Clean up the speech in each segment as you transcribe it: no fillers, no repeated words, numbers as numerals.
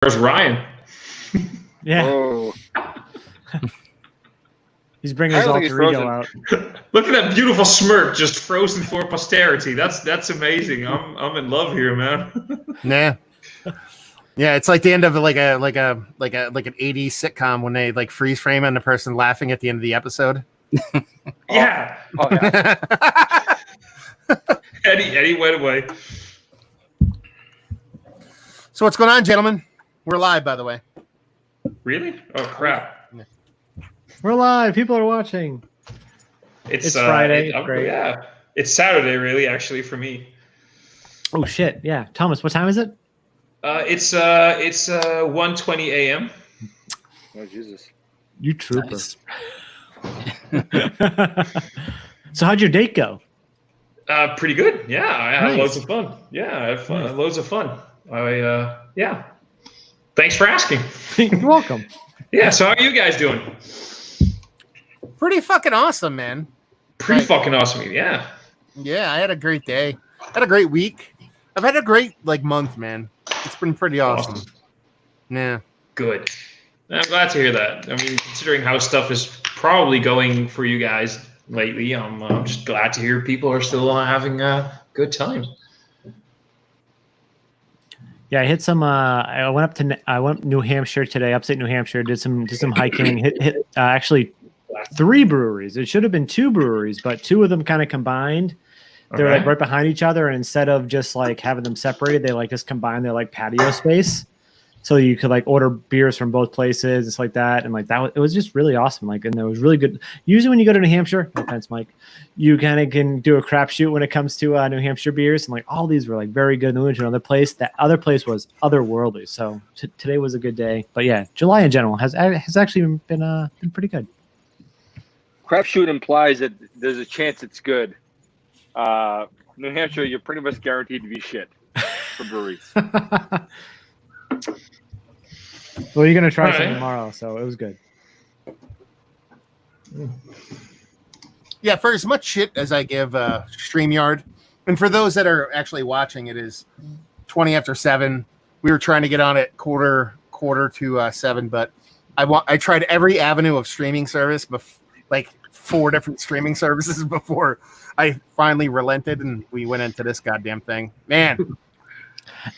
Where's Ryan? Yeah. Oh, He's bringing his I don't think alter he's ego out. Look at that beautiful smirk, just frozen for posterity. That's amazing. I'm in love here, man. Nah. Yeah, it's like the end of like an 80s sitcom when they like freeze frame on the person laughing at the end of the episode. Yeah. oh yeah. Eddie went away. So what's going on, gentlemen? We're live, by the way. Really? Oh crap! We're live. People are watching. It's Friday. Great. Yeah, it's Saturday, really, actually, for me. Oh shit! Yeah, Thomas, what time is it? It's 1:20 a.m. Oh Jesus. You trooper. Nice. So how'd your date go? Pretty good. Yeah, I had Nice. loads of fun. Yeah, I had loads of fun. Yeah. Thanks for asking. You're welcome. Yeah. So how are you guys doing? Pretty fucking awesome, man. Pretty fucking awesome. Yeah. Yeah, I had a great day. Had a great week. I've had a great month, man. It's been pretty awesome. Yeah. Good. I'm glad to hear that. I mean, considering how stuff is probably going for you guys lately, I'm just glad to hear people are still having good times. Yeah, I hit some. I went up New Hampshire today, upstate New Hampshire. Did some hiking. Hit actually 3 breweries. It should have been 2 breweries, but 2 of them kind of combined. They're Okay. like right behind each other, and instead of just like having them separated, they like just combine their like patio space, so you could like order beers from both places. It's like that, and like that. It was just really awesome. Like, and it was really good. Usually, when you go to New Hampshire, no offense, Mike, you kind of can do a crapshoot when it comes to New Hampshire beers, and like all these were like very good. And another place, that other place was otherworldly. So today was a good day. But yeah, July in general has actually been pretty good. Crapshoot implies that there's a chance it's good. New Hampshire, you're pretty much guaranteed to be shit for breweries. Well, you're gonna try All some right. tomorrow, so it was good. Yeah, for as much shit as I give StreamYard, and for those that are actually watching, it is 20 after 7. We were trying to get on at quarter to 7, but I tried every avenue of streaming service, like 4 different streaming services before I finally relented, and we went into this goddamn thing. Man,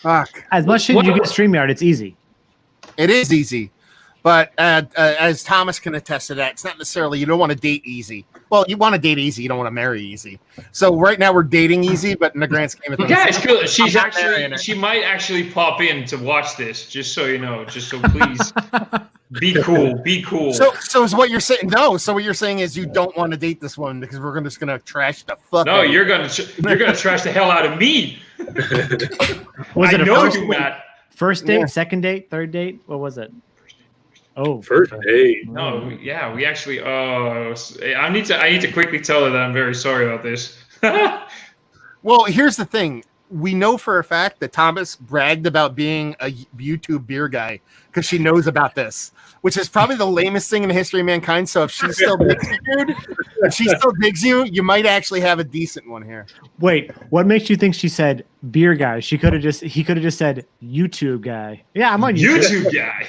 fuck. As much shit you get StreamYard, it's easy. It is easy, but as Thomas can attest to that, it's not necessarily you don't want to date easy. Well, you want to date easy, you don't want to marry easy. So right now we're dating easy, but in the grand scheme of things, Yeah, it's cool. She's I'm not marrying her. she might actually pop in to watch this, just so you know. Just so please be cool. Be cool. So is what you're saying? No. So what you're saying is you don't want to date this one because we're just gonna trash the fuck. No, out of you're gonna trash the hell out of me. Was I it a know first, you, Matt. first date, Yeah. second date, third date? What was it? Oh, First okay. date. No, yeah, we actually. I need to quickly tell her that I'm very sorry about this. Well, here's the thing. We know for a fact that Thomas bragged about being a YouTube beer guy because she knows about this, which is probably the lamest thing in the history of mankind. So if she still digs you, dude, if she still digs you, you might actually have a decent one here. Wait, what makes you think she said beer guy? He could have just said YouTube guy. Yeah, I'm on YouTube. YouTube guy.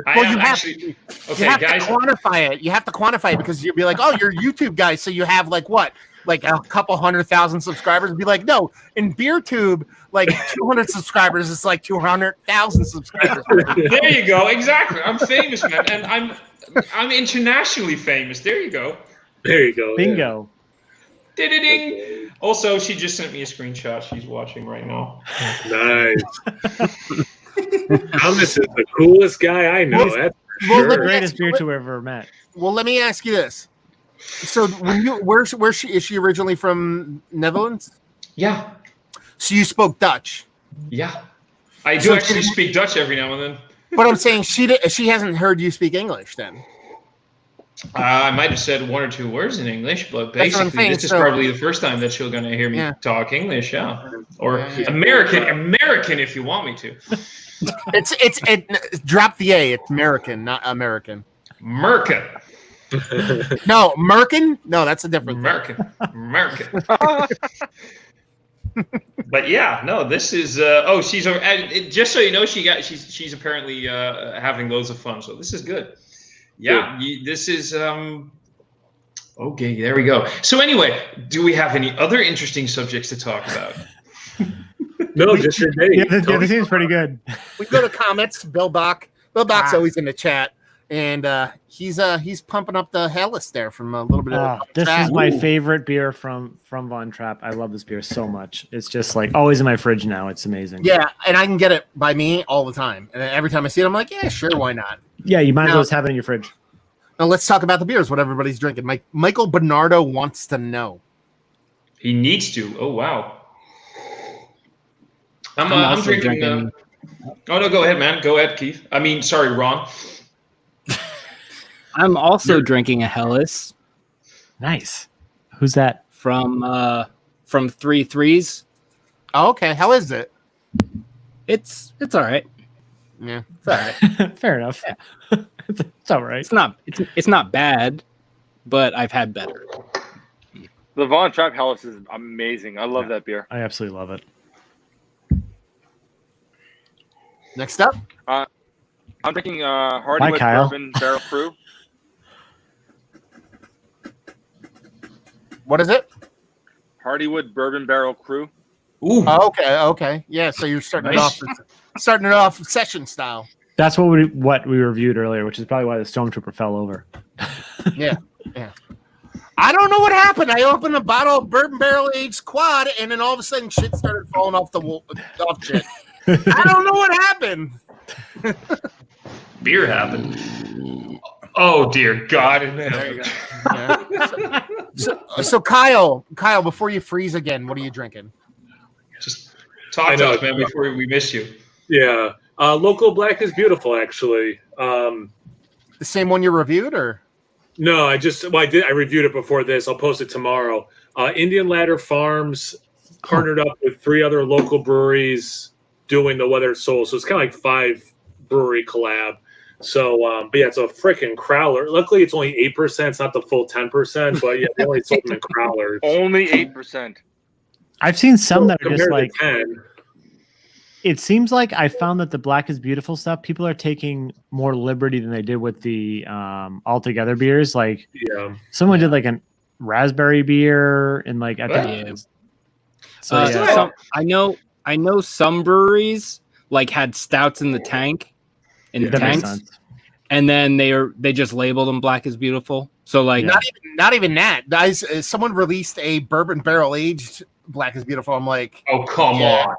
Well, I you am have- actually. You Okay, have guys. to quantify it. You have to quantify it because you'll be like, oh, you're a YouTube guy, so you have like what? Like a couple 100,000 subscribers. Be like, no, in BeerTube, like 200 subscribers is like 200,000 subscribers. There you go. Exactly. I'm famous, man, and I'm internationally famous. There you go. There you go. Bingo. Ding. Also, she just sent me a screenshot. She's watching right now. Yeah. Nice. Thomas is the coolest guy I know. Well, That's for well, sure. let me Greatest ask beer you- to ever met. Well, let me ask you this. So when where's she? Is she originally from Netherlands? Yeah. So you spoke Dutch. Yeah. I do So actually can- speak Dutch every now and then. But I'm saying she hasn't heard you speak English then. I might have said 1 or 2 words in English, but That's what I'm basically saying, this is so- probably the first time that she's gonna hear me Yeah. talk English, yeah. Or Yeah. American if you want me to. It's drop the A. It's American, not American. Merkin. No, Merkin? No, that's a different thing. American. But yeah, no, this is she's just so you know, she's apparently having loads of fun, so this is good. Yeah, this is okay, there we go. So anyway, do we have any other interesting subjects to talk about? No, just your date. Yeah, this seems pretty good. We go to comments. Bill Bach. Bill Bach's always in the chat, and he's pumping up the Helles there from a little bit of. This is my favorite beer from Von Trapp. I love this beer so much. It's just like always in my fridge now. It's amazing. Yeah, and I can get it by me all the time. And every time I see it, I'm like, yeah, sure, why not? Yeah, you might as well just have it in your fridge. Now let's talk about the beers. What everybody's drinking. Michael Bernardo wants to know. He needs to. Oh wow. I'm drinking. Oh no, go ahead, man. Go ahead, Keith. I mean, sorry, Ron. I'm also drinking a Helles. Nice. Who's that? From 3 Threes. Oh, okay. How is it? It's all right. Yeah, it's all right. Fair enough. Yeah. It's all right. It's not bad, but I've had better. The Von Trapp Helles is amazing. I love that beer. I absolutely love it. Next up, I'm drinking Hardywood Kyle. Bourbon Barrel Crew. what is it? Hardywood Bourbon Barrel Crew. Ooh, Oh, okay. Yeah, so you're starting Nice. it off session style. That's what we reviewed earlier, which is probably why the Stormtrooper fell over. Yeah. I don't know what happened. I opened a bottle of bourbon barrel aged quad, and then all of a sudden, shit started falling off off shit. I don't know what happened. beer happened. Oh dear God! There you go. Yeah. So Kyle, before you freeze again, what are you drinking? Just talk to us, man, before we miss you. Yeah. Local Black is beautiful, actually. The same one you reviewed, or? No, I reviewed it before this. I'll post it tomorrow. Indian Ladder Farms partnered up with 3 other local breweries doing the Weathered Soul. So it's kind of like 5 brewery collab. So, but yeah, it's a freaking crowler. Luckily, it's only 8%. It's not the full 10%, but yeah, they only sold them in crowlers. Only 8%. I've seen some that are just Compared to like 10. it seems like I found that the Black is Beautiful stuff, people are taking more liberty than they did with the altogether beers. Like someone did like a raspberry beer and like I think So I know some breweries like had stouts in the tank that makes tanks, sense. and then they just labeled them Black is Beautiful. So like Not even that. Guys, someone released a bourbon barrel aged Black is Beautiful. I'm like, Oh come on!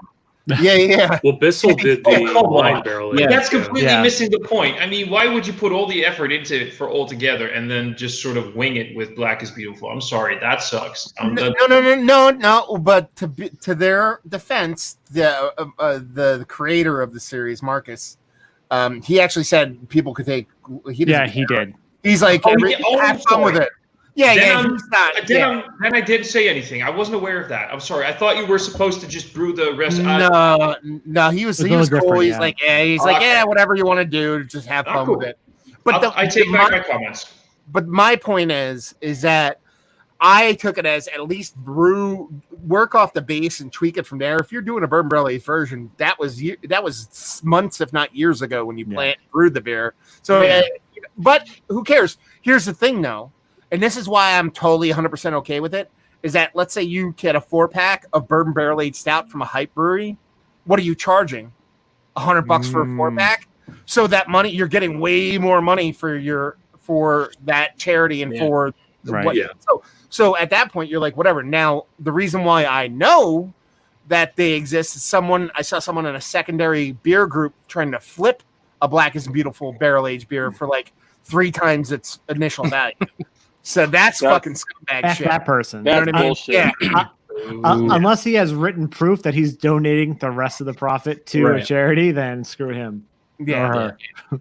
yeah. Well, Bissell did the come wine on. barrel. Yeah. That's completely Yeah. missing the point. I mean, why would you put all the effort into it for all together and then just sort of wing it with Black is Beautiful? I'm sorry, that sucks. No. But to their defense, the creator of the series, Marcus, he actually said people could take. He did. He's like, have fun with it. Yeah, Then I didn't say anything. I wasn't aware of that. I'm sorry. I thought you were supposed to just brew the rest. No, he was cool. different, He's yeah. like, whatever you want to do, just have fun cool. with it. But I take back my comments. But my point is that I took it as at least work off the base and tweak it from there. If you're doing a bourbon barrel aged version, that was months, if not years ago, when you brewed the beer. So, but who cares? Here's the thing, though, and this is why I'm totally 100% okay with it. Is that let's say you get a 4-pack of bourbon barrel aged stout from a hype brewery, what are you charging? $100 for a 4-pack. So that money, you're getting way more money for that charity and for Right. So at that point, you're like, whatever. Now, the reason why I know that they exist is I saw someone in a secondary beer group trying to flip a Black is Beautiful barrel-aged beer for like 3 times its initial value. So that's fucking scumbag F shit. that person. That's You know what I mean? bullshit. Yeah. Unless he has written proof that he's donating the rest of the profit to a charity, then screw him. Yeah. Or her.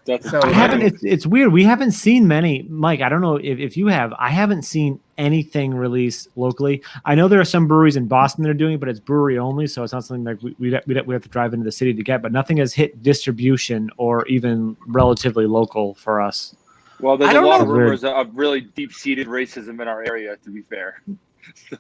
That's So- I haven't. It's weird. We haven't seen many. Mike, I don't know if you have. I haven't seen anything released locally. I know there are some breweries in Boston that are doing it, but it's brewery only, so it's not something like we have to drive into the city to get. But nothing has hit distribution or even relatively local for us. Well, there's I a don't lot know. of rumors of really deep-seated racism in our area, to be fair. So,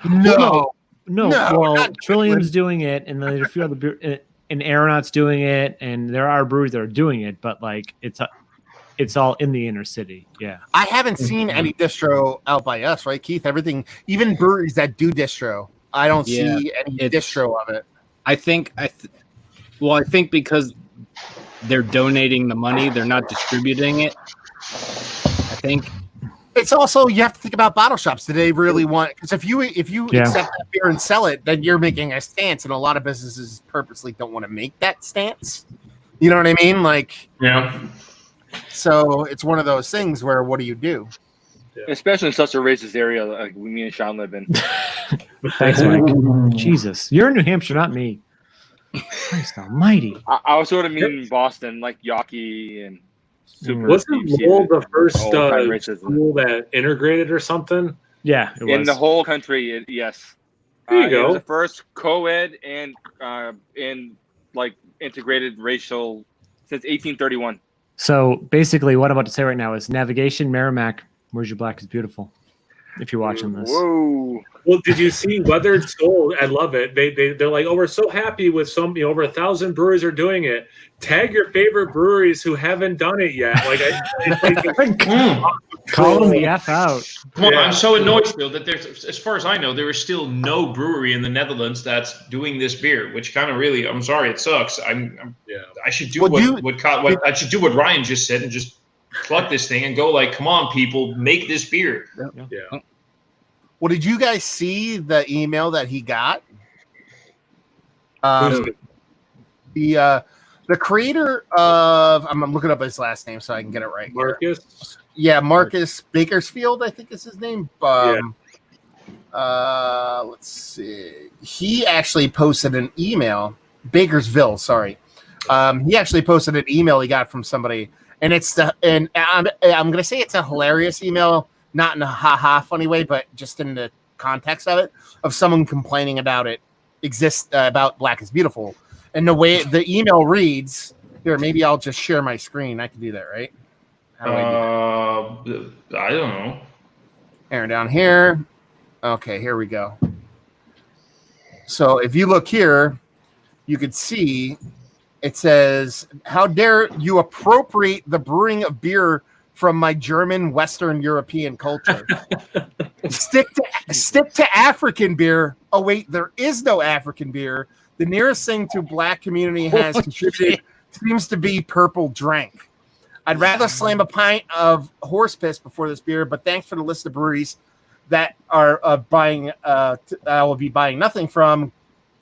No. No, No, well, not Trillium's doing it, and then there's a few other and Aeronaut's doing it, and there are breweries that are doing it, but like it's all in the inner city. Yeah. I haven't seen any distro out by us, right, Keith? Everything, even breweries that do distro, I don't see any distro of it. I think because they're donating the money, they're not distributing it. I think It's also, you have to think about bottle shops. Do they really want? Because if you accept that beer and sell it, then you're making a stance, and a lot of businesses purposely don't want to make that stance. You know what I mean? Like, Yeah. so it's one of those things where what do you do? Especially in such a racist area like me and Sean live in. Thanks, Mike. Jesus, you're in New Hampshire, not me. Christ Almighty. I was sort of mean Boston, like Yawkey and Super. Wasn't Lowell the first old-time racism. school that integrated or something? Yeah, it was. In the whole country, yes. There you It go. was the first co-ed and in like integrated racial since 1831. So basically, what I'm about to say right now is navigation, Merrimack. Where's your black is beautiful? If you're watching this. Whoa. Well, did you see Weathered Soul? I love it. They're like, oh, we're so happy with over 1,000 breweries are doing it. Tag your favorite breweries who haven't done it yet. Like, Call them the F out. Come on, Yeah. I'm so annoyed still that there's, as far as I know, there is still no brewery in the Netherlands that's doing this beer, which kind of really, I'm sorry, it sucks. I should do I should do what Ryan just said and just pluck this thing and go like, come on, people, make this beer. yeah. Well, did you guys see the email that he got? The creator of, I'm looking up his last name so I can get it right. Marcus? Yeah, Marcus Bakersfield, I think is his name. Let's see. He actually posted an email. Bakersville, sorry. He actually posted an email he got from somebody, and I'm gonna say it's a hilarious email, not in a ha-ha funny way, but just in the context of it, of someone complaining about about Black is Beautiful. And the way the email reads, here, maybe I'll just share my screen. I can do that, right? How do I do that? I don't know. Aaron, down here. Okay, here we go. So if you look here, you could see it says, "How dare you appropriate the brewing of beer from my German Western European culture? Stick to African beer. Oh wait, there is no African beer. The nearest thing to Black community has contributed seems to be purple drank. I'd rather slam a pint of horse piss before this beer, but thanks for the list of breweries that are buying. I will be buying nothing from.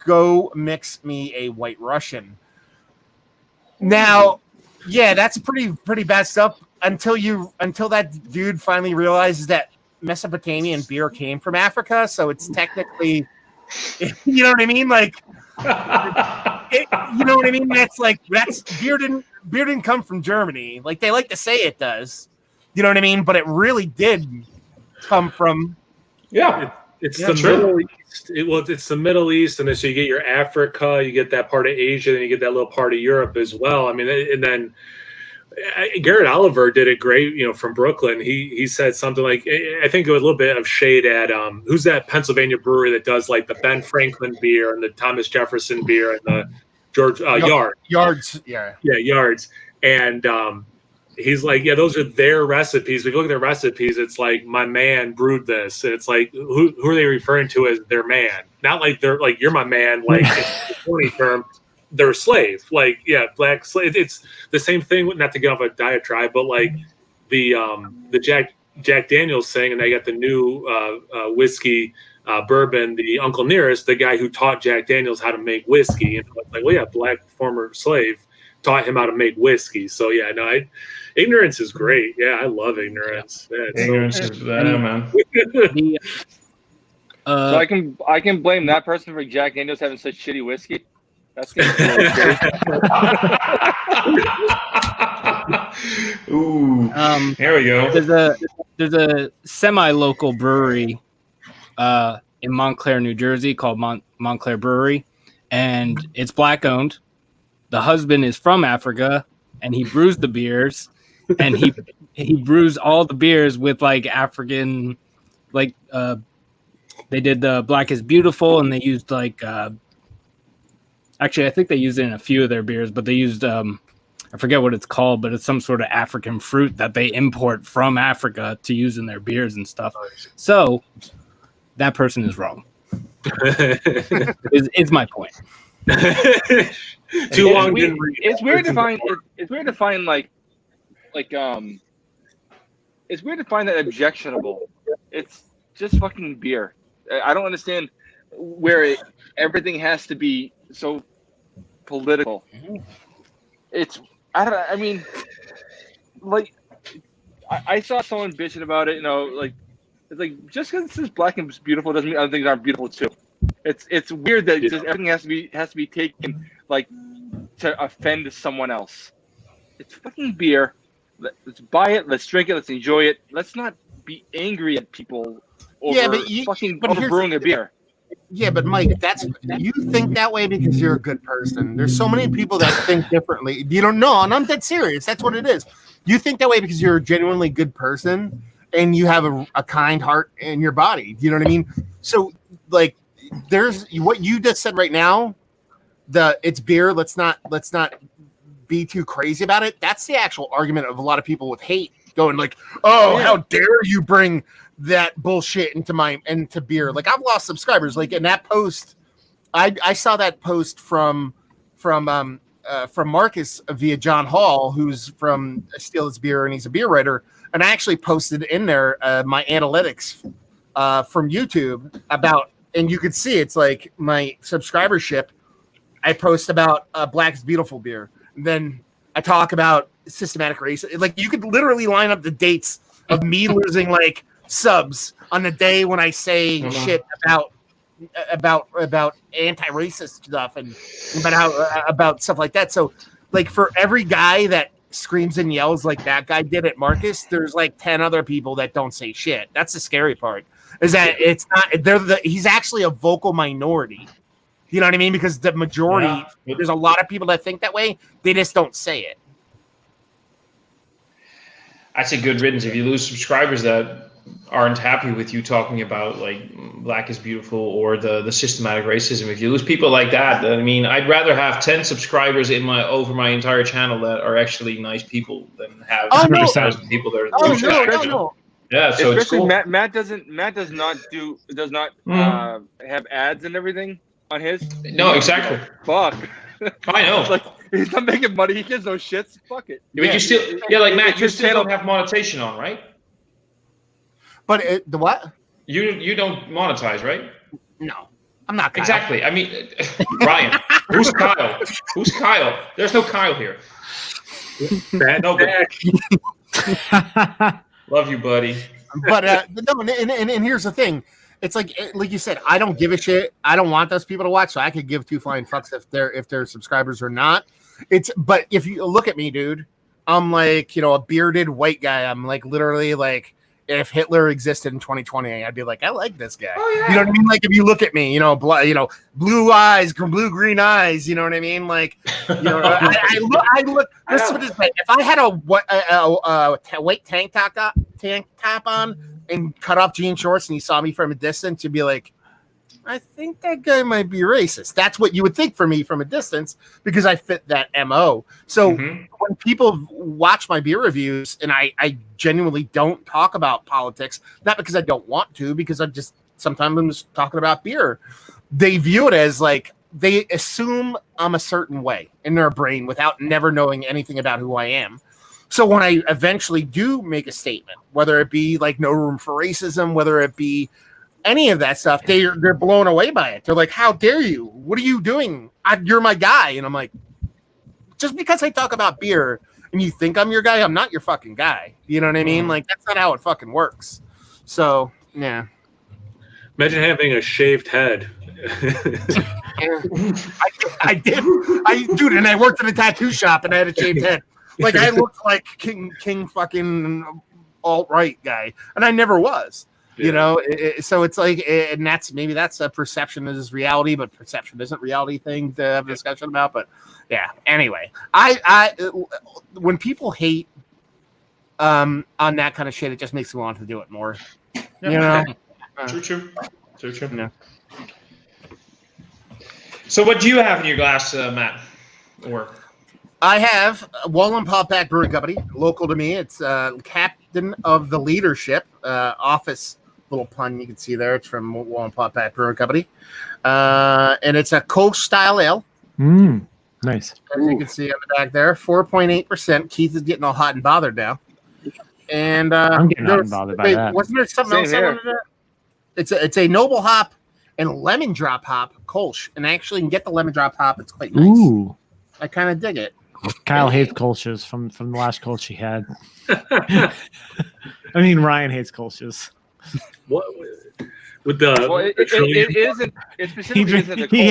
Go mix me a White Russian." Now, yeah, that's pretty bad stuff. Until that dude finally realizes that Mesopotamian beer came from Africa, so it's technically, you know what I mean? Like, you know what I mean? That's beer didn't come from Germany. Like they like to say it does. You know what I mean? But it really did come from. Yeah. It's Yeah, the true. Middle East. It's the Middle East, and then so you get your Africa, you get that part of Asia, and you get that little part of Europe as well. I mean, and then Garrett Oliver did it great. From Brooklyn, he said something like, I think a little bit of shade at who's that Pennsylvania brewery that does like the Ben Franklin beer and the Thomas Jefferson beer and the George Yards, yeah, Yards, and he's like, yeah, those are their recipes. If you look at their recipes, it's like, my man brewed this. And it's like, who are they referring to as their man? Not like they're like, you're my man, like it's a corny term. They're a slave. Like, yeah, Black slave. It's the same thing, not to get off a diatribe, but like the Jack Daniels thing, and they got the new whiskey bourbon, the Uncle Nearest, the guy who taught Jack Daniels how to make whiskey. And like, well, yeah, Black former slave taught him how to make whiskey. So yeah, no, ignorance is great. Yeah, I love ignorance. Yeah, Ignorance is bad, man. So I can blame that person for Jack Daniels having such shitty whiskey. That's Ooh. There we go. There's a semi-local brewery in Montclair, New Jersey called Montclair Brewery, and it's Black owned. The husband is from Africa, and he brews the beers, and he brews all the beers with like African, like They did the Black is Beautiful, and they used like actually I think they used it in a few of their beers, but they used I forget what it's called, but it's some sort of African fruit that they import from Africa to use in their beers and stuff. So that person is wrong. is my point. Too long didn't read. It's weird to find. It's weird to find it's weird to find that objectionable. It's just fucking beer. I don't understand where everything has to be so political. I mean, like, I saw someone bitching about it. You know, like, it's like just because this is Black and Beautiful doesn't mean other things aren't beautiful too. It's weird that just everything has to be taken like to offend someone else. It's fucking beer. Let's buy it. Let's drink it. Let's enjoy it. Let's not be angry at people over brewing a beer. Yeah, but Mike, you think that way because you're a good person. There's so many people that think differently. You don't know, and I'm dead serious. That's what it is. You think that way because you're a genuinely good person and you have a kind heart in your body. You know what I mean? So, like, there's what you just said right now. It's beer. Let's not be too crazy about it. That's the actual argument of a lot of people with hate, going like, how dare you bring that bullshit into beer. Like, I've lost subscribers. Like, in that post, I saw that post from Marcus via John Hall, who's from Steal His Beer, and he's a beer writer. And I actually posted in there my analytics from YouTube about, and you could see it's like my subscribership. I post about Black is Beautiful beer. And then I talk about systematic racism. Like, you could literally line up the dates of me losing like subs on the day when I say shit about anti-racist stuff and about stuff like that. So, like, for every guy that screams and yells like that guy did at Marcus, there's like 10 other people that don't say shit. That's the scary part. Is that it's not he's actually a vocal minority. You know what I mean? Because the majority, there's a lot of people that think that way. They just don't say it. That's a good riddance. If you lose subscribers that aren't happy with you talking about like Black is Beautiful or the systematic racism, if you lose people like that, I mean, I'd rather have 10 subscribers over my entire channel that are actually nice people than have 100,000 people that are. No. Yeah, so it's cool. Matt does not have ads and everything on his. No, exactly. Fuck. I know. Like, he's not making money. He gives no shits. Fuck it. But you still, like Matt, you still don't have monetization on, right? But the what? You don't monetize, right? No, I'm not. Kyle. Exactly. I mean, Ryan, who's Kyle? Who's Kyle? There's no Kyle here. No, but love you, buddy. But no, and here's the thing. It's like you said, I don't give a shit. I don't want those people to watch, so I could give two flying fucks if they're subscribers or not. But if you look at me, dude, I'm like, a bearded white guy. I'm like literally like, if Hitler existed in 2020, I'd be like, I like this guy. Oh, yeah. You know what I mean? Like, if you look at me, blue eyes, blue green eyes. You know what I mean? Like, I look. This is like, if I had a white tank top on and cut off jean shorts, and you saw me from a distance, you'd be like, I think that guy might be racist. That's what you would think for me from a distance because I fit that MO. So when people watch my beer reviews, and I genuinely don't talk about politics, not because I don't want to, because I'm just talking about beer. They view it as like, they assume I'm a certain way in their brain without never knowing anything about who I am. So when I eventually do make a statement, whether it be like no room for racism, whether it be any of that stuff, they're blown away by it. They're like, how dare you? What are you doing? You're my guy. And I'm like, just because I talk about beer and you think I'm your guy, I'm not your fucking guy. You know what I mean? Like, that's not how it fucking works. So, yeah. Imagine having a shaved head. I did. Dude, and I worked at a tattoo shop and I had a shaved head. Like, I looked like King fucking alt-right guy. And I never was. So it's like, and maybe that's a perception is reality, but perception isn't reality thing to have a discussion about. But yeah, anyway, I when people hate on that kind of shit, it just makes me want to do it more. True. So true. Yeah. So what do you have in your glass, Matt? Or I have Wallen Papak Brewing Company, local to me. It's captain of the leadership office. Little pun you can see there. It's from Wallen Papak Brewing Company, and it's a Kolsch style ale. Nice. As you can see on the back there, 4.8%. Keith is getting all hot and bothered now. And I'm getting hot and bothered by that. Wasn't there something else I wanted to? It's a noble hop and lemon drop hop Kolsch, and actually can get the lemon drop hop. It's quite nice. Ooh. I kind of dig it. Kyle hates Kolsch's from the last Kolsch he had. I mean, Ryan hates Kolsch's. What with the? Well, it isn't. It specifically isn't a He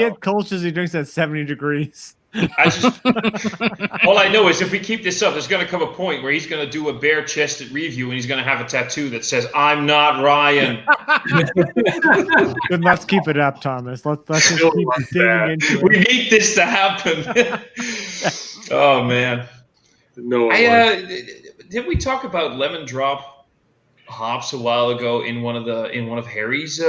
had Kolsch's. He drinks at 70 degrees. All I know is if we keep this up, there's going to come a point where he's going to do a bare-chested review and he's going to have a tattoo that says, "I'm not Ryan." Then let's keep it up, Thomas. Let's just keep digging into it. We need this to happen. Oh man. No. Did we talk about lemon drop hops a while ago in one of Harry's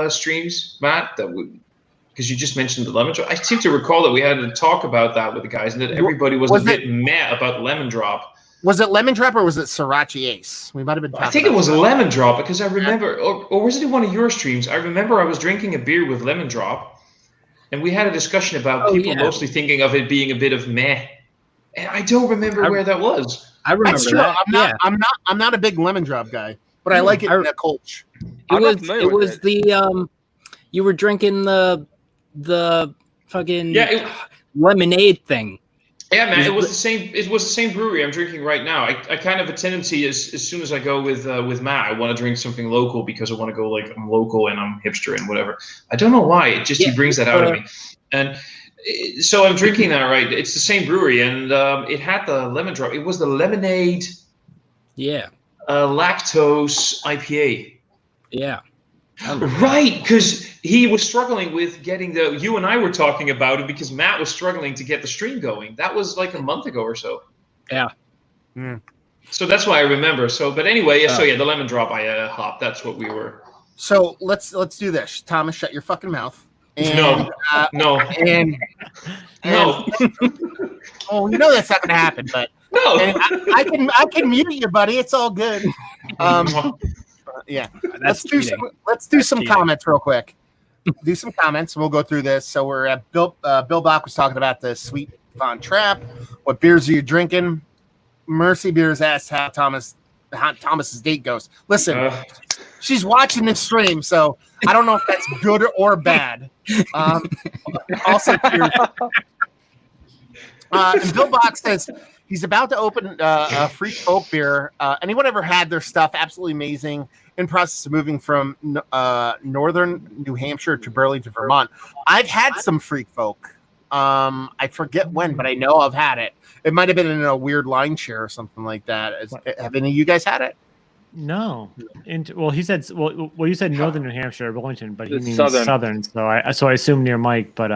streams, Matt? Because you just mentioned the lemon drop. I seem to recall that we had to talk about that with the guys, and that everybody was a bit meh about lemon drop. Was it lemon drop or was it Sriracha Ace? We might have been. I think it was a lemon drop because I remember, or was it in one of your streams? I remember I was drinking a beer with lemon drop, and we had a discussion about people mostly thinking of it being a bit of meh, and I don't remember where that was. I remember that. I'm not a big lemon drop guy, but I like it in a Kolsch. It was the you were drinking the fucking lemonade thing. Yeah, man, it was the same. It was the same brewery I'm drinking right now. I kind of have a tendency as soon as I go with Matt, I want to drink something local because I want to go like I'm local and I'm hipster and whatever. I don't know why. It just he brings that out of me, and so I'm drinking that right. It's the same brewery, and it had the lemon drop. It was the lemonade, lactose IPA. Yeah. Right, because he was struggling with getting you and I were talking about it because Matt was struggling to get the stream going. That was like a month ago or so. Yeah. So that's why I remember. So, but anyway, the lemon drop hop. That's what we were. So let's do this. Thomas, shut your fucking mouth. And, no. No. Oh, you know that's not gonna happen, but no. And I can mute you, buddy. It's all good. Yeah, let's do some comments real quick. Do some comments. We'll go through this. So we're at Bill Bach was talking about the Sweet Von Trap. What beers are you drinking? Mercy Beers asked how Thomas's date goes. Listen, she's watching this stream, so I don't know if that's good or bad. Also, and Bill Bach says he's about to open a Freak Folk beer. Anyone ever had their stuff? Absolutely amazing. In process of moving from northern New Hampshire to Burlington, Vermont. I've had some Freak Folk. I forget when, but I know I've had it. It might have been in a weird line share or something like that. Have any of you guys had it? No. He said you said northern New Hampshire, Burlington, but he means southern. So I assume near Mike, but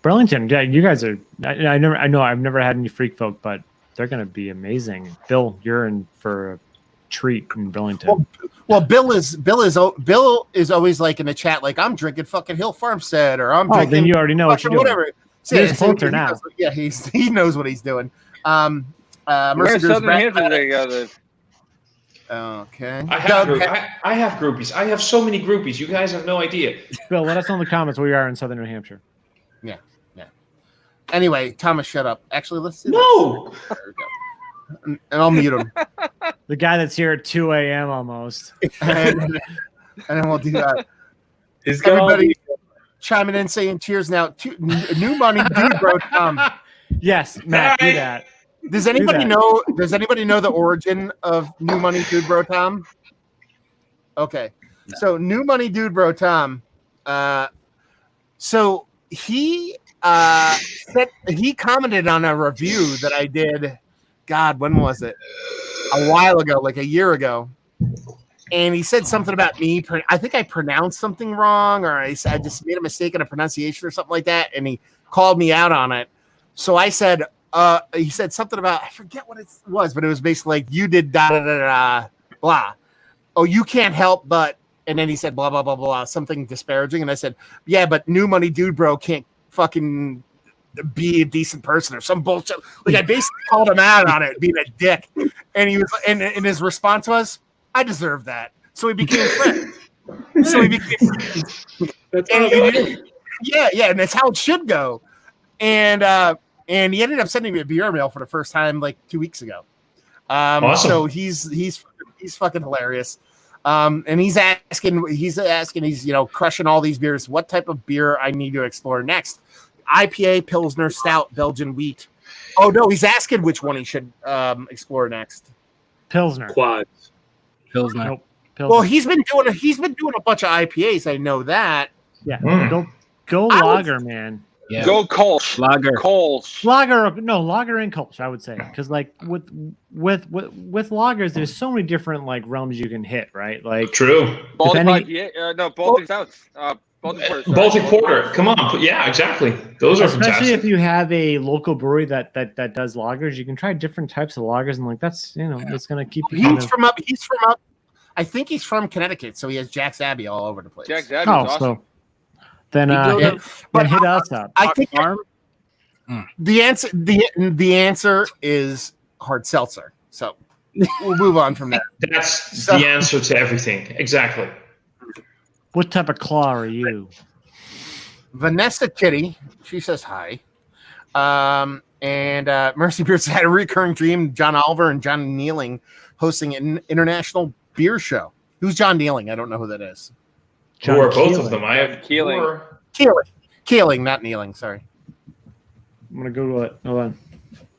Burlington. Yeah, you guys are. I've never had any Freak Folk, but they're gonna be amazing. Bill, you're in for a treat in Burlington. Well, Bill is always like in the chat, like I'm drinking fucking Hill Farmstead, or I'm drinking. Then you already know what you're doing. Whatever. He knows what he's doing. Where's Southern Hampton together? Okay. I have groupies. I have so many groupies. You guys have no idea. Bill, let us know in the comments where you are in Southern New Hampshire. Yeah. Anyway, Thomas, shut up. Actually, let's do no. This. There we go. And I'll mute him. The guy that's here at 2 a.m. almost. and then we'll do that. Everybody chiming in saying cheers now. New money, dude, bro, Tom. Yes, Matt, do that. Does anybody know the origin of New Money Dude Bro Tom? Okay. No. So New Money Dude Bro Tom, so he commented on a review that I did. God, when was it? A while ago, like a year ago. And he said something about me. I think I pronounced something wrong, or I just made a mistake in a pronunciation or something like that. And he called me out on it. So I said, he said something about, I forget what it was, but it was basically like, you did da da da da blah. Oh, you can't help but, And then he said, blah, blah, blah, blah, something disparaging. And I said, yeah, but New Money Dude Bro can't fucking be a decent person or some bullshit. Like, I basically called him out on it, being a dick. And he was, and his response was, I deserve that. So we became friends. Yeah, and that's how it should go. And he ended up sending me a beer mail for the first time like 2 weeks ago. Awesome. So he's fucking hilarious. And he's asking, he's crushing all these beers. What type of beer I need to explore next? IPA, Pilsner, Stout, Belgian wheat. Oh no, he's asking which one he should explore next. Pilsner. Quads. Pilsner. Nope. Pilsner. Well, he's been doing a bunch of IPAs. I know that. Yeah. Mm. Go lager, man. Yeah. Go Kolsch. Lager. Kolsch. Lager and Kolsch, I would say, because like with lagers, there's so many different like realms you can hit, right? Like True. Baltic Depending- IPA. Baltic Stouts. Baltic Porter. sorry. Baltic Porter. Come on. Yeah, exactly. Those are especially fantastic. if you have a local brewery that does lagers, you can try different types of lagers, and like that's it's gonna keep you. He's from up. I think he's from Connecticut, so he has Jack's Abbey all over the place. Jack's Abbey's Oh, awesome. so then But hit us up. I think Farm. the answer is hard seltzer. So we'll move on from there. That's the answer to everything. Exactly. What type of claw are you? Vanessa Kitty, she says hi. And Mercy Beers had a recurring dream. John Oliver and John Nealing hosting an international beer show. Who's John Nealing? I don't know who that is. John Who are both Keeling. of them? I have Keeling. Keeling, not Nealing. Sorry. I'm gonna Google it. Hold on.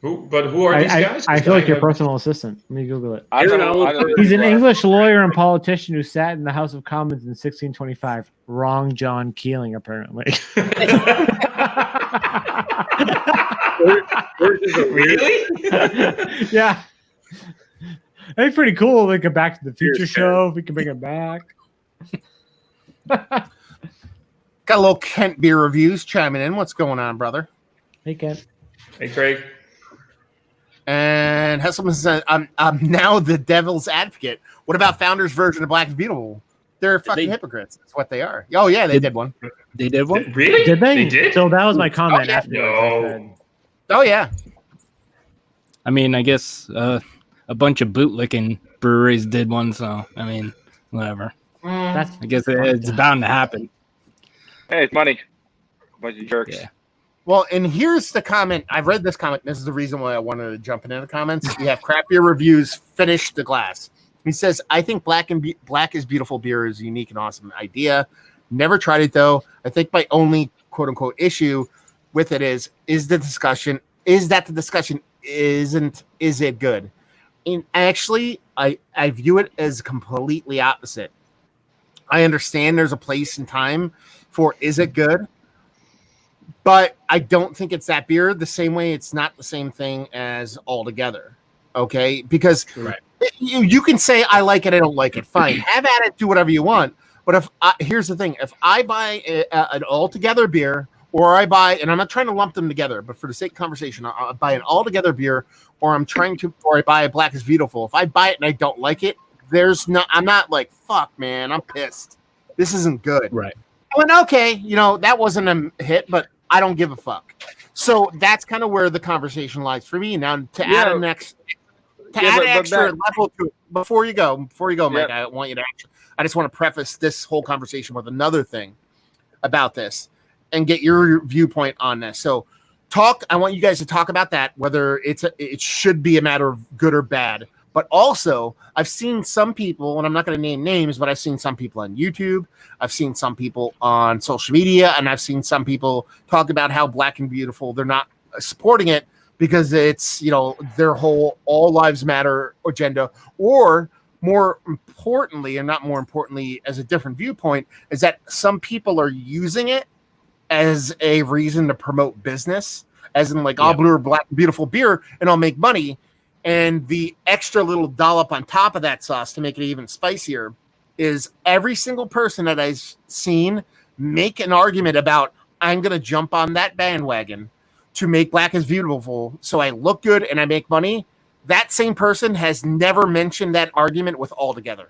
Who are these guys? I feel like your personal assistant. Let me Google it. I don't know. He's an English lawyer and politician who sat in the House of Commons in 1625. Wrong John Keeling, apparently. Really? Yeah. That'd be pretty cool. Like a Back to the Future show. If we can bring it back. Got a little Kent beer reviews chiming in. What's going on, brother? Hey, Kent. Hey, Craig. And Hesselman says, I'm now the devil's advocate. What about Founder's version of Black is Beautiful? They're fucking hypocrites. That's what they are. Oh, yeah, they did one. They did one. Really? Did they? They did? So that was my comment yeah. after. No. Oh, yeah. I mean, I guess a bunch of bootlicking breweries did one. So I mean, whatever. That's I guess it's bound to happen. Hey, it's money. Bunch of jerks. Yeah. Well, and here's the comment. I've read this comment. This is the reason why I wanted to jump into the comments. We have crap beer reviews. Finish the glass. He says, I think Black is Beautiful beer is a unique and awesome idea. Never tried it, though. I think my only quote-unquote issue with it is the discussion. Is it good? And actually, I view it as completely opposite. I understand there's a place and time for is it good? But I don't think it's that beer the same way it's not the same thing as Altogether. Okay? Because you can say, I like it, I don't like it. Fine. Have at it, do whatever you want. But here's the thing. If I buy an Altogether beer, or I buy, and I'm not trying to lump them together, but for the sake of conversation, I'll buy an Altogether beer, or I buy a Black is Beautiful. If I buy it and I don't like it, I'm not like, fuck, man, I'm pissed. This isn't good. Right. I went, okay, that wasn't a hit, but I don't give a fuck. So that's kind of where the conversation lies for me. Now to add an extra level to it before you go, Mike, I want you to I just want to preface this whole conversation with another thing about this and get your viewpoint on this. So I want you guys to talk about that, whether it should be a matter of good or bad. But also, I've seen some people, and I'm not going to name names, but I've seen some people on YouTube. I've seen some people on social media, and I've seen some people talk about how Black and Beautiful, they're not supporting it because it's, their whole all lives matter agenda, or more importantly, and not more importantly, as a different viewpoint, is that some people are using it as a reason to promote business, as in like, I'll brew Black and Beautiful beer and I'll make money. And the extra little dollop on top of that sauce to make it even spicier is every single person that I've seen make an argument about, I'm going to jump on that bandwagon to make Black is Beautiful so I look good and I make money. That same person has never mentioned that argument with Altogether.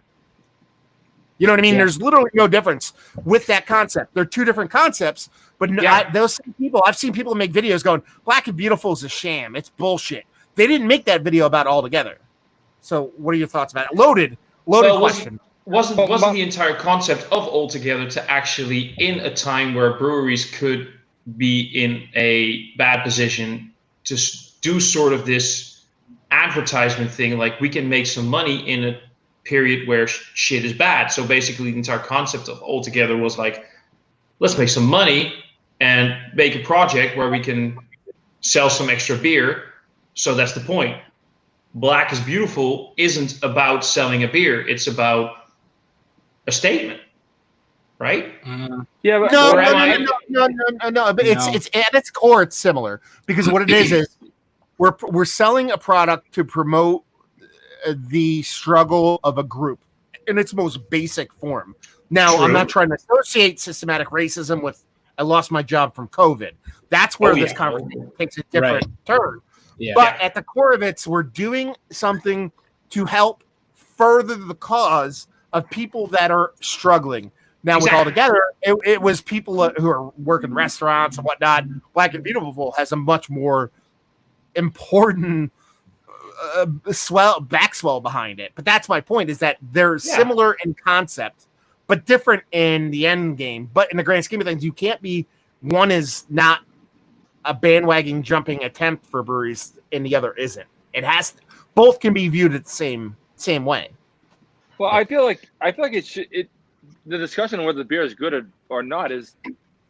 You know what I mean? There's literally no difference with that concept. They're two different concepts, but those same people, I've seen people make videos going, Black and Beautiful is a sham. It's bullshit. They didn't make that video about All Together. So what are your thoughts about it? Loaded question. Wasn't the entire concept of All Together to actually, in a time where breweries could be in a bad position, to do sort of this advertisement thing, like we can make some money in a period where shit is bad. So basically the entire concept of All Together was like, let's make some money and make a project where we can sell some extra beer. So that's the point. Black is Beautiful isn't about selling a beer. It's about a statement, right? Yeah, but no. But it's at its core, it's similar, because what it is we're selling a product to promote the struggle of a group in its most basic form. Now, I'm not trying to associate systematic racism with I lost my job from COVID. That's where this conversation takes a different turn. Yeah. But at the core of it, we're doing something to help further the cause of people that are struggling. Now, with All Together, it was people who are working restaurants and whatnot. Black and Beautiful has a much more important backswell behind it. But that's my point, is that they're similar in concept, but different in the end game. But in the grand scheme of things, you can't be, one is not a bandwagon jumping attempt for breweries and the other isn't. It has to, both can be viewed at the same way. Well, I feel like the discussion on whether the beer is good or not it's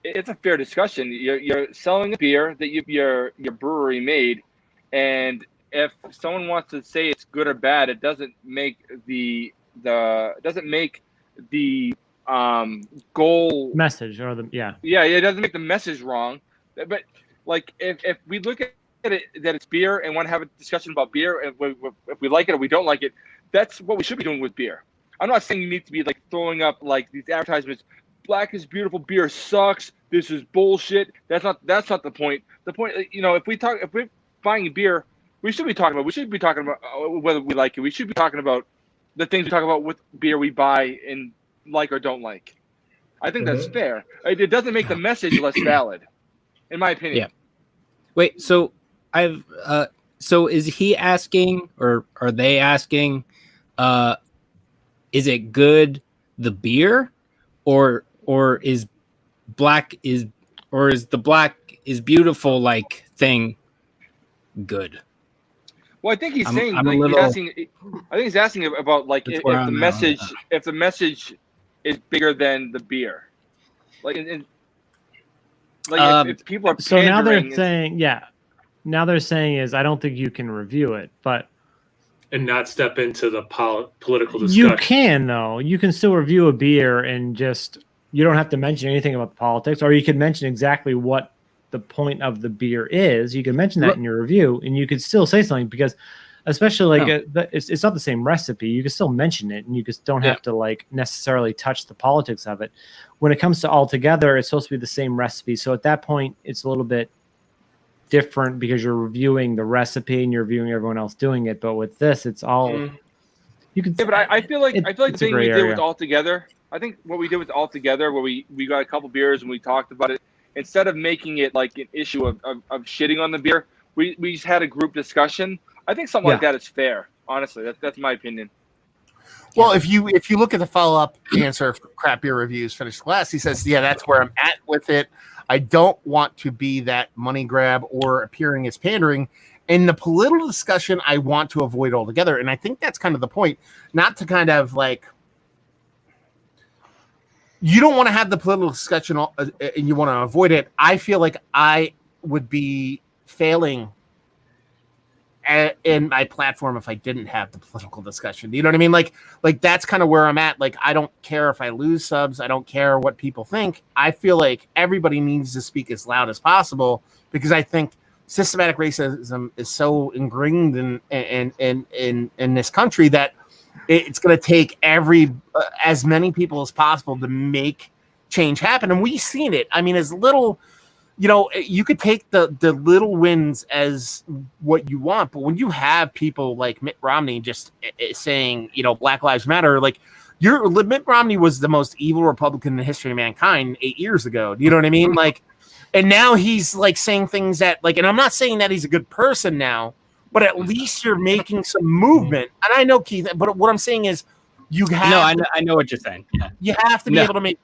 a fair discussion. You're selling a beer that your brewery made, and if someone wants to say it's good or bad, it doesn't make the goal message or it doesn't make the message wrong. But like if we look at it that it's beer and want to have a discussion about beer, if we like it or we don't like it, that's what we should be doing with beer. I'm not saying you need to be like throwing up like these advertisements. Black is Beautiful beer sucks. This is bullshit. That's not the point. The point, if we're buying beer, we should be talking about whether we like it. We should be talking about the things we talk about with beer we buy and like or don't like. I think that's fair. It doesn't make the message less valid, in my opinion. Yeah. Wait, so so is he asking, or are they asking, is it good, the beer, or is the Black is Beautiful like thing good? Well, I think he's saying he's asking about like if the message is bigger than the beer, like if people are so now they're saying now they're saying is I don't think you can review it, but and not step into the political discussion. You can though. You can still review a beer and you don't have to mention anything about the politics, or you can mention exactly what the point of the beer is. You can mention that in your review, and you could still say something, because especially it's not the same recipe. You can still mention it, and you just don't have to like necessarily touch the politics of it. When it comes to All Together, it's supposed to be the same recipe. So at that point, it's a little bit different because you're reviewing the recipe and you're reviewing everyone else doing it. But with this, it's all you can. Yeah, but I feel like the thing we did with All Together. I think what we did with All Together, where we got a couple beers and we talked about it, instead of making it like an issue of shitting on the beer, we just had a group discussion. I think something like that is fair. Honestly, that's my opinion. Well, if you look at the follow-up answer for Crap Beer Reviews Finished Glass, he says, that's where I'm at with it. I don't want to be that money grab or appearing as pandering. In the political discussion, I want to avoid altogether. And I think that's kind of the point. Not to kind of like, you don't want to have the political discussion and you want to avoid it. I feel like I would be failing in my platform if I didn't have the political discussion. You know what I mean? Like that's kind of where I'm at. Like, I don't care if I lose subs. I don't care what people think. I feel like everybody needs to speak as loud as possible, because I think systematic racism is so ingrained in this country that it's going to take as many people as possible to make change happen. And we've seen it. I mean, as little, you could take the little wins as what you want, but when you have people like Mitt Romney just saying, Black Lives Matter, like, Mitt Romney was the most evil Republican in the history of mankind 8 years ago. Do you know what I mean? Like, and now he's like saying things that like, and I'm not saying that he's a good person now, but at least you're making some movement. And I know, Keith, but what I'm saying is you have I know what you're saying. Yeah. You have to be able to make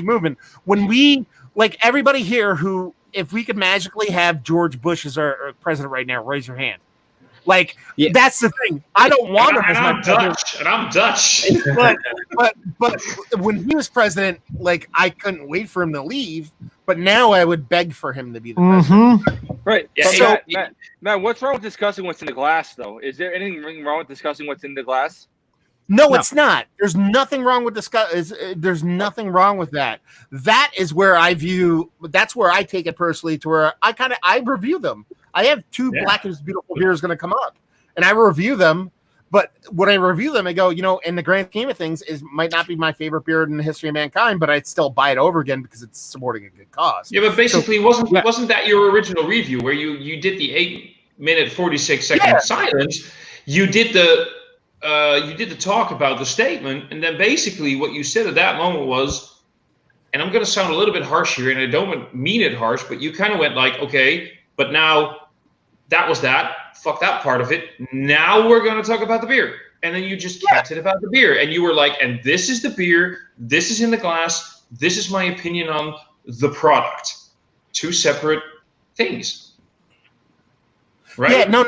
movement. When we like everybody here who, if we could magically have George Bush as our president right now, raise your hand. Like that's the thing. I don't want him as my president. And I'm Dutch. But when he was president, like I couldn't wait for him to leave. But now I would beg for him to be the president. Right. Yeah, so, Matt, what's wrong with discussing what's in the glass, though? Is there anything wrong with discussing what's in the glass? No, it's not. There's nothing wrong with there's nothing wrong with that. That is where I view. That's where I take it personally, to where I review them. I have two Black is Beautiful beers going to come up, and I review them. But when I review them, I go, in the grand scheme of things, might not be my favorite beer in the history of mankind, but I'd still buy it over again because it's supporting a good cause. Yeah, but basically, wasn't that your original review where you did the 8-minute 46-second silence? You did the talk about the statement, and then basically what you said at that moment was, and I'm going to sound a little bit harsh here, and I don't mean it harsh, but you kind of went like, okay, but now that was that. Fuck that part of it. Now we're going to talk about the beer. And then you just kept it about the beer. And you were like, and this is the beer. This is in the glass. This is my opinion on the product. Two separate things. Right? Yeah, no.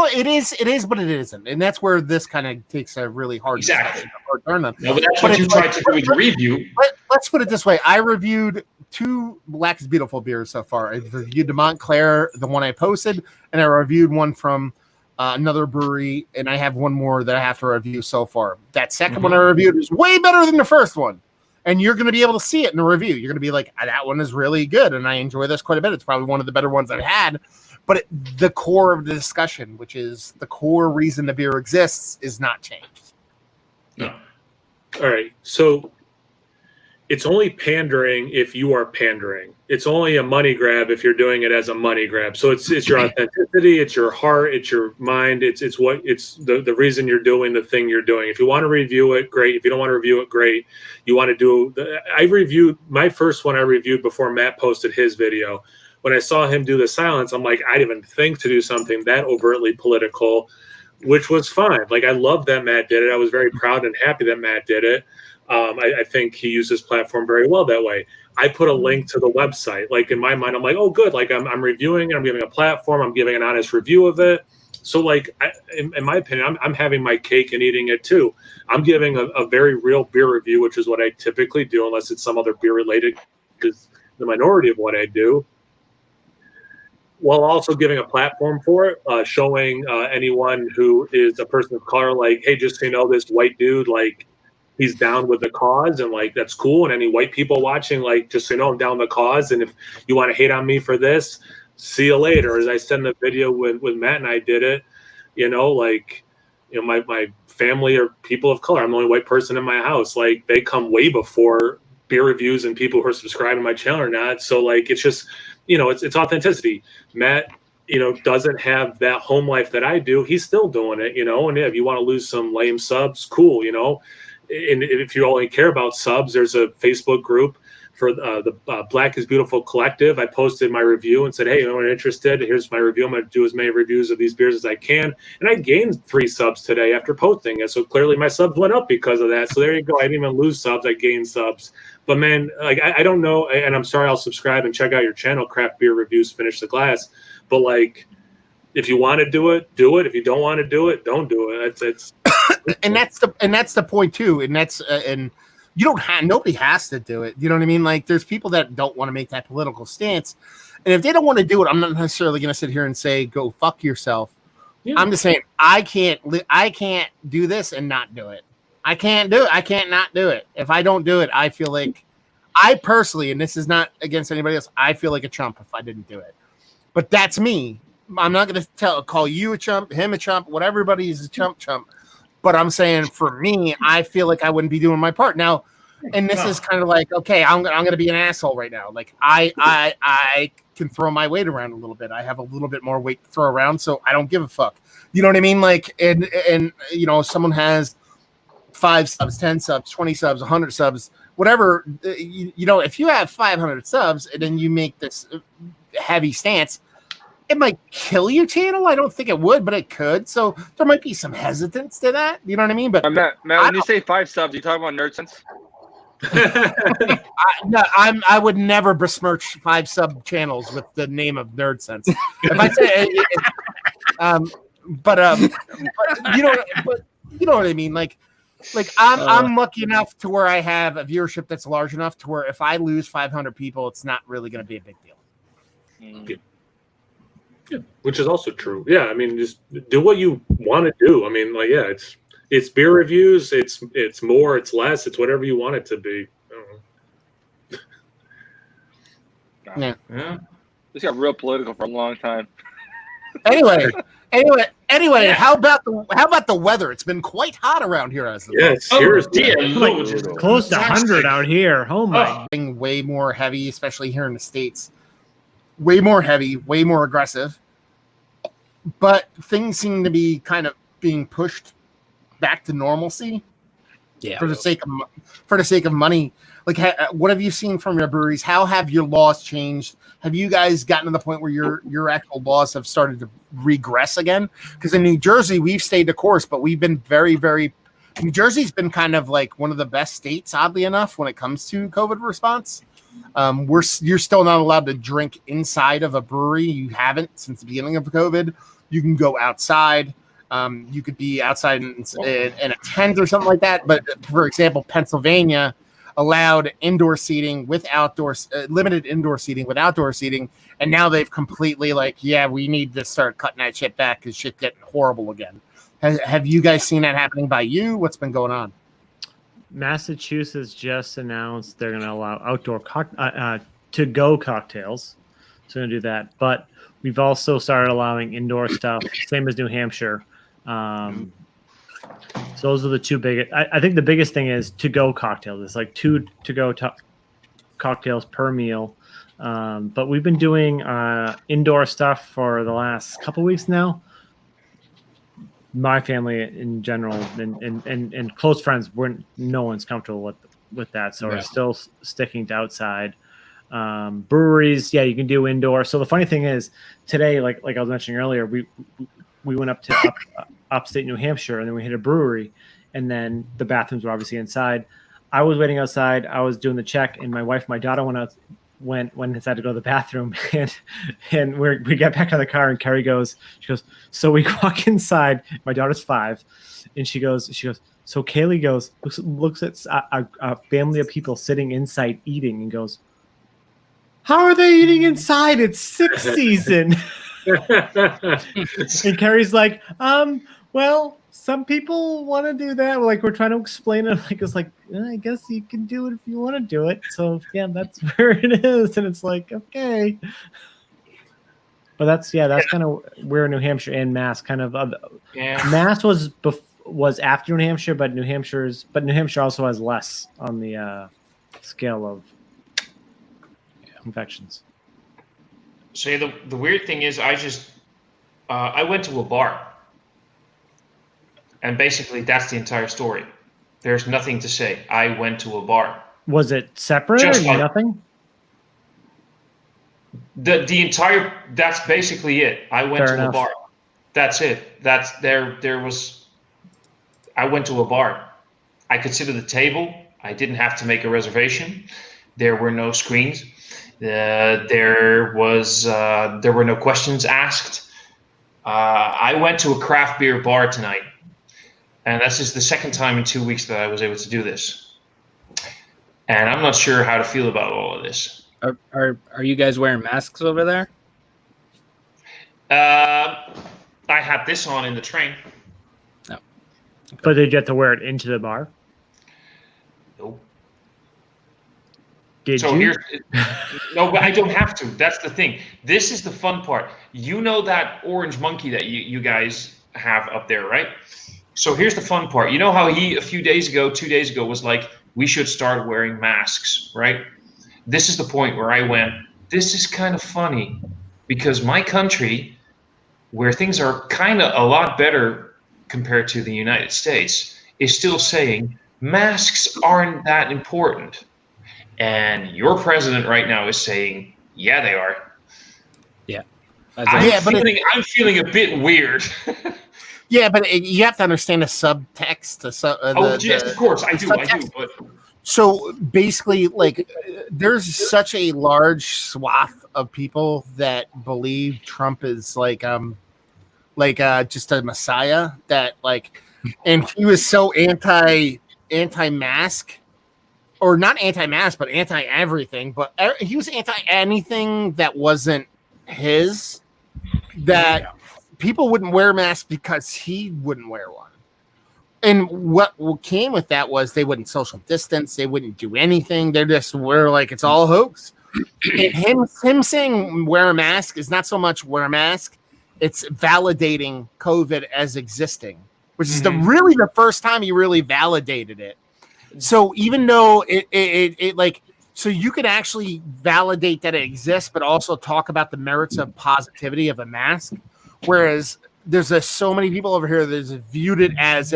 It is, but it isn't. And that's where this kind of takes a really hard turn on. No, but that's what you tried to do with the review. Let's put it this way. I reviewed 2 Black is Beautiful beers so far. I reviewed the Montclair, the one I posted, and I reviewed one from another brewery, and I have one more that I have to review so far. That second one I reviewed is way better than the first one, and you're going to be able to see it in the review. You're going to be like, that one is really good, and I enjoy this quite a bit. It's probably one of the better ones I've had, but the core of the discussion, which is the core reason the beer exists, is not changed. No. All right, so it's only pandering if you are pandering. It's only a money grab if you're doing it as a money grab. So it's your authenticity, it's your heart, it's your mind, it's the reason you're doing the thing you're doing. If you want to review it, great. If you don't want to review it, great. You want to do I reviewed my first one I reviewed before Matt posted his video. When I saw him do the silence, I'm like, I didn't even think to do something that overtly political, which was fine. Like, I love that Matt did it. I was very proud and happy that Matt did it. I think he used his platform very well that way. I put a link to the website. Like, in my mind, I'm like, oh, good. Like, I'm reviewing it. I'm giving a platform. I'm giving an honest review of it. So, like, in my opinion, I'm having my cake and eating it too. I'm giving a very real beer review, which is what I typically do, unless it's some other beer related, because the minority of what I do, while also giving a platform for it, showing anyone who is a person of color, like, hey, just so you know, this white dude, like, he's down with the cause, and like, that's cool. And any white people watching, like, just so you know, I'm down with the cause. And if you want to hate on me for this, see you later. As I said in the video with Matt and I did it, like, my family are people of color. I'm the only white person in my house. Like, they come way before beer reviews and people who are subscribing to my channel or not. So, like, it's just, it's authenticity. Matt, doesn't have that home life that I do. He's still doing it, and if you want to lose some lame subs, cool, And if you only care about subs, there's a Facebook group for the Black is Beautiful Collective. I posted my review and said, hey, anyone interested? Here's my review. I'm going to do as many reviews of these beers as I can. And I gained 3 subs today after posting it. So clearly my subs went up because of that. So there you go. I didn't even lose subs. I gained subs. But, man, like, I don't know. And I'm sorry, I'll subscribe and check out your channel, Craft Beer Reviews, Finish the Glass. But, like, if you want to do it, do it. If you don't want to do it, don't do it. It's and that's the point too. And that's and you don't have, nobody has to do it. You know what I mean? Like, there's people that don't want to make that political stance, and if they don't want to do it, I'm not necessarily going to sit here and say go fuck yourself. Yeah. I'm just saying I can't do this and not do it. I can't do it. I can't not do it. If I don't do it, I feel like I personally, and this is not against anybody else, I feel like a chump if I didn't do it. But that's me. I'm not going to call you a chump, him a chump, whatever. Everybody is a chump. But I'm saying for me, I feel like I wouldn't be doing my part now. And this is kind of like, okay, I'm going to be an asshole right now. Like, I can throw my weight around a little bit. I have a little bit more weight to throw around, so I don't give a fuck. You know what I mean? Like, and someone has 5 subs, 10 subs, 20 subs, 100 subs, whatever. If you have 500 subs and then you make this heavy stance, it might kill your channel. I don't think it would, but it could. So there might be some hesitance to that. You know what I mean? But Matt, when you say 5 subs, you talking about Nerd Sense? I would never besmirch 5 sub channels with the name of Nerd Sense. If I say, but you know what I mean. Like I'm lucky enough to where I have a viewership that's large enough to where if I lose 500 people, it's not really going to be a big deal. Yeah, which is also true. Yeah, I mean, just do what you want to do. I mean, like, yeah, it's beer reviews. It's more, it's less, it's whatever you want it to be. I don't know. Yeah. This got real political for a long time. Anyway. Yeah. How about the weather? It's been quite hot around here as close to 100 out here. Oh my! Way more heavy, especially here in the States. Way more heavy, way more aggressive. But things seem to be kind of being pushed back to normalcy. Yeah. For the sake of money. Like, what have you seen from your breweries? How have your laws changed? Have you guys gotten to the point where your actual laws have started to regress again? Because in New Jersey, we've stayed the course, but we've been very, very. New Jersey's been kind of like one of the best states, oddly enough, when it comes to COVID response. You're still not allowed to drink inside of a brewery. You haven't since the beginning of COVID. You can go outside. You could be outside in a tent or something like that. But for example, Pennsylvania allowed indoor seating with limited indoor seating with outdoor seating. And now they've completely we need to start cutting that shit back because shit's getting horrible again. Have you guys seen that happening by you? What's been going on? Massachusetts just announced they're going to allow outdoor to-go cocktails. So we're going to do that. But we've also started allowing indoor stuff, same as New Hampshire. So those are the two big. I think the biggest thing is to-go cocktails. It's like 2 to-go cocktails per meal. But we've been doing indoor stuff for the last couple weeks now. My family in general and close friends, no one's comfortable with that. So we're still sticking to outside. Breweries, you can do indoor. So the funny thing is today, like I was mentioning earlier, we went up to upstate New Hampshire and then we hit a brewery and then the bathrooms were obviously inside. I was waiting outside. I was doing the check and my wife, and my daughter went inside to go to the bathroom and we get back in the car and Carrie goes, so we walk inside. My daughter's 5 and she goes, so Kaylee goes, looks at a family of people sitting inside eating and goes, how are they eating inside? It's 6th season. And Carrie's like, well, some people want to do that. Like we're trying to explain it. It's like, I guess you can do it if you want to do it. So that's where it is. And it's like, okay. But that's kind of where New Hampshire and Mass kind of. Mass was after New Hampshire, but New Hampshire also has less on the scale of infections. So the weird thing is, I went to a bar, and basically that's the entire story. There's nothing to say. I went to a bar. Was it separate or nothing? The entire. That's basically it. I went to a bar. That's it. There was. I went to a bar. I could sit at the table. I didn't have to make a reservation. There were no screens. There were no questions asked. I went to a craft beer bar tonight, and this is the second time in 2 weeks that I was able to do this. And I'm not sure how to feel about all of this. Are you guys wearing masks over there? I had this on in the train. No. Okay. But did you have to wear it into the bar? Nope. No, but I don't have to. That's the thing. This is the fun part. You know that orange monkey that you guys have up there, right? So here's the fun part. You know how he 2 days ago was like, we should start wearing masks, right? This is the point where I went, this is kind of funny because my country, where things are kind of a lot better compared to the United States, is still saying masks aren't that important. And your president right now is saying, yeah, they are. Yeah. I'm feeling a bit weird. Yeah, but you have to understand the subtext. Yes, of course, I do. But so basically, like, there's such a large swath of people that believe Trump is like just a messiah, that like, and he was so anti-mask, or not anti-mask, but anti-everything. But he was anti-anything that wasn't his. That people wouldn't wear masks because he wouldn't wear one. And what came with that was they wouldn't social distance. They wouldn't do anything. They just were like, it's all a hoax. And him saying wear a mask is not so much wear a mask. It's validating COVID as existing, which is really the first time he really validated it. So even though it like, so you could actually validate that it exists, but also talk about the merits of positivity of a mask. Whereas there's so many people over here that viewed it as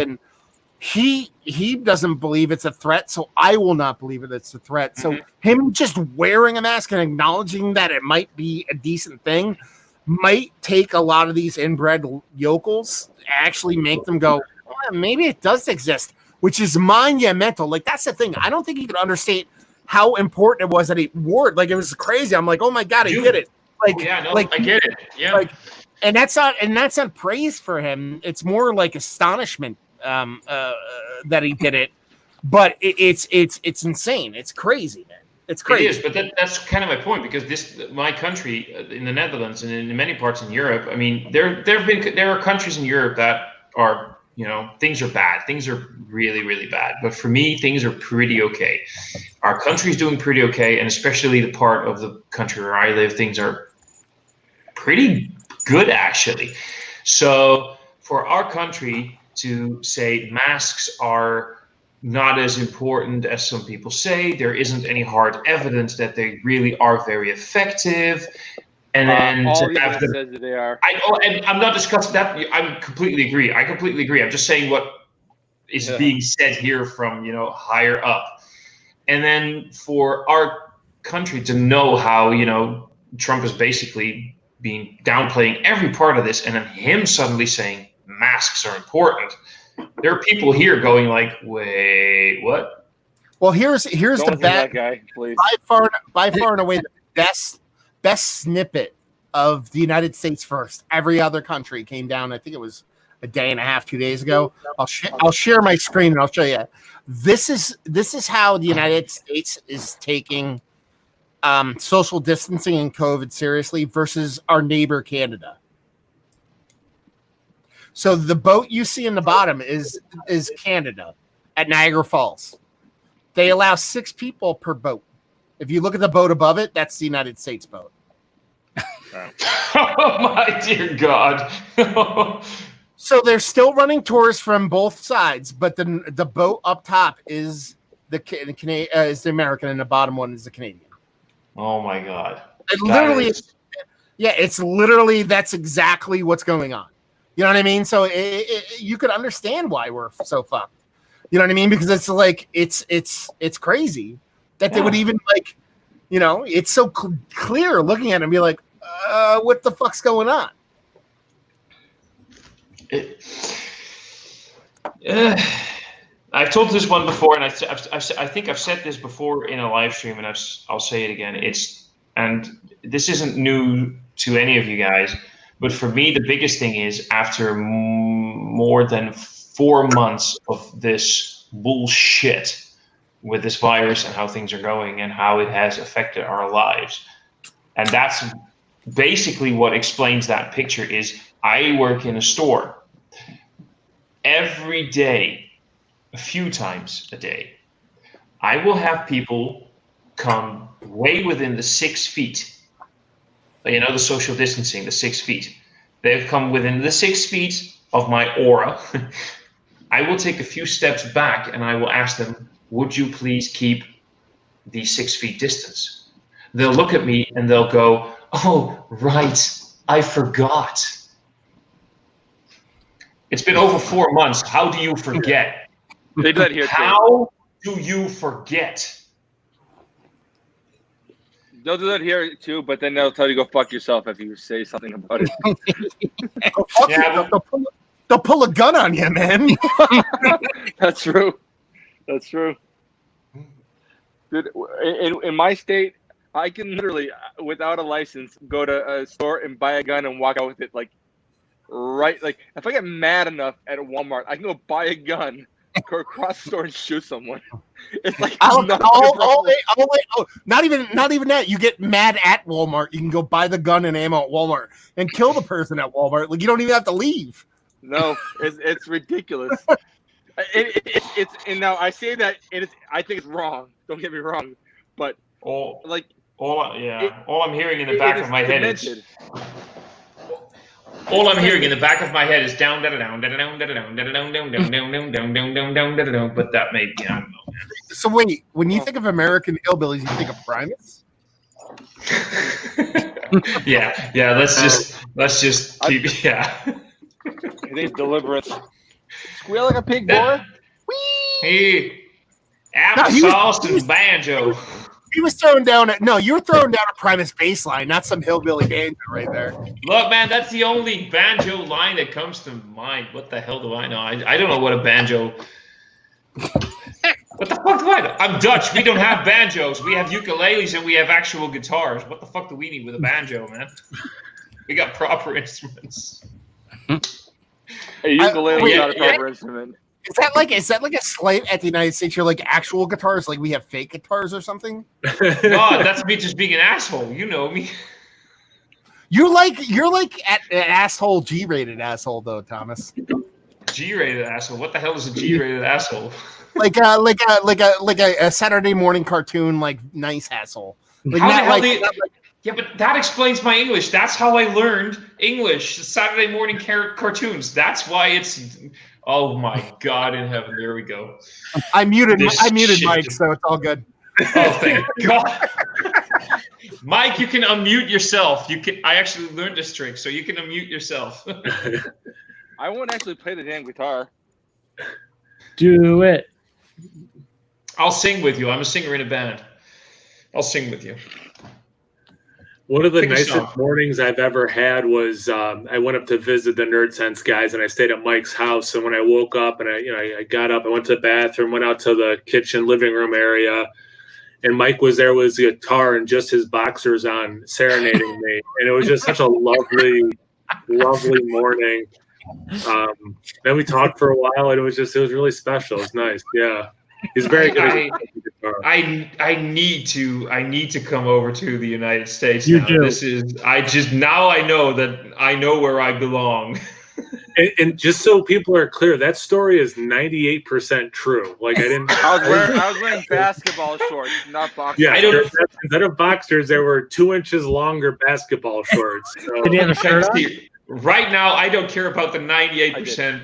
he doesn't believe it's a threat, so I will not believe it it's a threat. So him just wearing a mask and acknowledging that it might be a decent thing might take a lot of these inbred yokels, actually make them go, maybe it does exist, which is monumental. Like, that's the thing. I don't think you can understate how important it was that he wore it. Like, it was crazy. I'm like, oh my God, he did it. Like, I get it. Yeah. Like, and that's not praise for him. It's more like astonishment that he did it. But it's insane. It's crazy, man. It's crazy. It is, but that's kind of my point, because my country in the Netherlands and in many parts in Europe, I mean, there are countries in Europe that are, things are bad. Things are really, really bad. But for me, things are pretty okay. Our country's doing pretty okay, and especially the part of the country where I live, things are pretty good, actually. So for our country to say masks are not as important as some people say, there isn't any hard evidence that they really are very effective, and then all the evidence says that they are. And I'm not discussing that. I completely agree. I'm just saying what is being said here from higher up, and then for our country to know how Trump is basically being downplaying every part of this, and then him suddenly saying masks are important. There are people here going like, wait, what? Well, here's the bad guy, please. By far and away the best snippet of the United States first. Every other country came down. I think it was a day and a half, 2 days ago. I'll share my screen and I'll show you. This is how the United States is taking social distancing and COVID seriously versus our neighbor Canada. So the boat you see in the bottom is Canada at Niagara Falls. They allow 6 people per boat. If you look at the boat above it, that's the United States boat. Oh my dear God. So they're still running tours from both sides, but the boat up top is is the American and the bottom one is the Canadian. Oh my God. It's literally that's exactly what's going on. You know what I mean? So you could understand why we're so fucked. You know what I mean? Because it's like it's crazy that they would even like, it's so clear looking at it and be like, what the fuck's going on? I've told this one before, and I think I've said this before in a live stream, and I'll say it again. And this isn't new to any of you guys. But for me, the biggest thing is after more than 4 months of this bullshit with this virus and how things are going and how it has affected our lives. And that's basically what explains that picture is I work in a store. Every day, a few times a day, I will have people come way within the 6 feet. The social distancing, the 6 feet. They've come within the 6 feet of my aura. I will take a few steps back and I will ask them, would you please keep the 6 feet distance? They'll look at me and they'll go, oh, right, I forgot. It's been over 4 months. How do you forget? They do that here too. How do you forget? They'll do that here too, but then they'll tell you to go fuck yourself if you say something about it. Go fuck Yeah, you. They'll pull a gun on you, man. That's true. That's true. Dude, in my state, I can literally, without a license, go to a store and buy a gun and walk out with it. Like if I get mad enough at Walmart, I can go buy a gun, go across the store and shoot someone. It's like not even that. You get mad at Walmart, you can go buy the gun and ammo at Walmart and kill the person at Walmart. Like you don't even have to leave. No, it's ridiculous. It's and now I say that I think it's wrong. Don't get me wrong, but all I'm hearing in the back of my head is all I'm hearing in the back of my head is down, down, down, down, down, down, down, down, down, down, down, down, down, down, down, down, down. But that may be, I don't know. So wait, when you think of American hillbillies, you think of Primus? Yeah. Let's just keep. Yeah. I think Deliverance. Squeal like a pig, boy. Hey, applesauce and banjo. He was throwing down you were throwing down a Primus bass line, not some hillbilly banjo right there. Look, man, that's the only banjo line that comes to mind. What the hell do I know? I don't know what a banjo. What the fuck do I know? I'm Dutch. We don't have banjos. We have ukuleles and we have actual guitars. What the fuck do we need with a banjo, man? We got proper instruments. A ukulele is not a proper instrument. Is that like a slight at the United States? You're like actual guitars, like we have fake guitars or something? No, that's me just being an asshole. You know me. You're like an asshole, G-rated asshole though, Thomas. G-rated asshole. What the hell is a G-rated asshole? Like a Saturday morning cartoon, like nice asshole. Yeah, but that explains my English. That's how I learned English. Saturday morning cartoons. That's why it's. Oh my God in heaven! There we go. I muted Mike, so it's all good. Oh, thank God. Mike, you can unmute yourself. I actually learned this trick, so you can unmute yourself. I won't actually play the damn guitar. Do it. I'll sing with you. I'm a singer in a band. I'll sing with you. One of the nicest mornings I've ever had was I went up to visit the Nerd Sense guys, and I stayed at Mike's house. And when I woke up and I got up, I went to the bathroom, went out to the kitchen, living room area, and Mike was there with his guitar and just his boxers on, serenading me. And it was just such a lovely, lovely morning. Then we talked for a while, and it was really special. It was nice. Yeah. He's very good at guitar. I need to come over to the United States You now. do. Now I know that I know where I belong. And just so people are clear, that story is 98% true. Like I was wearing basketball shorts, not boxers. Yeah, instead of boxers, there were 2 inches longer basketball shorts. So. Did you have a shirt on? Right now, I don't care about the 98%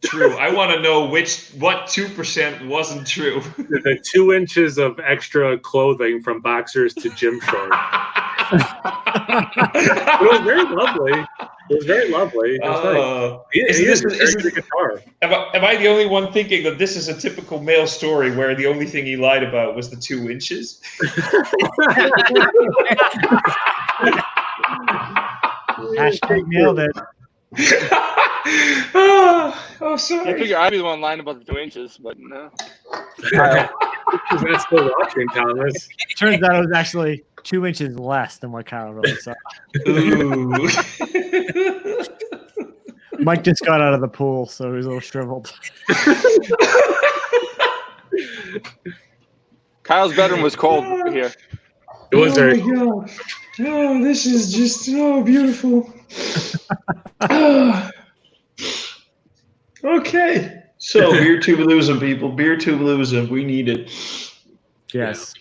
true. I want to know what 2% wasn't true. The 2 inches of extra clothing from boxers to gym shorts. It was very lovely. It was very lovely. It was nice. The guitar. Am I the only one thinking that this is a typical male story where the only thing he lied about was the 2 inches? Hashtag nailed it. Sorry. I figure I'd be the one lying about the 2 inches, but no. That's still watching, Thomas. Turns out it was actually 2 inches less than what Kyle really saw. Ooh. Mike just got out of the pool, so he was a little shriveled. Kyle's bedroom was cold here. It was very. Oh, oh, this is just beautiful. Okay, so beer tubalism, people. Beer tubalism. We need it. Yes.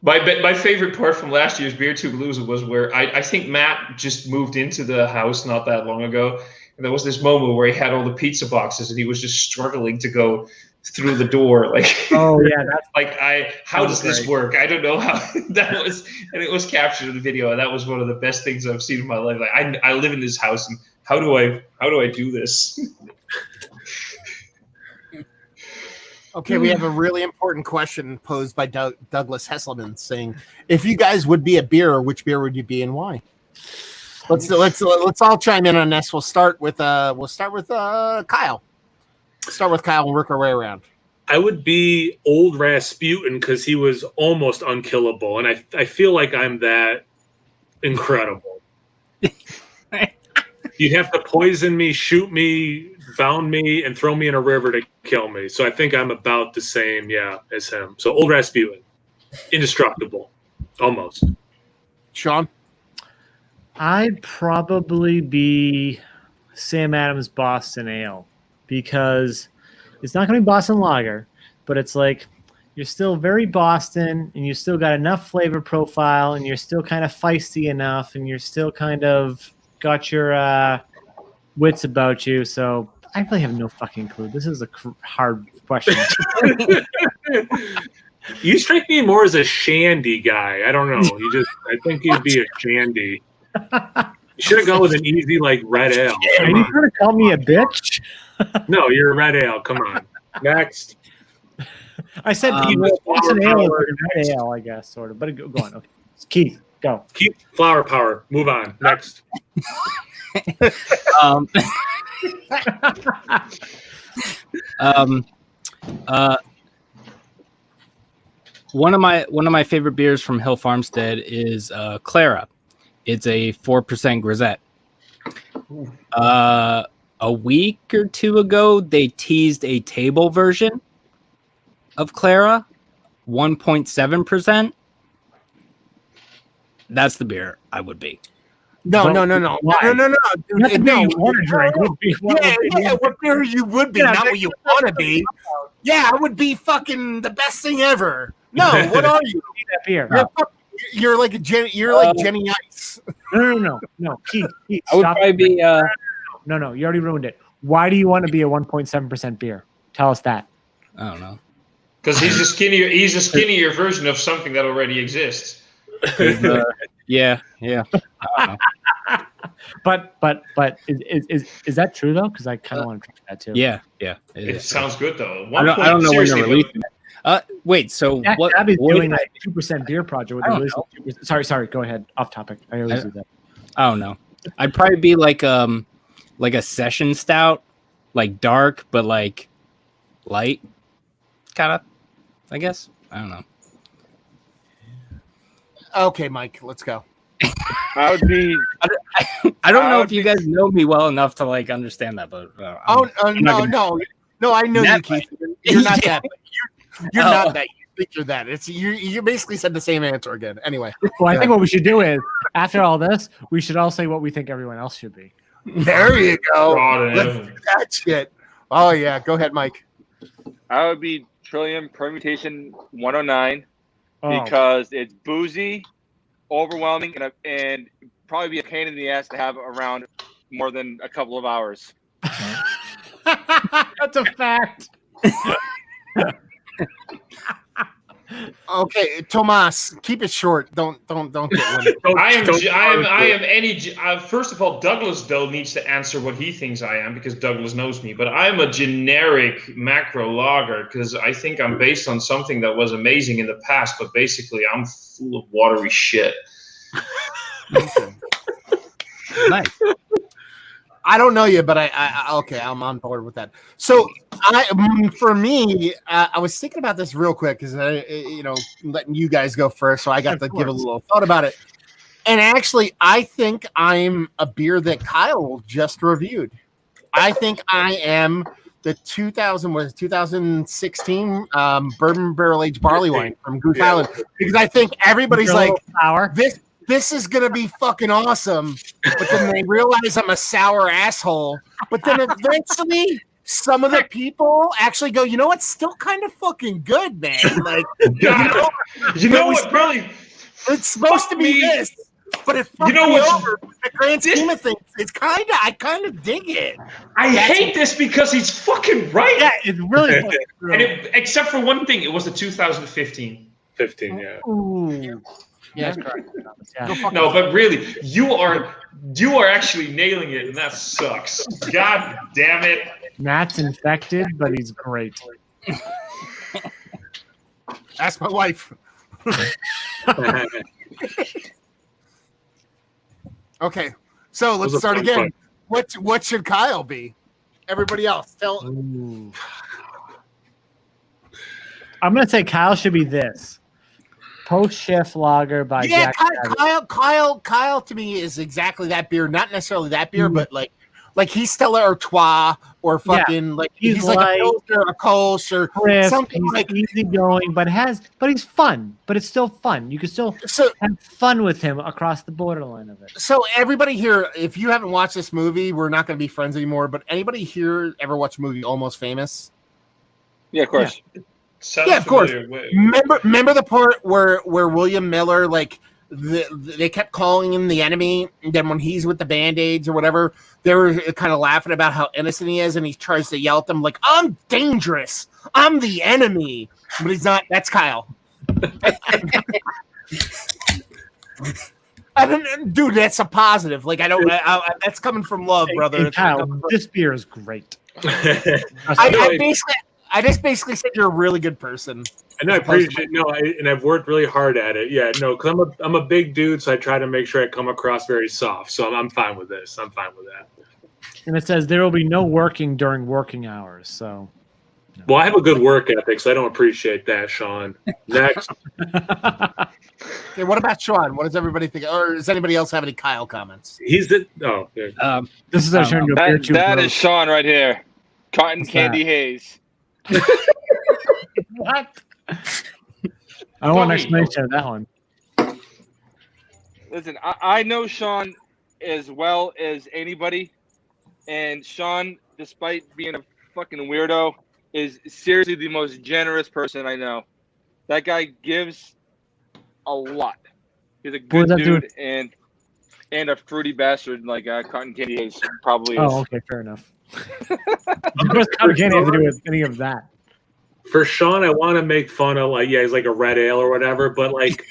My favorite part from last year's Beer Tubalism was where I think Matt just moved into the house not that long ago. And there was this moment where he had all the pizza boxes and he was just struggling to go through the door. Like, oh yeah, that's like how does this work? I don't know how that was, and it was captured in the video. And that was one of the best things I've seen in my life. Like I live in this house, and how do I do this? Okay, we have a really important question posed by Douglas Hesselman saying, if you guys would be a beer, which beer would you be and why? Let's all chime in on this. We'll start with Kyle. Start with Kyle and work our way around. I would be Old Rasputin because he was almost unkillable, and I feel like I'm that incredible. You'd have to poison me, shoot me, bound me, and throw me in a river to kill me. So I think I'm about the same, as him. So Old Rasputin, indestructible, almost. Sean? I'd probably be Sam Adams Boston Ale because it's not going to be Boston Lager, but it's like you're still very Boston and you still got enough flavor profile and you're still kind of feisty enough and you're still kind of got your wits about you. So I really have no fucking clue. This is a hard question. You strike me more as a shandy guy. I don't know. I think you'd be a shandy. You should have gone with an easy red ale. Are you trying to call me a bitch? No, you're a red ale. Come on. Next. I said Boston Ale is like a red ale, I guess, sort of. But go on. Okay. Keith, go. Keith, flower power. Move on. Next. One of my favorite beers from Hill Farmstead is Clara. It's a 4% grisette. A week or two ago, they teased a table version of Clara, 1.7%. That's the beer I would be. No. Why? No. Not the beer you want to drink. What beer you would be, not what you want to be. Yeah, I would be fucking the best thing ever. No, what are you? That beer. You're like You're like Jenny Ice. No. Keith, I would probably be. No. You already ruined it. Why do you want to be a 1.7% beer? Tell us that. I don't know. Because he's a skinnier version of something that already exists. Yeah. I don't know. But is that true though? Because I kind of want to try that too. Yeah. It sounds good though. I don't know when they're releasing it. Wait. So what? Abby's doing like 2% beer project. With the sorry. Go ahead. Off topic. I always do that. I don't know. I'd probably be like a session stout, like dark but like light, kind of. I guess. I don't know. Okay, Mike, let's go. I would be. I don't know if you guys know me well enough to like understand that, but no. I know you, Keith. You're not that. You're not that. You think you're that. It's you basically said the same answer again. Anyway. Well, I think what we should do is after all this, we should all say what we think everyone else should be. There you go. Let's do that shit. Oh yeah, go ahead, Mike. I would be Trillium Permutation 109 because it's boozy, overwhelming, and probably be a pain in the ass to have around more than a couple of hours. That's a fact. Okay, Tomas, keep it short. Don't get limited. First of all, Douglas though needs to answer what he thinks I am because Douglas knows me. But I'm a generic macro lager because I think I'm based on something that was amazing in the past. But basically, I'm full of watery shit. Nice. I don't know you, but I'm on board with that. So, for me, I was thinking about this real quick because letting you guys go first, so I got to give a little thought about it. And actually, I think I'm a beer that Kyle just reviewed. I think I am the 2016 bourbon barrel aged barley wine from Goose Island because I think everybody's like This is going to be fucking awesome. But then they realize I'm a sour asshole. But then eventually some of the people actually go, you know what's still kind of fucking good, man. Like, you know what, really? It's supposed to be this. But it fucked me over. The grand scheme of things, I kind of dig it. I hate this because he's fucking right. Yeah, it's really fucking true. And except for one thing, it was the 2015. 15, yeah. Ooh. Yeah, that's correct. Yeah. No, but really, you are actually nailing it, and that sucks. God damn it. Matt's infected, but he's great. Ask my wife. Okay, so let's start again. What should Kyle be? Everybody else, tell. Ooh. I'm gonna say Kyle should be this post shift lager by Jack. Kyle to me is exactly that beer. Not necessarily that beer, but like he's Stella Artois or fucking like he's like a Pilsner or a Kolsch or crisp, something he's like easygoing, but he's fun. But it's still fun. You can still have fun with him across the borderline of it. So everybody here, if you haven't watched this movie, we're not going to be friends anymore. But anybody here ever watch the movie Almost Famous? Yeah, of course. Yeah, of course. Remember the part where William Miller they kept calling him the enemy, and then when he's with the Band-Aids or whatever, they were kind of laughing about how innocent he is, and he tries to yell at them like, "I'm dangerous, I'm the enemy," but he's not. That's Kyle. Dude, that's a positive. Like that's coming from love, brother. Hey, Kyle, this beer is great. I just basically said you're a really good person. And I appreciate and I've worked really hard at it. Yeah, no, because I'm a big dude, so I try to make sure I come across very soft. So I'm fine with this. I'm fine with that. And it says there will be no working during working hours. So, well, I have a good work ethic, so I don't appreciate that, Sean. Next. Okay, what about Sean? What does everybody think? Or does anybody else have any Kyle comments? This is our turn to beer too. That is Sean right here. Cotton Candy Haze. What? I don't want an explanation of that one. Listen, I know Sean as well as anybody, and Sean, despite being a fucking weirdo, is seriously the most generous person I know. That guy gives a lot. He's a good dude and a fruity bastard like Cotton Candy Haze probably is. Oh, okay, fair enough. What does Cotton Candy have to do with any of that? For Sean, I want to make fun of he's like a red ale or whatever, but like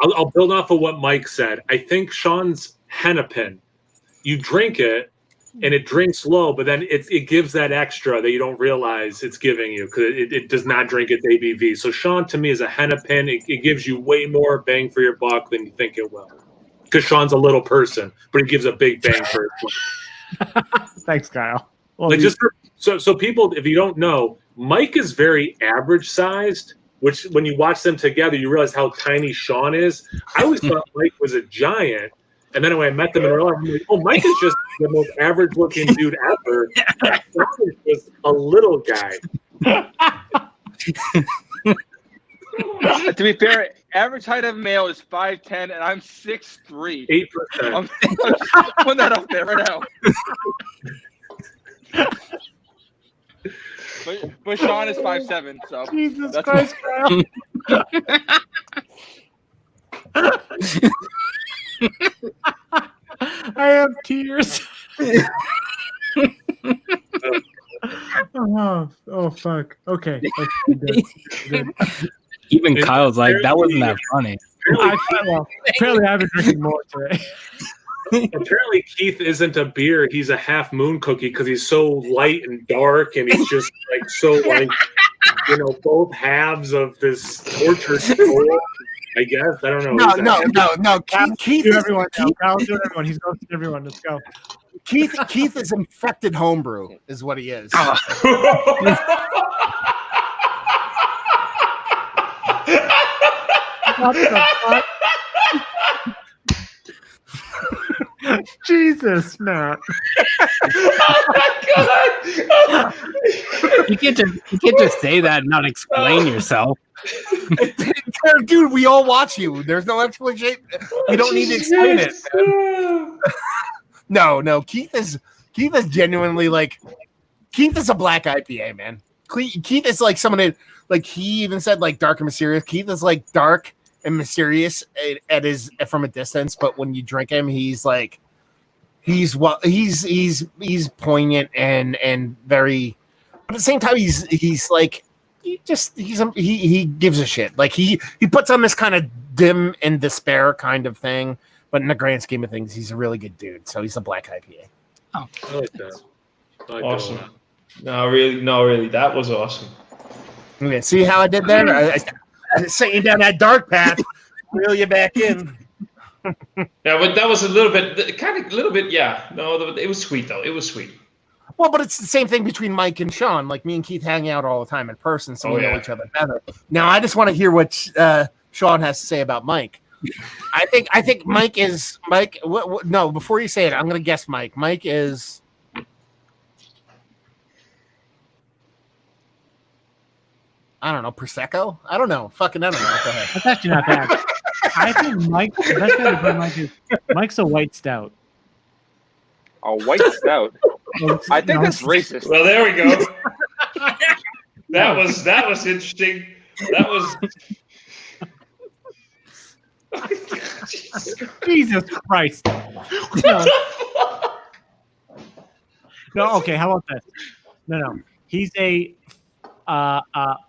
I'll build off of what Mike said. I think Sean's Hennepin, you drink it and it drinks low, but then it gives that extra that you don't realize it's giving you because it does not drink its ABV. So Sean to me is a Hennepin. It gives you way more bang for your buck than you think it will. Because Sean's a little person, but he gives a big bang for his buck. Thanks, Kyle. Well, so people, if you don't know, Mike is very average sized, which when you watch them together, you realize how tiny Sean is. I always thought Mike was a giant. And then when I met them in real life, I'm like, oh, Mike is just the most average looking dude ever. Sean is just a little guy. To be fair, average height of a male is 5'10", and I'm 6'3". 8%. I'm putting that up there right now. But Sean is 5'7", so Jesus that's Christ, Kyle. I have tears. oh fuck. Okay. Good. Even Kyle's like, that wasn't that funny. Apparently I've been drinking more today. Apparently Keith isn't a beer, he's a half moon cookie because he's so light and dark and he's just like so like both halves of this torture story. I guess. I don't know. No. Keith do everyone. Kyle's doing everyone. He's ghosting everyone. Let's go. Keith is infected homebrew, is what he is. What the fuck? Jesus, Matt. Oh my god! You can't just say that and not explain yourself. Dude, we all watch you. There's no explanation. You don't need to explain it. No. Keith is genuinely like Keith is a black IPA, man. Keith is like someone that, like, he even said like dark and mysterious. Keith is like dark and mysterious from a distance, but when you drink him, he's like he's poignant and very. But at the same time, he's like he gives a shit. Like he puts on this kind of dim and despair kind of thing, but in the grand scheme of things, he's a really good dude. So he's a black IPA. Oh, I like that. Awesome. No, really, that was awesome. Okay, see how I did there? Sitting down that dark path, reel you back in. Yeah, but that was a little bit, yeah. No, it was sweet though. It was sweet. Well, but it's the same thing between Mike and Sean. Like me and Keith hang out all the time in person, so we know each other better. Now, I just want to hear what Sean has to say about Mike. I think Mike is Mike. No, before you say it, I'm going to guess Mike. Mike is. I don't know, Prosecco? I don't know. Fucking, I don't know. Go ahead. That's actually not bad. I think Mike, the best way to put Mike is Mike's a white stout. A white stout. I think that's racist. Well, there we go. That was interesting. That was. Jesus Christ. No, okay, how about this? No. He's a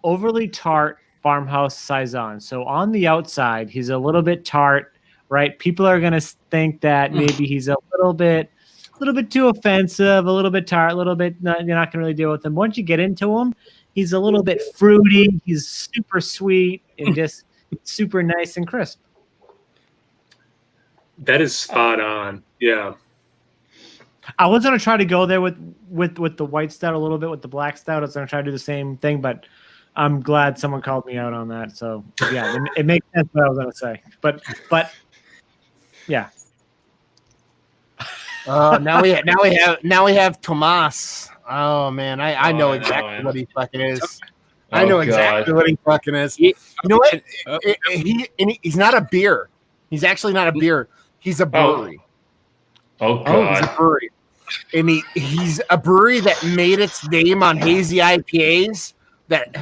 overly tart farmhouse saison. So on the outside, he's a little bit tart, right? People are gonna think that maybe he's a little bit too offensive, a little bit tart, a little bit. You're not gonna really deal with him. Once you get into him, he's a little bit fruity. He's super sweet and just super nice and crisp. That is spot on. Yeah. I was gonna try to go there with the white stout a little bit, with the black stout. I was gonna try to do the same thing, but I'm glad someone called me out on that. So yeah, it makes sense what I was gonna say. But yeah. Now we have Tomas. Oh man, I know exactly what he fucking is. I know exactly what he fucking is. You know what? He's not a beer. He's actually not a beer. He's a brewery. Oh God. He's a brewery. And he's a brewery that made its name on hazy IPAs that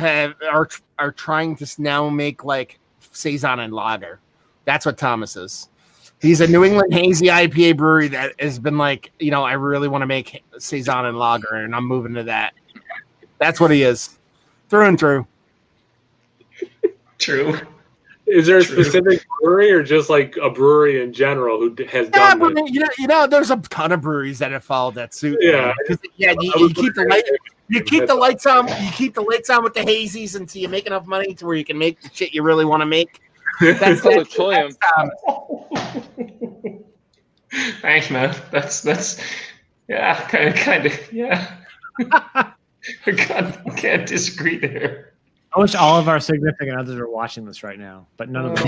are trying to now make like saison and lager. That's what Thomas is. He's a New England hazy IPA brewery that has been like, I really want to make saison and lager, and I'm moving to that. That's what he is, through and through. True. Is there a specific brewery or just like a brewery in general who has done this? There's a ton of breweries that have followed that suit. Yeah. You keep the lights on. You keep the lights on with the hazies until you make enough money to where you can make the shit you really want to make. That's Thanks, man. That's yeah, kind of yeah. I can't disagree there. I wish all of our significant others are watching this right now, but none of them.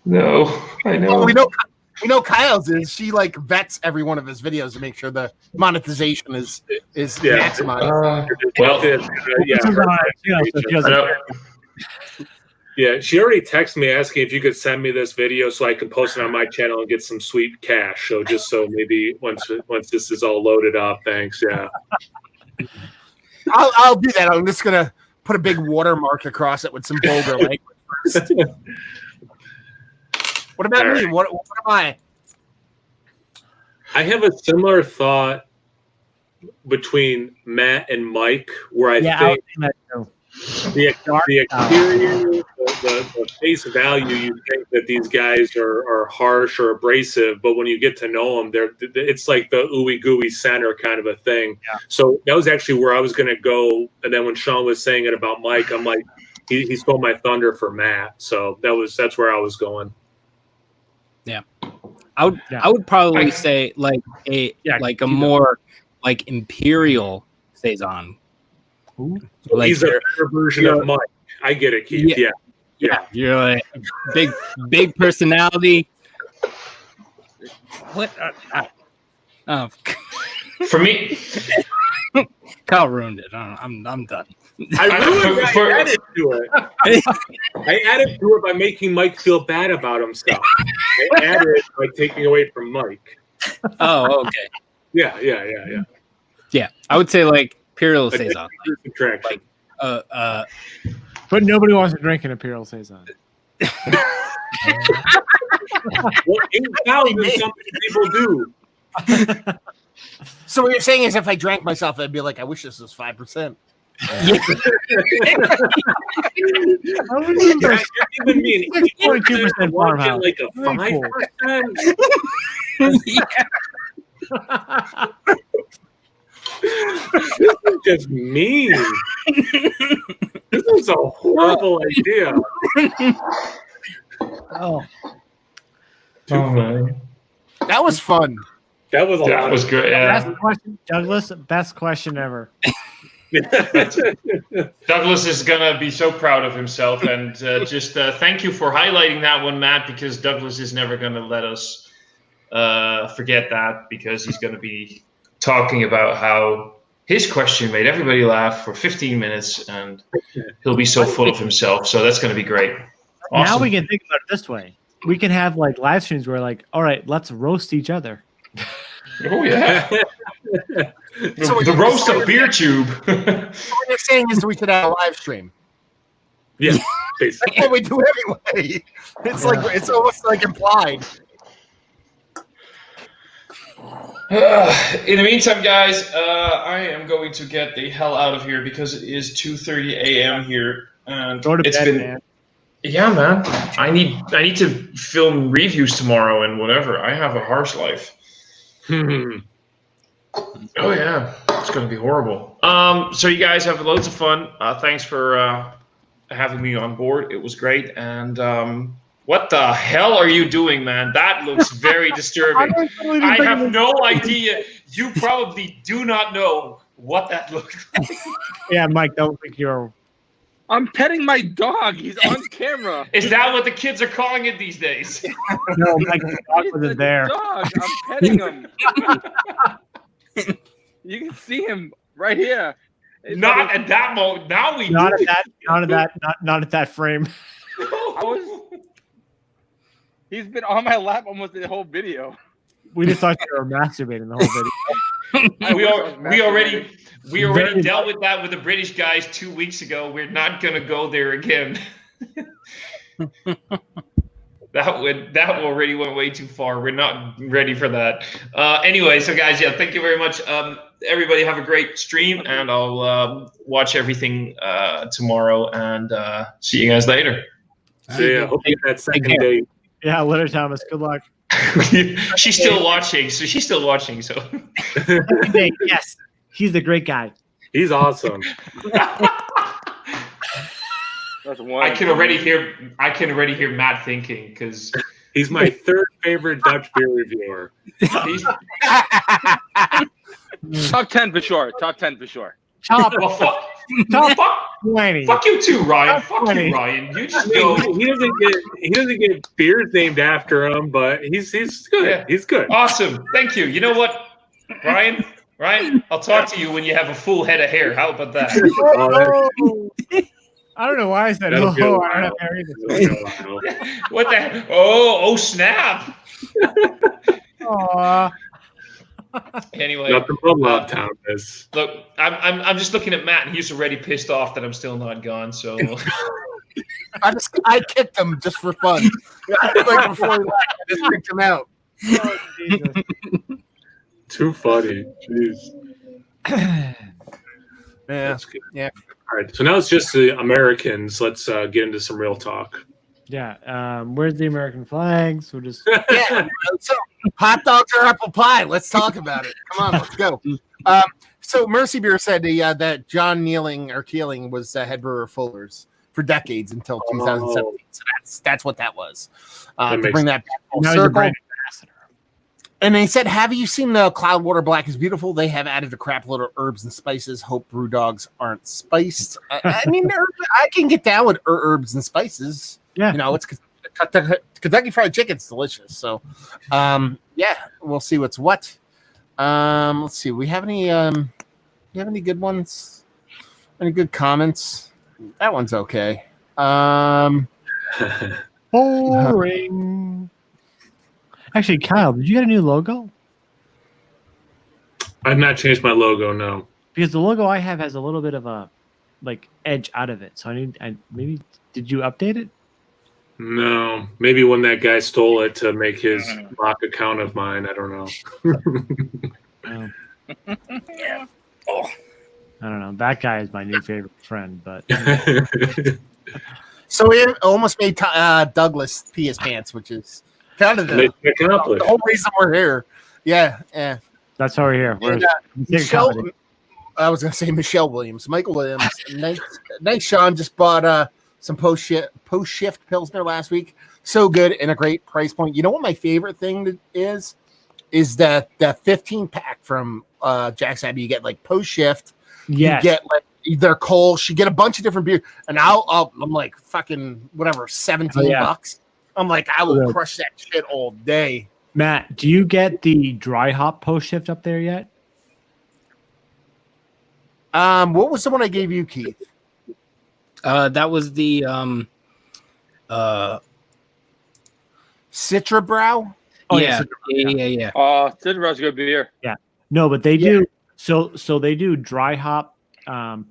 No, I know. Well, we know Kyle's is. She like vets every one of his videos to make sure the monetization is maximized. Yeah, she already texted me asking if you could send me this video so I can post it on my channel and get some sweet cash. So just so maybe once this is all loaded up, thanks. Yeah, I'll do that. I'm just gonna put a big watermark across it with some vulgar language first. What about me? What am I? I have a similar thought between Matt and Mike, where I think the exterior, the face value, you think that these guys are harsh or abrasive, but when you get to know them, it's like the ooey gooey center kind of a thing. Yeah. So that was actually where I was going to go. And then when Sean was saying it about Mike, I'm like, he stole my thunder for Matt. So that's where I was going. Yeah, I would probably say like a more like imperial saison. Like he's a better version of Mike. I get it, Keith. Yeah. You're like big personality. What? For me, Kyle ruined it. I'm done. I added to it. I added to it by making Mike feel bad about himself. I added it by taking away from Mike. Oh, okay. Yeah. Yeah, I would say like imperial saison. Subtraction. But nobody wants to drink an imperial saison. Well, 8,000 some people do. So what you're saying is, if I drank myself, I'd be like, I wish this was 5%. You're giving me an 42% farmhouse. like a 5%. This is just mean. This is was a horrible idea. Oh, man. That was fun. That was a That lot. was good. best Yeah. question, Douglas. Best question ever. Douglas is gonna be so proud of himself, and just thank you for highlighting that one, Matt. Because Douglas is never gonna let us forget that, because he's gonna be talking about how his question made everybody laugh for 15 minutes, and he'll be so full of himself. So that's gonna be great. Awesome. Now we can think about it this way. We can have like live streams where like, all right, let's roast each other. Oh yeah. So the roast of beer tube. What you're saying is we should have a live stream. Yeah, basically. That's what we do anyway. It's like it's almost like implied. In the meantime, guys, I am going to get the hell out of here because it is 2:30 a.m. here, and Go to it's bed, been. man. Yeah, man. I need to film reviews tomorrow and whatever. I have a harsh life. Oh yeah, it's gonna be horrible. So you guys have loads of fun. Thanks for having me on board. It was great. And what the hell are you doing, man? That looks very disturbing. I have no idea. You probably do not know what that looks like. Yeah, Mike, don't think you're. I'm petting my dog. He's on camera. Is that what the kids are calling it these days? No, Mike, the dog He's wasn't a there. dog. I'm petting him. You can see him right here. Not at that moment. Now we Not do. not at that frame. He's been on my lap almost the whole video. We just thought you were masturbating the whole video. we already dealt with that with the British guys 2 weeks ago. We're not gonna go there again. That already went way too far. We're not ready for that. Anyway, so guys, yeah, thank you very much. Everybody have a great stream, and I'll watch everything tomorrow, and see you guys later. So yeah, hope you get that second date. Yeah, Letter Thomas, good luck. She's still watching, so Yes, he's the great guy. He's awesome. That's one. I can already hear Matt thinking, because He's my third favorite Dutch beer reviewer. he's Top 10 for sure. Top 10 for sure. Top, well, top fuck 20. Fuck you too, Ryan. Top Fuck 20. you, Ryan. You I just mean, go. he doesn't get beers named after him, but he's good. Yeah. He's good. Awesome. Thank you. You know what, Ryan? I'll talk to you when you have a full head of hair. How about that? I don't know why I said, That'll go I don't have wild. hair. What the? Oh, snap. Aw. Anyway, Nothing but love, Thomas. look, I'm just looking at Matt, and he's already pissed off that I'm still not gone. So I kicked him just for fun. Like before he left, I just kicked him out. Oh, Jesus. Too funny. Jeez. Yeah. That's good. Yeah. All right. So now it's just the Americans. Let's get into some real talk. Yeah. Where's the American flags? We'll just. Yeah. So, hot dogs or apple pie? Let's talk about it. Come on, let's go. So Mercy Beer said that John Keeling was head brewer of Fuller's for decades until 2017. Oh. So that's what that was. That To makes bring that back full Now he's a circle. brand ambassador. And they said, have you seen the Cloudwater Black is Beautiful? They have added a crap load of herbs and spices. Hope brew dogs aren't spiced. I mean, I can get down with herbs and spices. Yeah. You know, it's Kentucky Fried Chicken's delicious. So, yeah, we'll see what's what. Let's see. We have any good ones? Any good comments? That one's okay. Boring. Actually, Kyle, did you get a new logo? I've not changed my logo. No. Because the logo I have has a little bit of a edge out of it. So maybe did you update it? No. Maybe when that guy stole it to make his mock account of mine. I don't know. I don't know. That guy is my new favorite friend, but So we almost made Douglas pee his pants, which is kind of Mission the accomplished. whole reason we're here. Yeah, yeah. that's how we're here. We're And, take a Michelle, comedy. I was gonna say Michelle Williams, Michael Williams. Nice. Sean just bought some post shift Pilsner last week. So good and a great price point. You know what my favorite thing is that 15 pack from Jack's Abbey. You get like post shift. Yes. You get like their Kolsch. You get a bunch of different beers, and I'm like fucking whatever, $17. I'm like, I will crush that shit all day. Matt, do you get the dry hop post shift up there yet? What was the one I gave you, Keith? That was the Citra Brow. Oh yeah. Citra Brow's a good beer. Yeah. No, but they do so they do dry hop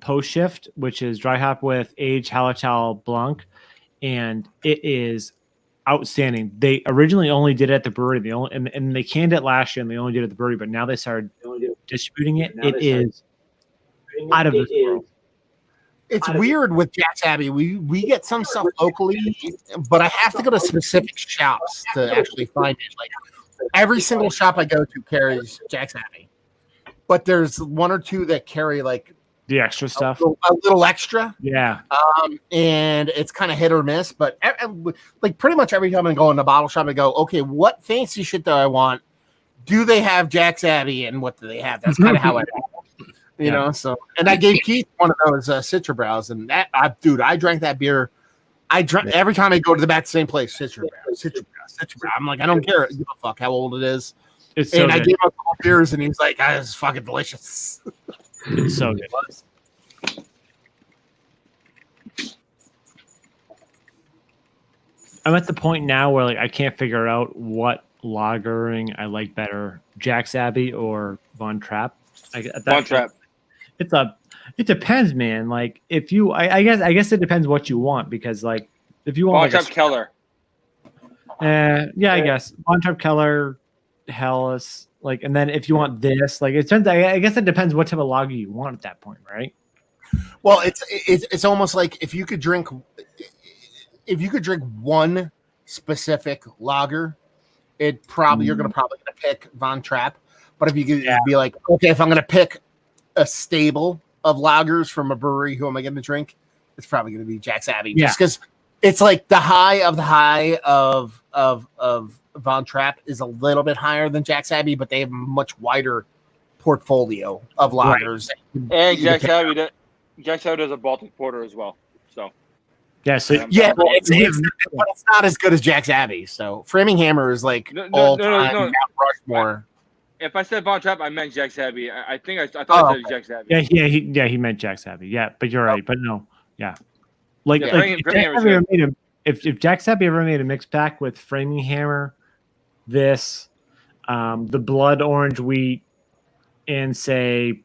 post shift, which is dry hop with aged Hallertau Blanc, and it is outstanding. They originally only did it at the brewery. And they canned it last year and they only did it at the brewery, but now they started distributing it. It is out of this world. It's weird with Jack's Abbey. We get some stuff locally, but I have to go to specific shops to actually find it. Like every single shop I go to carries Jack's Abbey, but there's one or two that carry like the extra stuff, a little extra. Yeah. And it's kind of hit or miss, but like pretty much every time I go in the bottle shop, I go, okay, what fancy shit do I want? Do they have Jack's Abbey, and what do they have? That's kind of how I. You know, so and I gave Keith one of those Citra Brows, and that I drank that beer. I drank every time I go to the same place. Citra Brow. I'm like, I don't care, give a fuck how old it is. It's so and good. I gave him a couple beers, and he's like, "This is fucking delicious." It's so good. I'm at the point now where like I can't figure out what lagering I like better, Jack's Abbey or Von Trapp. Von Trapp. It depends, man. Like if you, I guess it depends what you want, because like if you want Von Trapp Keller. Yeah, I guess Von Trapp Keller, Helles, like, and then if you want this, like it depends. I guess it depends what type of lager you want at that point, right? Well, it's almost like if you could drink one specific lager, you're gonna pick Von Trapp. But if you could be like, okay, if I'm gonna pick a stable of lagers from a brewery, who am I going to drink? It's probably going to be Jack's Abbey, just because it's like the high of Von Trapp is a little bit higher than Jack's Abbey, but they have a much wider portfolio of lagers. Right. And Jack's Abbey does a Baltic Porter as well. So but it's not as good as Jack's Abbey. So Framing Hammer is like all-time Mount Rushmore. If I said Von Trapp, I meant Jack's Abbey. I thought I said Jack's Abbey. He meant Jack's Abbey. Yeah, but you're right. But no, if Jack's Abbey ever made a mix pack with Framing Hammer, the Blood Orange Wheat, and say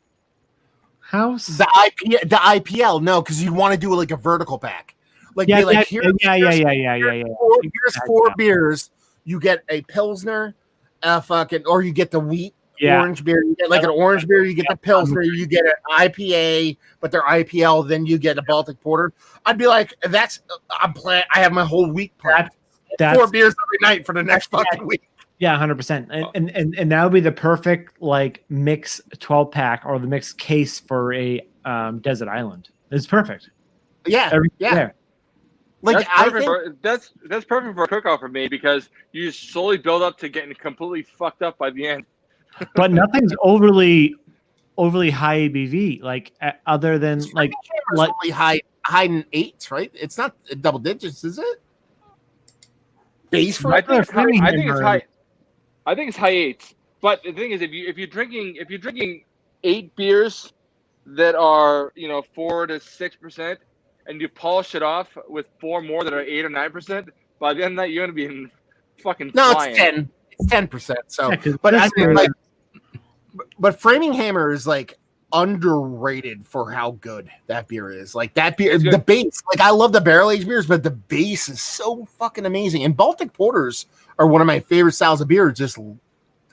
House the IPL, no, because you want to do like a vertical pack. Here's 4 beers. You get a Pilsner. Or you get the wheat orange beer. You get like an orange beer. You get the Pilsner. You get an IPA, but they're IPL. Then you get a Baltic Porter. I'd be like, I have my whole week planned. 4 beers every night for the next fucking week. Yeah, 100%. And that would be the perfect like mix 12 pack or the mixed case for a desert island. It's perfect. Yeah, There. Like that's perfect for a cookout for me, because you slowly build up to getting completely fucked up by the end. But nothing's overly high ABV, like other than like only high in 8s, right? It's not double digits, is it? Base for I think it's high 8s. But the thing is, if you're drinking 8 beers that are 4 to 6%. And you polish it off with 4 more that are 8 or 9%, by the end of the night, you're going to be in fucking flying. It's 10. It's 10%. So, but Framing Hammer is like underrated for how good that beer is. Like that beer, the base. Like I love the barrel aged beers, but the base is so fucking amazing. And Baltic Porters are one of my favorite styles of beer. Just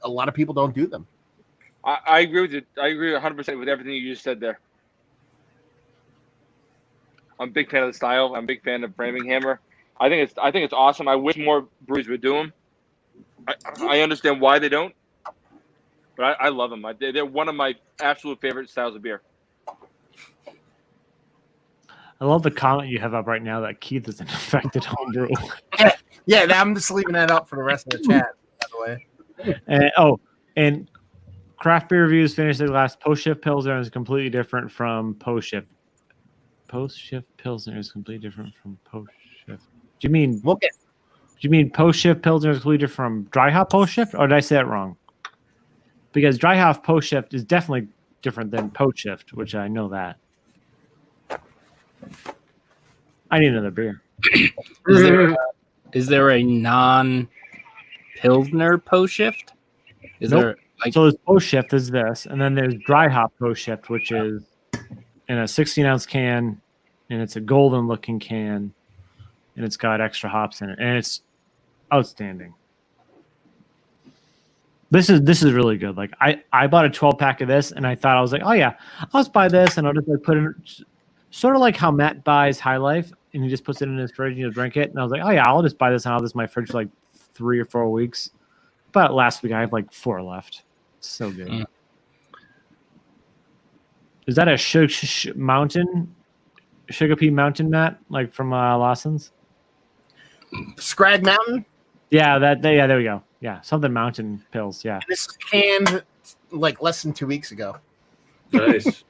a lot of people don't do them. I agree with you. I agree 100% with everything you just said there. I'm a big fan of the style. I'm a big fan of Framing Hammer. I think it's awesome. I wish more breweries would do them. I understand why they don't, but I love them. They're one of my absolute favorite styles of beer. I love the comment you have up right now that Keith is an affected homebrew. Yeah, I'm just leaving that up for the rest of the chat, by the way. And craft beer reviews finished their last post-shift Pilsner is completely different from post-shift. Post-shift Pilsner is completely different from post-shift. Do you mean post-shift Pilsner is completely different from dry hop post-shift? Or did I say that wrong? Because dry hop post-shift is definitely different than post-shift, which I know that. I need another beer. Is there a non-Pilsner post-shift? So there's post-shift, there's this, and then there's dry hop post-shift, which is in a 16-ounce can, and it's a golden-looking can, and it's got extra hops in it, and it's outstanding. This is really good. Like I bought a 12-pack of this, and I thought, I was like, oh yeah, I'll just buy this, and I'll just like put it in, sort of like how Matt buys High Life, and he just puts it in his fridge and he'll drink it. And I was like, oh yeah, I'll just buy this and I'll have this in my fridge for like 3 or 4 weeks. But last week I have like 4 left. It's so good. Mm. Is that a Shigapee Mountain, Matt? Like from Lawson's? Scrag Mountain? Yeah, there we go. Yeah, something Mountain Pills. Yeah. This is canned like less than 2 weeks ago. Nice.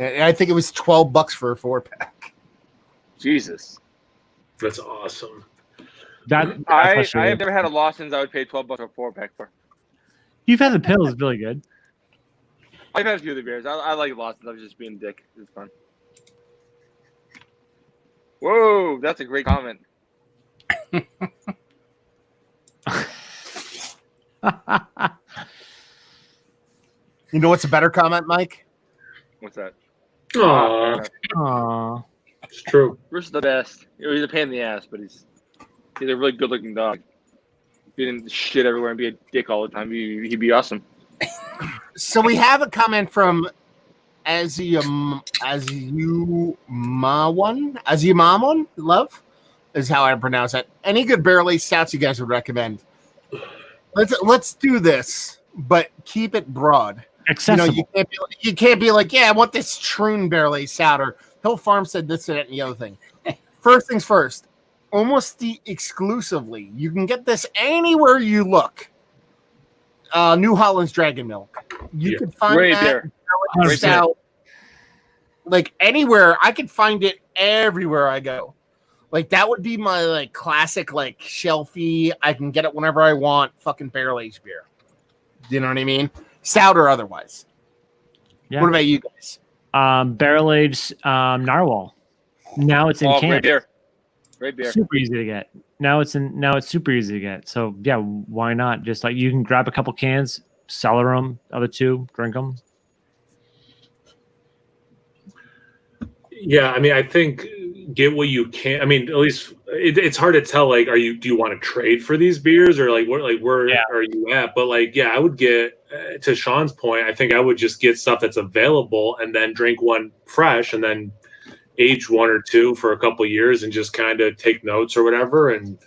I think it was $12 for a 4-pack. Jesus, that's awesome. I have never had a Lawson's I would pay $12 for a 4-pack for. You've had the pills, it's really good. I've had a few of the beers. I like Lawson's. I was just being a dick. It's fun. Whoa, that's a great comment. You know what's a better comment, Mike? What's that? Aww. It's true. Bruce is the best. He's a pain in the ass, but he's a really good-looking dog. If he didn't shit everywhere and be a dick all the time, he'd be awesome. So we have a comment from Azumawan, love is how I pronounce that. Any good barrel-aged stouts you guys would recommend? Let's do this, but keep it broad. Accessible. You know, you can't be like, yeah, I want this Troon barrel-aged stout, or Hill Farm said this, that, and the other thing. First things first, almost exclusively, you can get this anywhere you look. New Holland's Dragon Milk. You can find right that there. Stout, like anywhere. I could find it everywhere I go. Like that would be my like classic, like shelfie. I can get it whenever I want. Fucking barrel-aged beer. You know what I mean? Stout or otherwise. Yeah. What about you guys? Barrel-aged narwhal. Now it's in can. Great beer. Super easy to get. Now it's super easy to get. So yeah, why not? Just like you can grab a couple cans, cellar them, other 2, drink them. Yeah, I mean, I think get what you can. I mean, at least it's hard to tell. Like, do you want to trade for these beers, or like where are you at? But like, yeah, I would get to Sean's point. I think I would just get stuff that's available, and then drink one fresh, and then age 1 or 2 for a couple of years, and just kind of take notes or whatever, and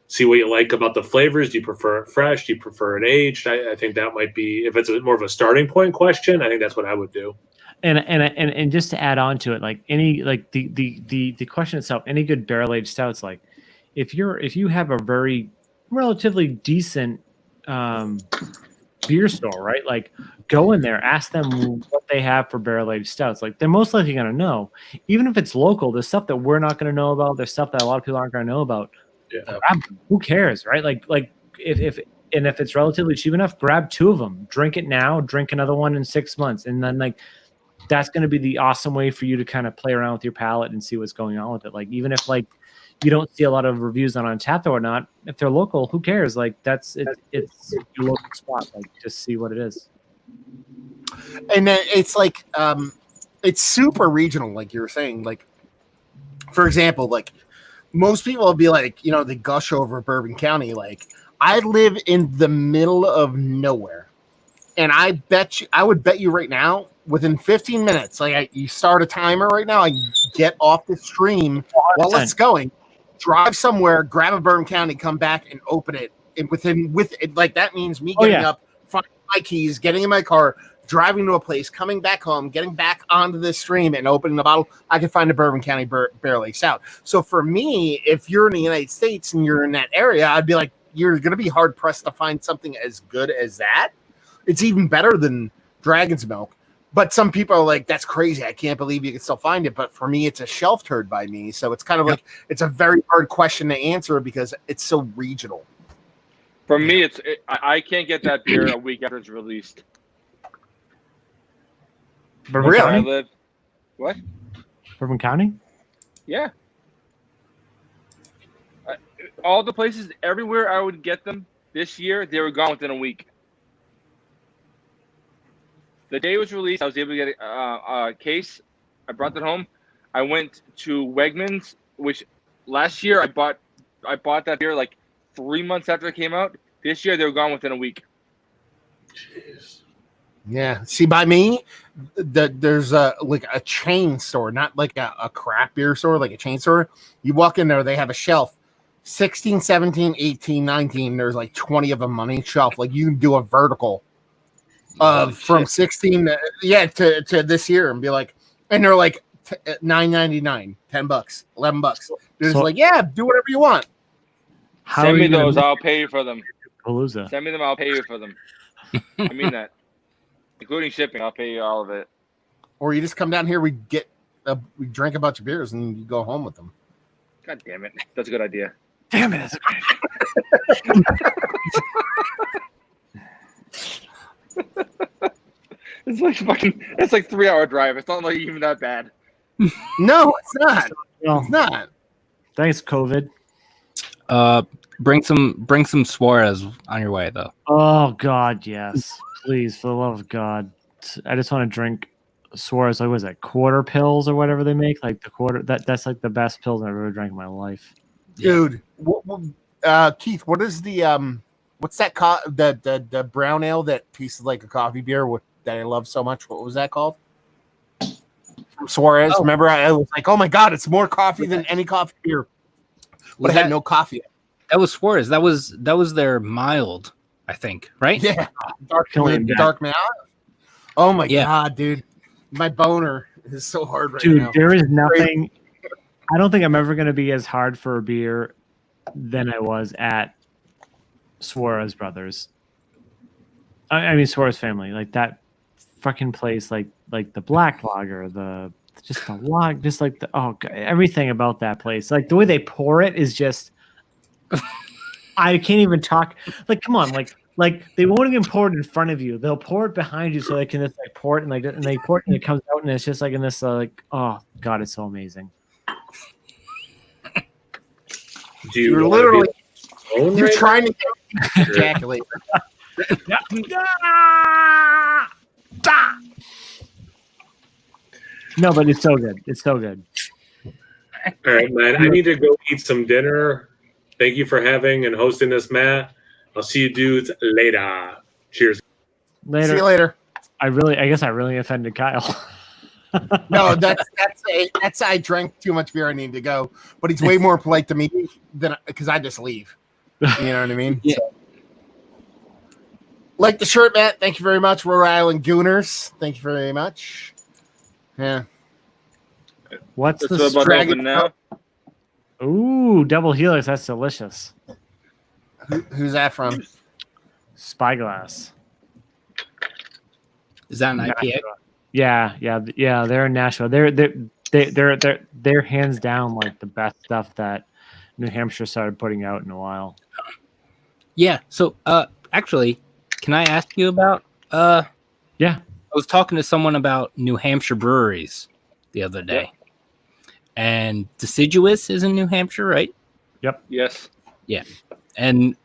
see what you like about the flavors. Do you prefer it fresh? Do you prefer it aged? I think that might be, if it's more of a starting point question, I think that's what I would do. And just to add on to it, like any like the question itself, any good barrel aged stouts, like if you have a very relatively decent beer store, right? Like go in there, ask them what they have for barrel aged stouts. Like they're most likely gonna know, even if it's local. There's stuff that we're not gonna know about. There's stuff that a lot of people aren't gonna know about. Yeah. Who cares, right? Like if it's relatively cheap enough, grab 2 of them, drink it now, drink another one in 6 months, and then like. That's going to be the awesome way for you to kind of play around with your palate and see what's going on with it. Like, even if like you don't see a lot of reviews on Untappd or not, if they're local, who cares? Like it's your local spot. Like just see what it is. And then it's like, it's super regional. Like you were saying, like, for example, like most people will be like, you know, they gush over Bourbon County. Like I live in the middle of nowhere. And I would bet you right now, within 15 minutes, like you start a timer right now, I get off the stream while it's going, drive somewhere, grab a Bourbon County, come back and open it. And with it, like that means me getting up, finding my keys, getting in my car, driving to a place, coming back home, getting back onto this stream and opening the bottle, I could find a Bourbon County Bear Lake Stout. So for me, if you're in the United States and you're in that area, I'd be like, you're going to be hard pressed to find something as good as that. It's even better than Dragon's Milk. But some people are like, that's crazy. I can't believe you can still find it. But for me, it's a shelf turd by me. So it's kind of like, it's a very hard question to answer because it's so regional. For me, I can't get that beer a week after it's released. Bourbon Where I County? live. What? Bourbon County? Yeah. All the places, everywhere I would get them this year, they were gone within a week. The day it was released, I was able to get a case. I brought it home. I went to Wegmans, which last year I bought that beer like 3 months after it came out. This year they were gone within a week. Jeez. Yeah. See, by me, there's like a chain store, not like a craft beer store, like a chain store. You walk in there, they have a shelf. 16, 17, 18, 19. There's like 20 of them on each shelf. Like you can do a vertical from 16 to this year and be like, and they're like $9.99, $10, $11. They're just like, yeah, do whatever you want. Send me those, I'll pay you for them. Palooza. Send me them, I'll pay you for them. I mean that. Including shipping, I'll pay you all of it. Or you just come down here, we we drink a bunch of beers and you go home with them. God damn it. That's a good idea. Damn it, that's a great It's like 3 hour drive. It's not like even that bad. No, it's not. Well, It's not. thanks, COVID. Bring some Suarez on your way though. Oh God, yes. Please, for the love of God. I just want to drink Suarez, like, what is that, quarter pills or whatever they make? Like the quarter, that's like the best pills I've ever drank in my life. Dude, Keith, what is the what's that the brown ale that tastes like a coffee beer that I love so much? What was that called? From Suarez. Oh. Remember, I was like, oh my God, it's more coffee than any coffee beer. But it had no coffee. That was Suarez. That was their mild, I think, right? Yeah, dark man. Oh my God, dude, my boner is so hard right Dude, now. there is nothing. I don't think I'm ever going to be as hard for a beer than I was at Suarez Brothers. I mean Suarez family, like that fucking place, like the black lager, just like everything about that place, like the way they pour it is just. I can't even talk. Like, come on, like they won't even pour it in front of you. They'll pour it behind you so they can just like pour it and they pour it and it comes out and it's just like in this like, oh God, it's so amazing. You're literally you're trying to ejaculate. No, but it's so good. It's so good. All right, man. I need to go eat some dinner. Thank you for having and hosting this, Matt. I'll see you dudes later. Cheers. Later. See you later. I guess I really offended Kyle. No, that's I drank too much beer. I need to go. But he's way more polite to me than because I just leave. You know what I mean? Yeah. So. Like the shirt, Matt. Thank you very much. Rhode Island Gooners. Thank you very much. Yeah. What's That's the dragon now? Ooh, double helix. That's delicious. Who's that from? Spyglass. Is that an IPA? Yeah. They're in Nashville. They're hands down like the best stuff that New Hampshire started putting out in a while. Yeah. So, actually, can I ask you about? Yeah. I was talking to someone about New Hampshire breweries the other day, and Deciduous is in New Hampshire, right? Yep. Yes. Yeah. And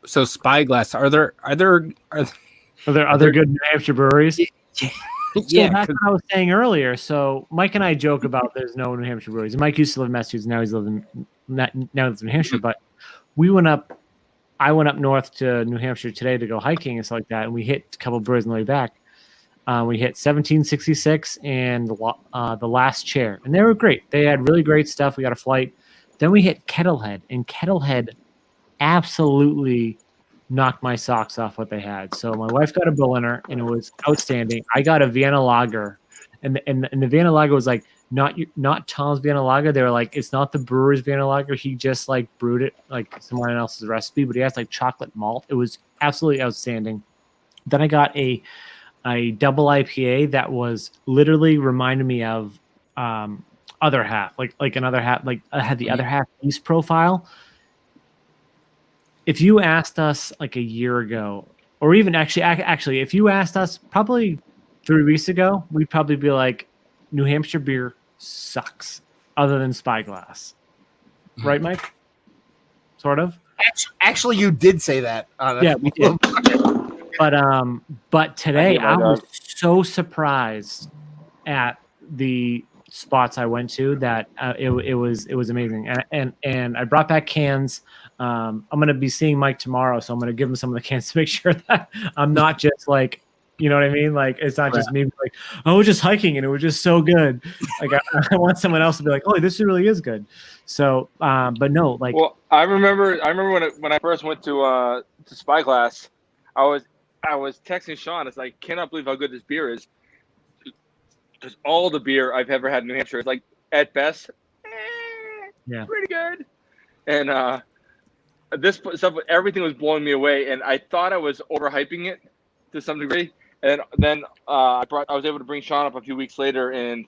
so Spyglass, are there other good New Hampshire breweries? Yeah. So that's what I was saying earlier. So Mike and I joke about there's no New Hampshire breweries. Mike used to live in Massachusetts. Now he's living now he lives in New Hampshire. But I went up north to New Hampshire today to go hiking and stuff like that, and we hit a couple of breweries on the way back. We hit 1766 and the Last Chair, and they were great. They had really great stuff. We got a flight. Then we hit Kettlehead, and Kettlehead absolutely knocked my socks off what they had. So my wife got a Berliner, and it was outstanding. I got a Vienna Lager, and the Vienna Lager was like not Tom's Vienna Lager. They were like, it's not the brewer's Vienna Lager. He just like brewed it like someone else's recipe, but he has like chocolate malt. It was absolutely outstanding. Then I got a double IPA that was literally reminded me of other half, like another half, like I had the other half yeast profile. If you asked us like a year ago, or even actually, if you asked us probably 3 weeks ago, we'd probably be like, New Hampshire beer sucks, other than Spyglass, right, Mike? Sort of. Actually, you did say that. Yeah, we did. But today I was so surprised at the spots I went to that it was amazing, and I brought back cans. I'm gonna be seeing Mike tomorrow, so I'm gonna give him some of the cans to make sure that I'm not just like, you know what I mean? Like it's not just me like, I was just hiking and it was just so good. Like I want someone else to be like, oh, this really is good. So, but no, like. Well, I remember when I first went to Spyglass, I was texting Sean. It's like, cannot believe how good this beer is. Because all the beer I've ever had in New Hampshire is like at best, pretty good. And this stuff, everything was blowing me away, and I thought I was overhyping it to some degree. And then I was able to bring Sean up a few weeks later, and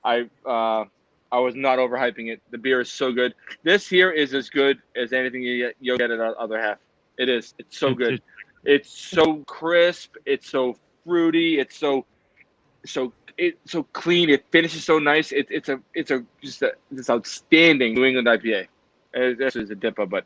I was not overhyping it. The beer is so good. This here is as good as anything you'll get at the other half. It is. It's so good. It's so crisp. It's so fruity. It's so clean. It finishes so nice. It's this outstanding New England IPA. This is a DIPA, but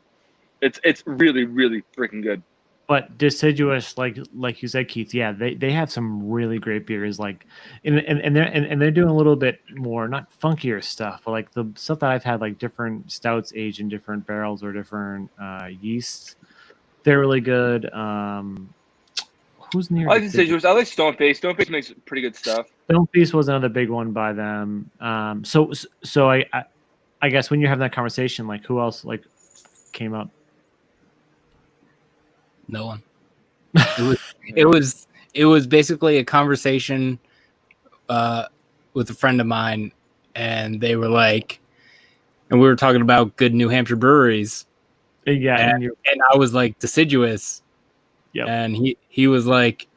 it's really, really freaking good. But Deciduous, like you said, Keith, yeah, they have some really great beers, like and they're doing a little bit more, not funkier stuff, but like the stuff that I've had, like different stouts aged in different barrels or different yeasts. They're really good. Who's near? I like Deciduous. I like Stoneface. Stoneface makes pretty good stuff. Stoneface was another big one by them. So I guess when you're having that conversation, like who else like came up? No one. It was basically a conversation with a friend of mine, and they were like, and we were talking about good New Hampshire breweries. Yeah, and I was like Deciduous. Yeah, and he was like,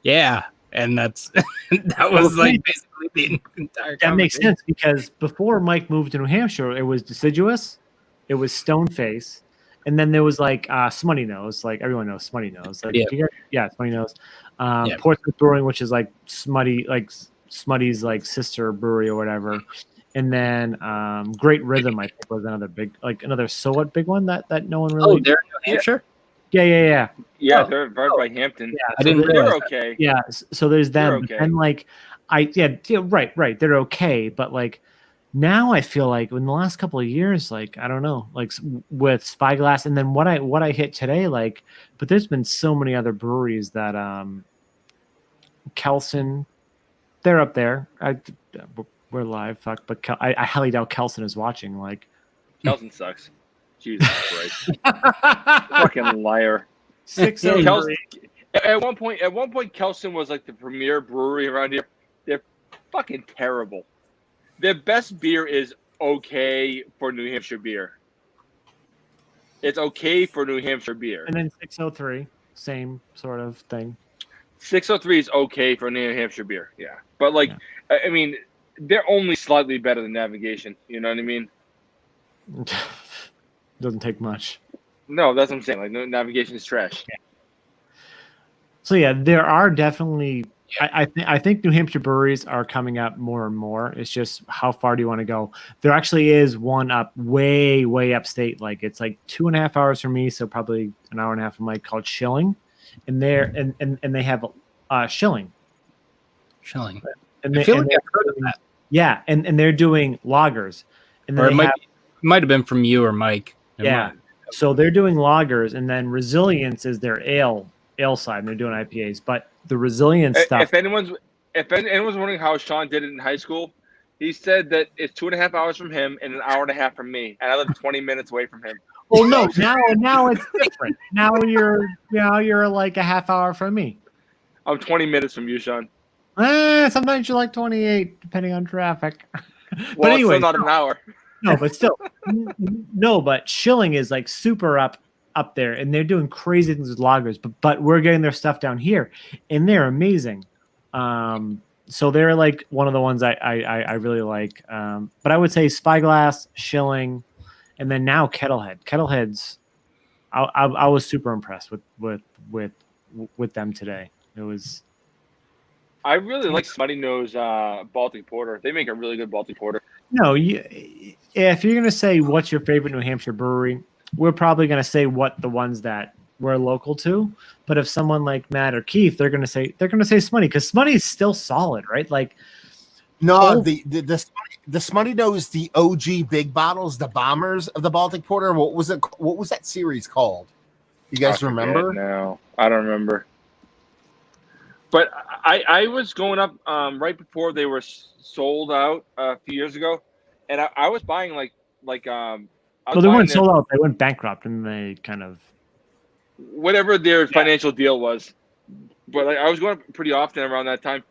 yeah, and that's that was like basically the entire. That makes sense, because before Mike moved to New Hampshire, it was Deciduous, it was Stoneface. And then there was like Smutty Nose, like everyone knows Smutty Nose. Like, Smutty Nose. Portsmouth Brewing, which is like Smutty's like sister brewery or whatever. And then Great Rhythm, I think, was another somewhat big one that no one really. Oh, they're in New Hampshire. Yeah. Yeah, they're right by Hampton. Yeah, I didn't realize that. Okay. Yeah, so there's them, okay. and like right, they're okay, but like. Now I feel like in the last couple of years, like I don't know, like with Spyglass, and then what I hit today, like, but there's been so many other breweries that Kelson, they're up there. We're live, fuck, but I highly doubt Kelson is watching. Like, Kelson sucks. Jesus Christ, fucking liar. 603. At one point, Kelson was like the premier brewery around here. They're fucking terrible. Their best beer is okay for New Hampshire beer. It's okay for New Hampshire beer. And then 603, same sort of thing. 603 is okay for New Hampshire beer, yeah. But like, yeah. I mean, they're only slightly better than Navigation. You know what I mean? Doesn't take much. No, that's what I'm saying. Like, Navigation is trash. Yeah. So yeah, there are definitely. I think New Hampshire breweries are coming up more and more. It's just how far do you want to go? There actually is one up way upstate. Like it's like 2.5 hours from me, so probably an hour and a half from Mike, called Schilling, and they have Schilling. Schilling. And I feel like I've heard of that. Yeah, and they're doing lagers, and or it might have been from you or Mike. Yeah, so they're doing lagers, and then Resilience is their ale side, and they're doing IPAs, but the Resilience stuff. If anyone's wondering how Sean did it in high school, he said that it's 2.5 hours from him and an hour and a half from me, and I live 20 minutes away from him. Well, no, now it's different. Now you're like a half hour from me. I'm 20 minutes from you, Sean. Sometimes you're like 28, depending on traffic. Well, But anyway, it's still not an hour. no, but still, no. But Schilling is like super up there, and they're doing crazy things with lagers. But we're getting their stuff down here, and they're amazing. So they're like one of the ones I really like. But I would say Spyglass, Schilling, and then now Kettlehead. Kettleheads, I was super impressed with them today. It was. I really like Smutty Nose Baltic Porter. They make a really good Baltic Porter. No, if you're gonna say what's your favorite New Hampshire brewery, we're probably gonna say what the ones that we're local to. But if someone like Matt or Keith, they're gonna say Smutty, because Smutty is still solid, right? Like, no, the Smutty Nose, the OG big bottles, the bombers of the Baltic Porter. What was it? What was that series called? You guys remember? No, I don't remember. But I was going up right before they were sold out a few years ago, and I was buying like well, they weren't sold out. They went bankrupt, and they kind of whatever their financial deal was. But I was going up pretty often around that time,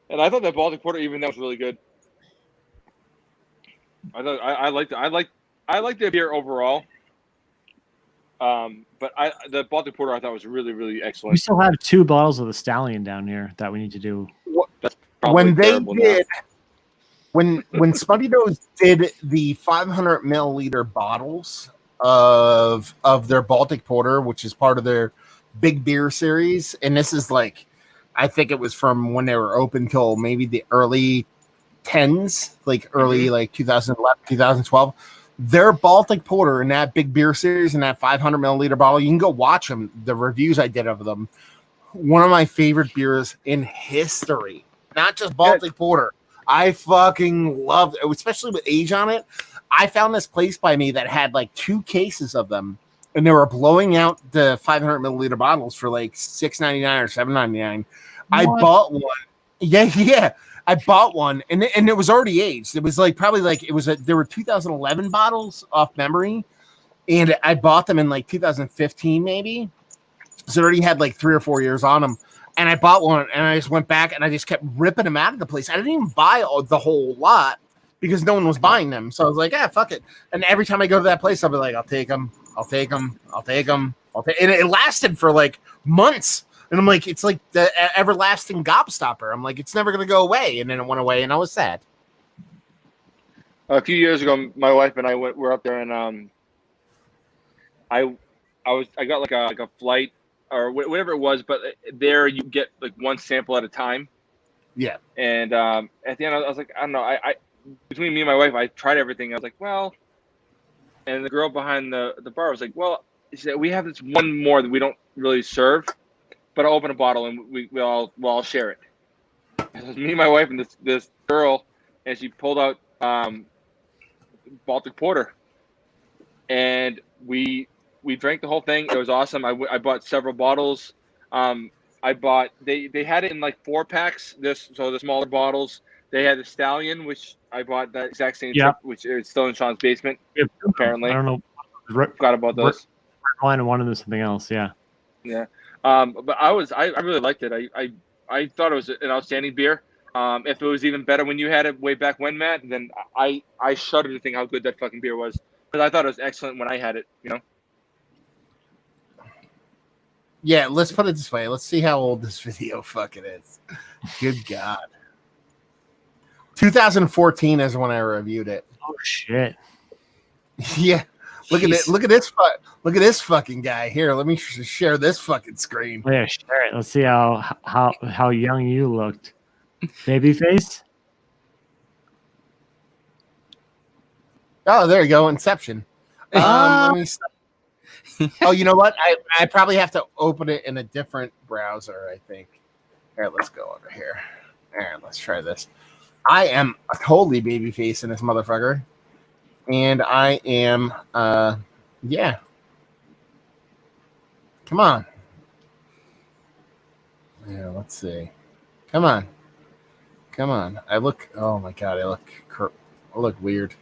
and I thought that Baltic Porter even that was really good. I liked their beer overall. But the Baltic Porter I thought was really, really excellent. We still have 2 bottles of the Stallion down here that we need to do. That's when they did, when Smutty Nose did the 500 milliliter bottles of their Baltic Porter, which is part of their big beer series, and this is like, I think it was from when they were open till maybe the early 10s, like early like 2011, 2012. Their Baltic Porter in that big beer series in that 500 milliliter bottle, you can go watch them. The reviews I did of them, one of my favorite beers in history. Not just Baltic Porter. I fucking loved it, especially with age on it. I found this place by me that had like 2 cases of them, and they were blowing out the 500 milliliter bottles for like $6.99 or $7.99. I bought one. Yeah. I bought one, and it was already aged. It was like probably like there were 2011 bottles off memory, and I bought them in like 2015 maybe. So it already had like 3 or 4 years on them. And I bought one, and I just went back and I just kept ripping them out of the place. I didn't even buy the whole lot because no one was buying them. So I was like, fuck it. And every time I go to that place, I'll be like, I'll take them. And it lasted for like months. And I'm like, it's like the everlasting gobstopper. I'm like, it's never going to go away. And then it went away, and I was sad. A few years ago, my wife and I were up there, and I got like a flight or whatever it was, but there you get like one sample at a time. Yeah. And at the end, I was like, I don't know. I between me and my wife, I tried everything. I was like, well, and the girl behind the bar was like, well, she said, we have this one more that we don't really serve, but I'll open a bottle and we'll all share it. And it was me and my wife and this girl, and she pulled out Baltic Porter, and we drank the whole thing. It was awesome. I bought several bottles. I bought they had it in like 4-packs. The smaller bottles. They had the Stallion, which I bought that exact same trip, which is still in Sean's basement. Apparently, I don't know. Forgot about those. Line and one of them something else. Yeah. Yeah. But I really liked it. I thought it was an outstanding beer. If it was even better when you had it way back when, Matt, then I shudder to think how good that fucking beer was. Because I thought it was excellent when I had it, you know? Yeah, let's put it this way. Let's see how old this video fucking is. Good God. 2014 is when I reviewed it. Oh, shit. Yeah. Look at it. Look at this fucking guy here. Let me share this fucking screen. Oh, yeah, share it. Let's see how young you looked. Babyface. Oh, there you go. Inception. Let me oh, you know what? I probably have to open it in a different browser, I think. All right, let's go over here. All right, let's try this. I am totally babyface in this motherfucker. And I am, yeah. Come on. Yeah, let's see. Come on. Oh my God, I look weird.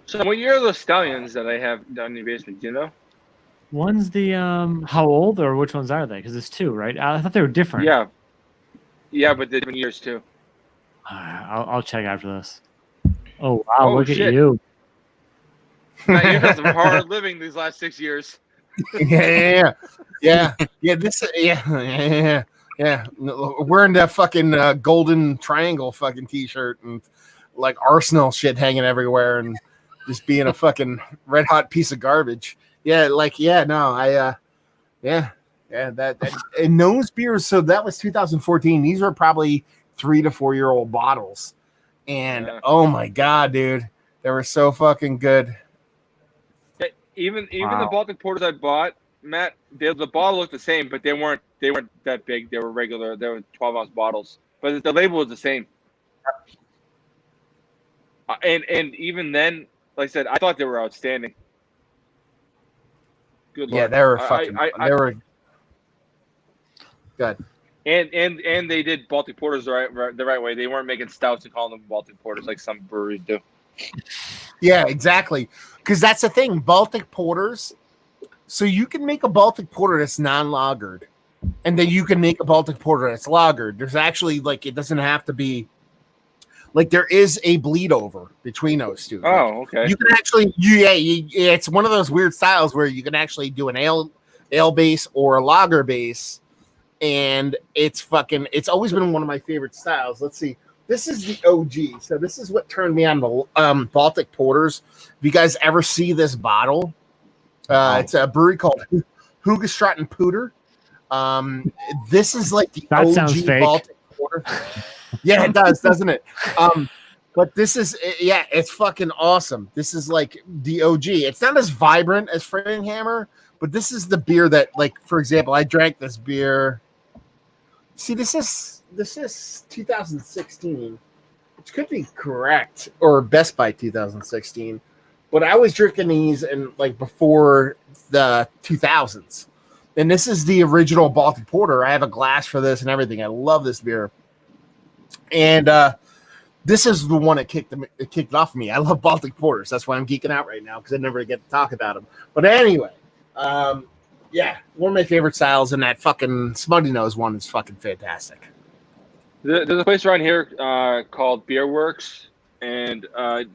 So what year are those stallions that I have down in the basement? Do you know? One's the how old or which ones are they? Because it's two, right? I thought they were different. Yeah, but they're different years too. I'll check after this. Oh wow! Oh, look shit. at you. Now, you've had some hard living these last 6 years. Yeah. This, yeah. Wearing that fucking golden triangle fucking t-shirt and like Arsenal shit hanging everywhere and just being a fucking red hot piece of garbage. Yeah, that and those beers. So that was 2014. These were probably 3 to 4 year old bottles, and oh my god, dude, they were so fucking good. Even the Baltic Porters I bought, Matt, the bottle looked the same, but they weren't that big. They were regular. They were 12-ounce bottles, but the label was the same. And even then, like I said, I thought they were outstanding. Good Lord. Yeah, they were fucking. They were good. And they did Baltic Porters the right way. They weren't making stouts and calling them Baltic Porters like some breweries do. Yeah, exactly. Because that's the thing, Baltic Porters. So you can make a Baltic Porter that's non-lagered, and then you can make a Baltic Porter that's lagered. There's actually it doesn't have to be there is a bleed over between those two. Oh, okay. You can actually, it's one of those weird styles where you can actually do an ale base or a lager base, and it's always been one of my favorite styles. Let's see. This is the OG. So this is what turned me on to Baltic Porters. If you guys ever see this bottle, it's a brewery called Hoogestraten Pooter. This is like the that OG sounds fake. Baltic Porter. Yeah, it does, doesn't it? But this is, it's fucking awesome. This is like the OG. It's not as vibrant as Framing Hammer, but this is the beer that, for example, I drank this beer. See, this is 2016, which could be correct, or Best Buy 2016. But I was drinking these before the 2000s, and this is the original Baltic Porter. I have a glass for this and everything. I love this beer, and this is the one that kicked it off for me. I love Baltic Porters. That's why I'm geeking out right now because I never get to talk about them. But anyway, one of my favorite styles, and that fucking Smutty Nose one is fucking fantastic. There's a place around here called Beer Works, and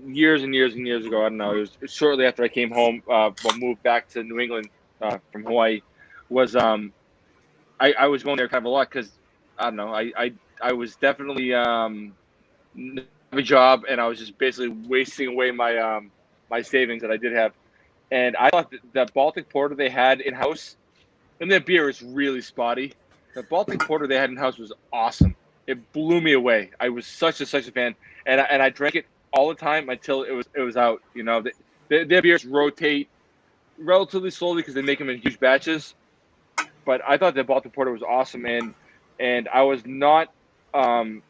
years and years and years ago, I don't know, it was shortly after I came home, moved back to New England from Hawaii, was I was going there kind of a lot because, I don't know, I was definitely have a job, and I was just basically wasting away my my savings that I did have. And I thought that Baltic Porter they had in-house, and their beer is really spotty. The Baltic Porter they had in-house was awesome. It blew me away. I was such a fan, and I drank it all the time until it was out. You know, their beers rotate relatively slowly because they make them in huge batches. But I thought that Baltic Porter was awesome, and I was not. And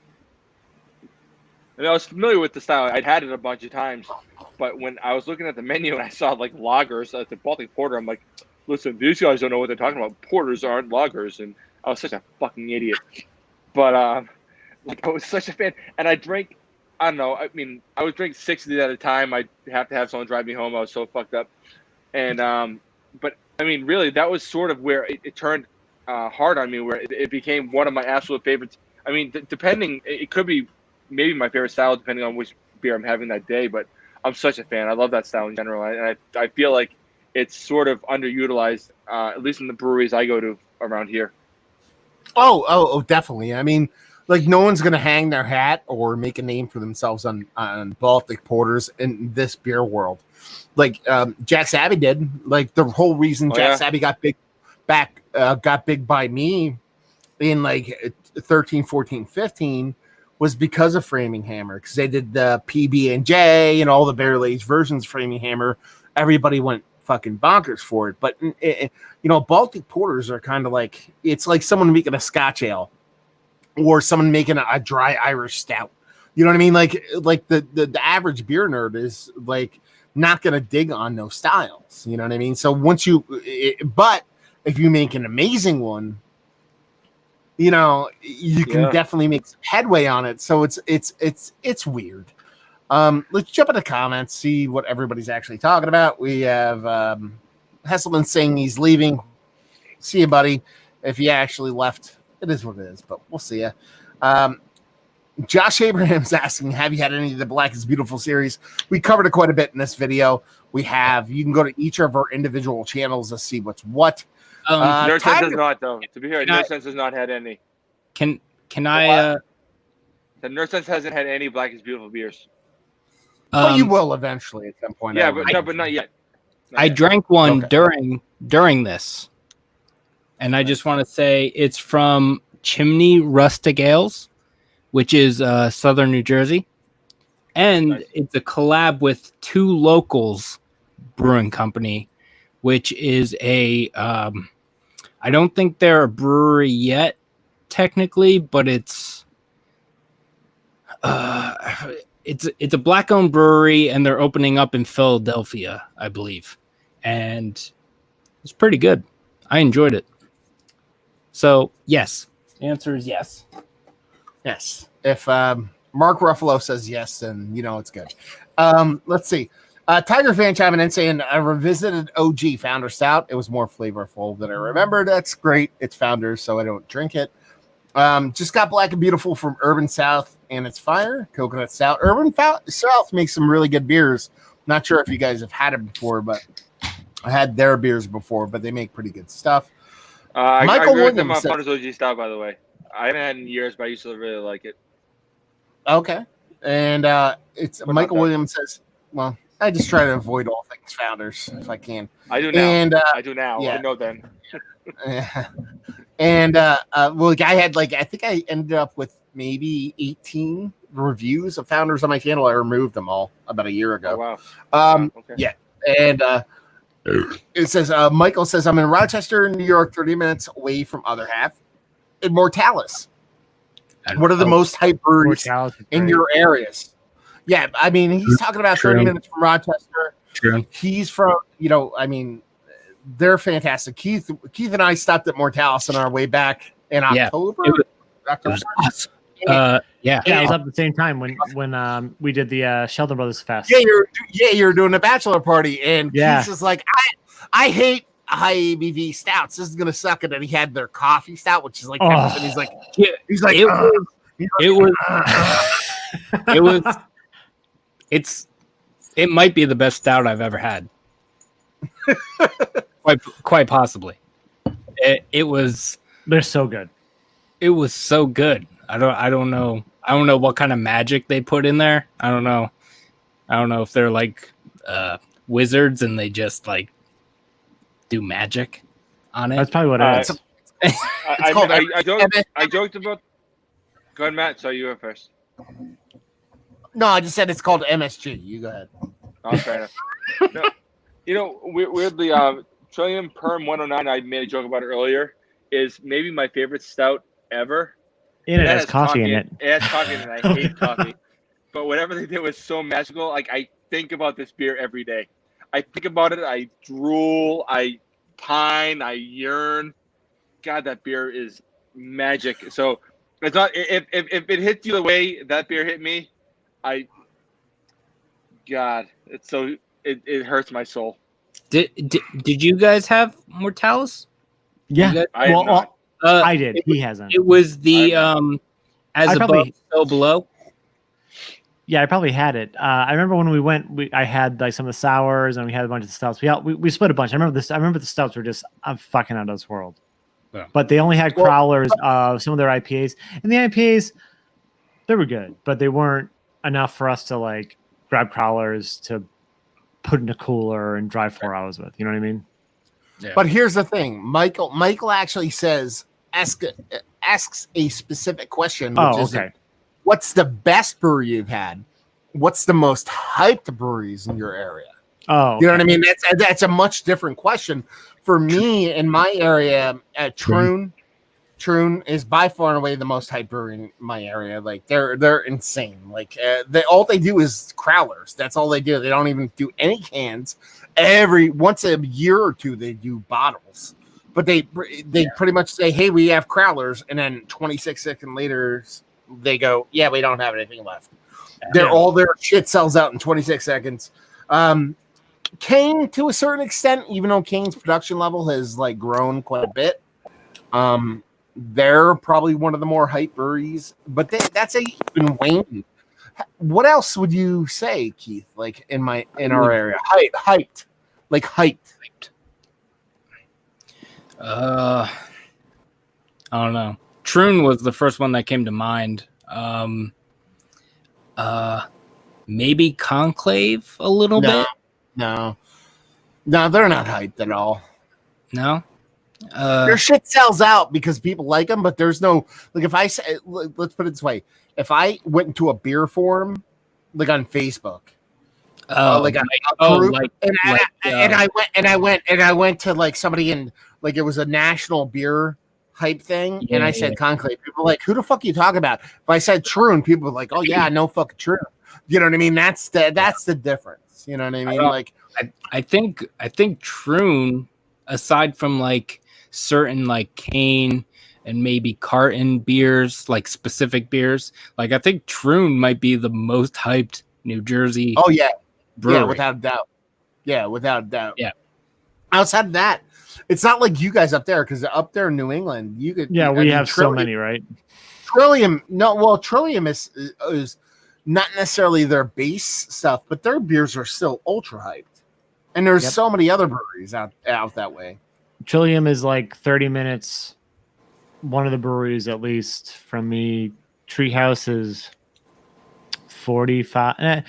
I was familiar with the style. I'd had it a bunch of times, but when I was looking at the menu and I saw lagers at the Baltic Porter, I'm like, listen, these guys don't know what they're talking about. Porters aren't lagers, and I was such a fucking idiot. But I was such a fan, and I drank. I don't know. I mean, I would drink 6 of these at a time. I'd have to have someone drive me home. I was so fucked up, and but I mean, really, that was sort of where it turned hard on me, where it became one of my absolute favorites. I mean, depending, it could be maybe my favorite style depending on which beer I'm having that day, but I'm such a fan. I love that style in general, and I feel like it's sort of underutilized, at least in the breweries I go to around here. Oh, definitely. I mean, no one's gonna hang their hat or make a name for themselves on Baltic Porters in this beer world. Jack Sabby did. The whole reason Jack Sabby got big by me in 13, 14, 15 was because of Framing Hammer, because they did the PB&J and all the barrel-aged versions of Framing Hammer. Everybody went fucking bonkers for it. But, Baltic Porters are kind of it's like someone making a Scotch ale or someone making a dry Irish stout. You know what I mean? The average beer nerd is, not going to dig on those styles. You know what I mean? So but if you make an amazing one, you can definitely make some headway on it. So it's weird. Let's jump into comments, see what everybody's actually talking about. We have Hesselman saying he's leaving. See you, buddy. If he actually left, it is what it is, but we'll see you. Josh Abraham's asking, have you had any of the Black is Beautiful series? We covered it quite a bit in this video. You can go to each of our individual channels to see what's what. Nerd Sense does not, though. To be fair, Nerd Sense has not had any. Can I? The Nerd Sense hasn't had any Black is Beautiful beers. But you will eventually at some point. Yeah, but not yet. I drank one during this, and I just want to say it's from Chimney Rustic Ales, which is Southern New Jersey, and it's a collab with Two Locals Brewing Company, which is a I don't think they're a brewery yet technically, but it's a black-owned brewery, and they're opening up in Philadelphia, I believe, and it's pretty good. I enjoyed it. So yes, the answer is yes. Yes. If Mark Ruffalo says yes, then you know it's good. Let's see. Tiger fan chiming in saying, I revisited OG Founder Stout. It was more flavorful than I remembered. That's great. It's Founders, so I don't drink it. Just got Black and Beautiful from Urban South, and it's fire. Coconut Stout. Urban South makes some really good beers. Not sure if you guys have had it before, but I had their beers before, but they make pretty good stuff. Michael Williams said, Founders OG Stout, by the way. I haven't had it in years, but I used to really like it. Okay. And it's Michael Williams says, well, I just try to avoid all things Founders if I can. I do now. And, I do now. Yeah. I know then. And well, I had I think I ended up with maybe 18 reviews of Founders on my channel. I removed them all about a year ago. Oh, wow. Okay. Yeah. And it says, Michael says, I'm in Rochester, New York, 30 minutes away from Other Half. Immortalis. What are the most hype breweries in your areas? Yeah, I mean, he's talking about 30 minutes from Rochester. True. He's from, they're fantastic. Keith and I stopped at Mortalis on our way back in October. It was awesome. Yeah, it was up at the same time when we did the Sheldon Brothers Fest. You're doing a bachelor party, and Keith is like, I hate high ABV stouts. This is gonna suck. And then he had their coffee stout, which is like 10%. He's like, it might be the best stout I've ever had. quite possibly. It was. They're so good. It was so good. I don't know what kind of magic they put in there. I don't know if they're like wizards and they just like do magic on it. That's probably what it is. I joked about. Go ahead, Matt. So you were first. No, I just said it's called MSG. You go ahead. Oh, fair enough. No, weirdly, Trillium Perm 109. I made a joke about it earlier. Is maybe my favorite stout ever. And it has coffee in it. It has coffee in it. I hate coffee. But whatever they did was so magical. Like, I think about this beer every day. I think about it. I drool. I pine. I yearn. God, that beer is magic. So it's not. If it hits you the way that beer hit me, God, it's so it hurts my soul. Did you guys have Mortalis? Yeah. I did. He hasn't. It was the as above, so below. Yeah, I probably had it. I remember when we went, I had like some of the sours and we had a bunch of stouts. We split a bunch. I remember the stouts were just fucking out of this world. Yeah. But they only had crowlers of some of their IPAs, and the IPAs they were good, but they weren't enough for us to like grab crowlers to put in a cooler and drive 4 hours with. You know what I mean? Yeah. But here's the thing, Michael actually says asks a specific question, which is what's the best brewery you've had? What's the most hyped breweries in your area? Oh, you know what I mean? That's a much different question. For me, in my area, Troon is by far and away the most hyped brewery in my area. Like they're insane. Like all they do is crowlers. That's all they do. They don't even do any cans. Once a year or two, they do bottles. But they pretty much say, "Hey, we have crowlers," and then 26 seconds later, they go, "Yeah, we don't have anything left." All their shit sells out in 26 seconds. Kane, to a certain extent, even though Kane's production level has like grown quite a bit, they're probably one of the more hype breweries. But that's even Wayne. What else would you say, Keith? Like in our area, hyped, like hyped. I don't know. Troon was the first one that came to mind. Maybe Conclave a little bit. No, they're not hyped at all. No, their shit sells out because people like them, but there's no like. If I say, let's put it this way: if I went into a beer forum, like on Facebook, and I went to like somebody in like it was a national beer hype thing, and I said Conclave. People were like, who the fuck are you talking about? If I said Troon, people were like, oh yeah, no fucking Troon. You know what I mean? That's the difference. You know what I mean? Like, I think Troon, aside from like certain like Kane and maybe Carton beers, like specific beers, like I think Troon might be the most hyped New Jersey. Oh yeah, brewery. Yeah, without a doubt. Yeah, without a doubt. Yeah. Outside of that, it's not like you guys up there because up there in New England, you could. Yeah, we have so many, right? Trillium, Trillium is not necessarily their base stuff, but their beers are still ultra hyped. And there's so many other breweries out that way. Trillium is like 30 minutes. One of the breweries, at least from me. Treehouse is 45, a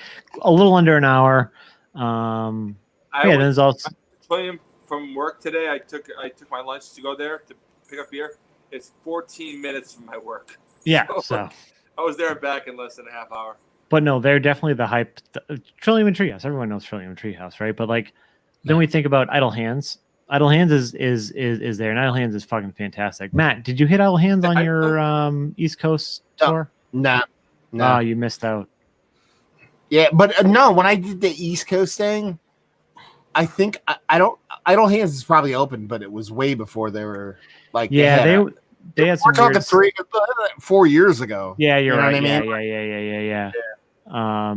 little under an hour. There's also Trillium from work today. I took my lunch to go there to pick up beer. It's 14 minutes from my work. Yeah, so I was there and back in less than a half hour. But no, they're definitely the hype. Trillium and Treehouse. Everyone knows Trillium and Treehouse, right? But like, then we think about Idle Hands. Idle Hands is there, and Idle Hands is fucking fantastic. Matt, did you hit Idle Hands on your East Coast tour? No. Oh, you missed out. Yeah, but no, when I did the East Coast thing, I think Idle Hands is probably open, but it was way before they were like. Yeah, they had some. We're talking 4 years ago. Yeah, you're right. Yeah.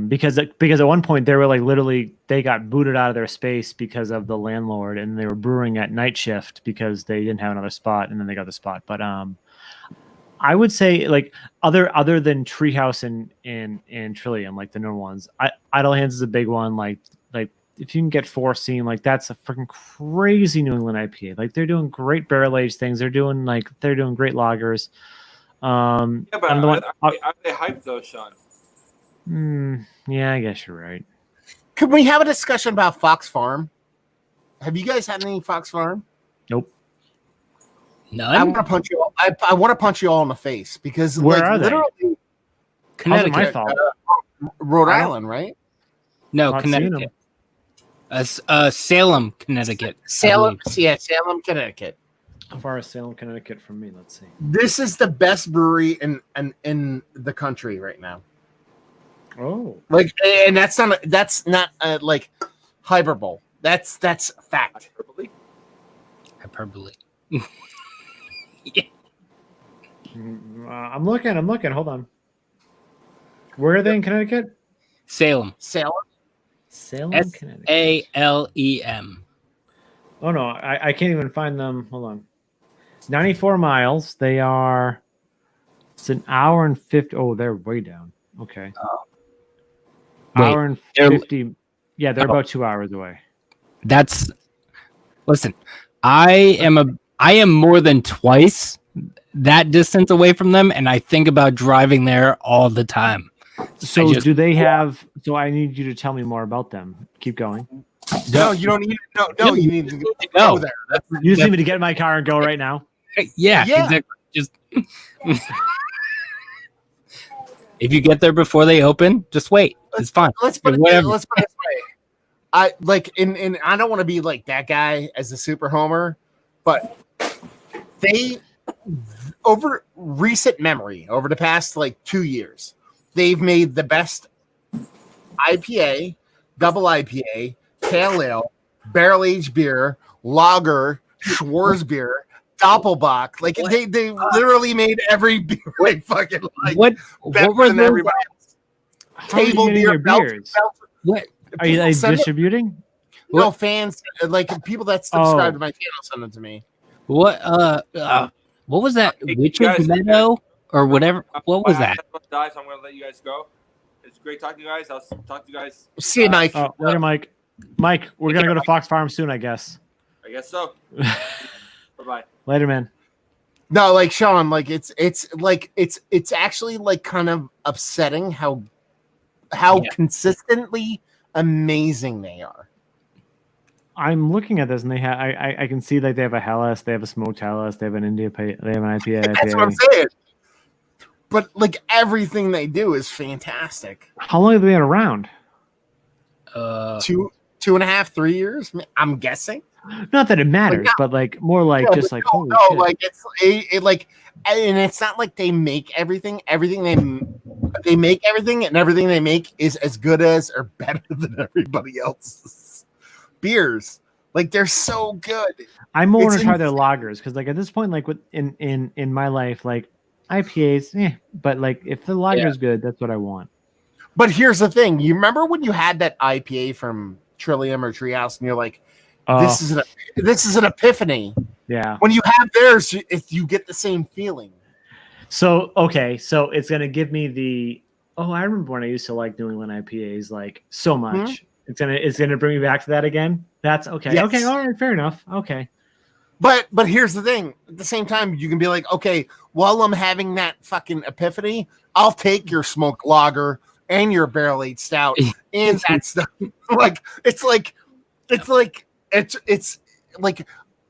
Because at one point they were like literally they got booted out of their space because of the landlord, and they were brewing at night shift because they didn't have another spot, and then they got the spot. But I would say like other than Treehouse and Trillium, like the known ones, Idle Hands is a big one. Like if you can get Four Seam, like that's a freaking crazy New England IPA. Like they're doing great barrel aged things. They're doing great lagers. Are they hyped though, Sean? Yeah, I guess you're right. Could we have a discussion about Fox Farm? Have you guys had any Fox Farm? Nope. None. I want to punch you all. I want to punch you all in the face because where are they? Connecticut. My fault. Rhode Island, right? No, Connecticut. Salem, Connecticut. Salem, Connecticut. How far is Salem, Connecticut from me? Let's see. This is the best brewery in the country right now. Oh, like, and that's not like hyperbole. That's fact. Hyperbole. Yeah. I'm looking. Hold on. Where are they in Connecticut? Salem, Connecticut. SALEM. Oh no, I can't even find them. Hold on. 94 miles. They are. It's an hour and 50. Oh, they're way down. Okay. Hour and 50. Yeah, they're about 2 hours away. Listen, I am more than twice that distance away from them, and I think about driving there all the time. So do they have? So I need you to tell me more about them. Keep going. No, you don't need. No, you need to go there. You just need me to get in my car and go right now. Yeah. Exactly. Just if you get there before they open, just wait. It's fine. Let's put it this way. I like in I don't want to be like that guy as a super homer, but they over recent memory over the past like 2 years, they've made the best IPA, double IPA, pale ale, barrel aged beer, lager, Schwarzbier, Doppelbock. Like they literally made every beer like fucking like what better were than those? everybody else. How are you getting your beers? What? Are you distributing? No, fans, like people that subscribe to my channel send them to me. What was that? Hey, Witch's guys, Meadow or whatever? What was that? Guys, I'm going to let you guys go. It's great talking to you guys. I'll talk to you guys. See you, Mike. Oh, later, Mike. Mike, we're gonna go to Fox Farm soon, I guess. I guess so. Bye-bye. Later, man. No, like Sean, like it's actually like kind of upsetting how consistently amazing they are. I'm looking at this, and they have. I can see like they have a Hellas, they have a smoked Hellas, they have an they have an IPA. That's what I'm saying. But like everything they do is fantastic. How long have they been around? 2.5, 3 years, I'm guessing. Not that it matters, but like more like just like holy shit. Like it like, and it's not like they make everything. Everything they make everything, and everything they make is as good as or better than everybody else's beers. Like they're so good. I'm more want to try their lagers because like at this point, like with in my life, like IPAs, but like if the lager is good, that's what I want. But here's the thing: you remember when you had that IPA from Trillium or Treehouse, and you're like, "This is an epiphany." Yeah. When you have theirs, you get the same feeling. So okay, so it's gonna give me the I remember when I used to like New England IPAs like so much. Mm-hmm. It's gonna bring me back to that again. That's okay. Yes. Okay, all right, fair enough. Okay. But here's the thing. At the same time, you can be like, okay, while I'm having that fucking epiphany, I'll take your smoked lager and your barrel-aged stout and that stuff. It's like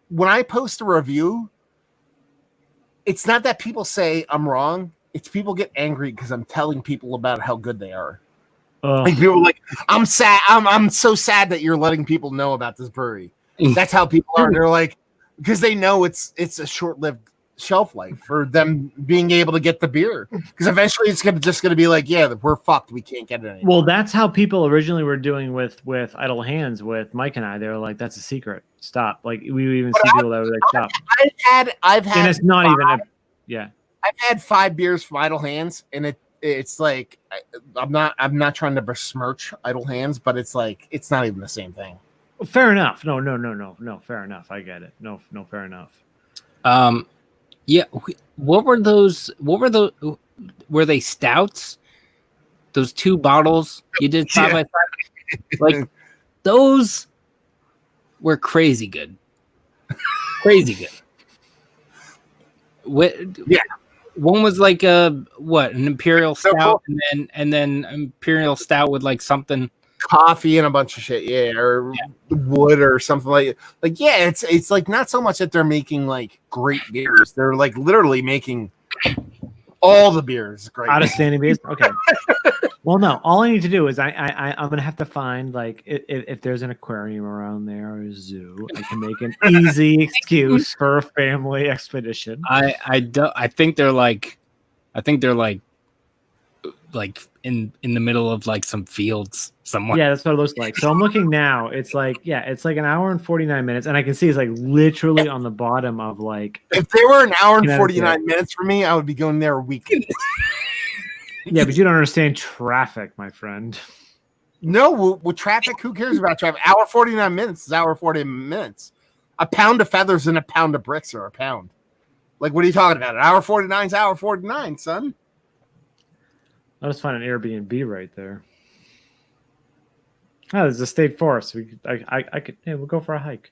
when I post a review, it's not that people say I'm wrong. It's people get angry because I'm telling people about how good they are. Like people are like, I'm sad. I'm so sad that you're letting people know about this brewery. That's how people are. They're like, because they know it's a short-lived shelf life for them being able to get the beer. Because eventually it's just gonna be like, yeah, we're fucked. We can't get it anymore. Well, that's how people originally were doing with Idle Hands with Mike and I. They were like, that's a secret. Stop. Like we even see people that were like, stop. I've had, and it's not even I've had 5 beers from Idle Hands, and it's like I'm not trying to besmirch Idle Hands, but it's like it's not even the same thing. Fair enough. No. Fair enough. I get it. No. Fair enough. Yeah. What were those? Were they stouts? Those 2 bottles you did side by side? Like those were crazy good. Crazy good. Yeah. One was like an imperial stout, and then imperial stout with like something. Coffee and a bunch of shit, or wood or something like it's like not so much that they're making like great beers, they're like literally making all the beers great. Outstanding beers. Okay. Well, no, all I need to do is I'm gonna have to find like if there's an aquarium around there or a zoo, I can make an easy excuse for a family expedition. I think they're like in the middle of like some fields somewhere. Yeah, that's what it looks like. So I'm looking now. It's like an hour and 49 minutes, and I can see it's like literally on the bottom of like. If they were an hour and 49 minutes for me, I would be going there weekly. Yeah, but you don't understand traffic, my friend. No, with traffic, who cares about traffic? Hour 49 minutes is hour 40 minutes. A pound of feathers and a pound of bricks are a pound. Like, what are you talking about? An hour 49 is hour 49, son. I'll just find an Airbnb right there. Oh, there's a state forest. I could. Yeah, we'll go for a hike.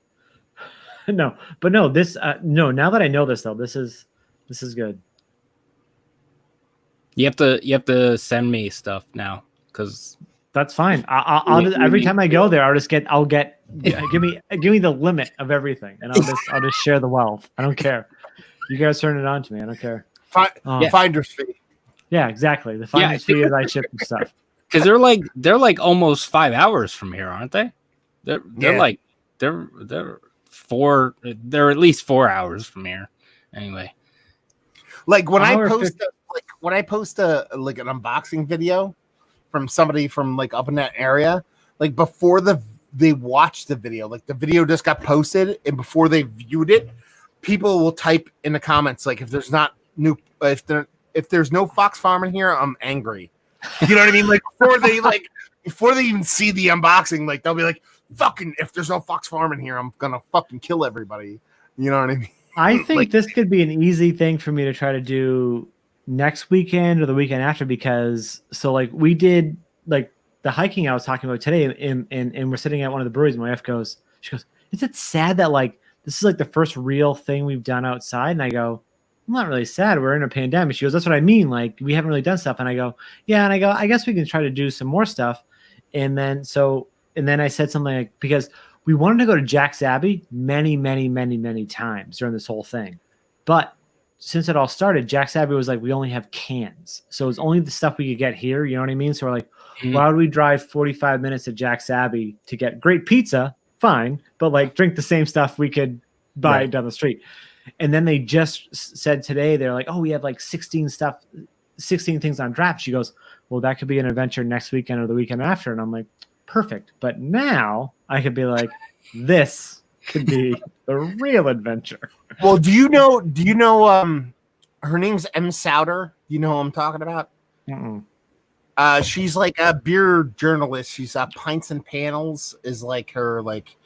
No. This. No. Now that I know this, though, this is good. You have to send me stuff now because that's fine. I'll just, every time I go there, I'll get give me the limit of everything, and I'll just share the wealth. I don't care. You guys turn it on to me. I don't care. Finder's fee. Yeah, exactly. The finder's fee is I ship and stuff. Because they're like almost 5 hours from here, aren't they? They're at least 4 hours from here. Anyway, like when I post an unboxing video from somebody from like up in that area, like before they watched the video, like the video just got posted, and before they viewed it, people will type in the comments like if there's no Fox Farm in here, I'm angry. You know what I mean? Like before they even see the unboxing, like they'll be like, "Fucking, if there's no Fox Farm in here, I'm gonna fucking kill everybody." You know what I mean? I think Like- this could be an easy thing for me to try to do next weekend or the weekend after, because like we did like the hiking I was talking about today, and we're sitting at one of the breweries, and my wife goes, "Is it sad that like this is like the first real thing we've done outside?" And I go, "I'm not really sad. We're in a pandemic." She goes, "That's what I mean. Like we haven't really done stuff." And I go, "Yeah." And I go, "I guess we can try to do some more stuff." And then I said something like, because we wanted to go to Jack's Abbey many times during this whole thing, but since it all started, Jack's Abbey was like, we only have cans, so it's only the stuff we could get here. You know what I mean? So we're like, why would we drive 45 minutes to Jack's Abbey to get great pizza? Fine, but like drink the same stuff we could buy down the street. And then they just said today, they're like, oh, we have like 16 things on draft. She goes, well, that could be an adventure next weekend or the weekend after. And I'm like, perfect. But now I could be like, this could be the real adventure. Well, do you know her name's M. Souter? You know who I'm talking about? Mm-mm. She's like a beer journalist. She's Pints and Panels is like her like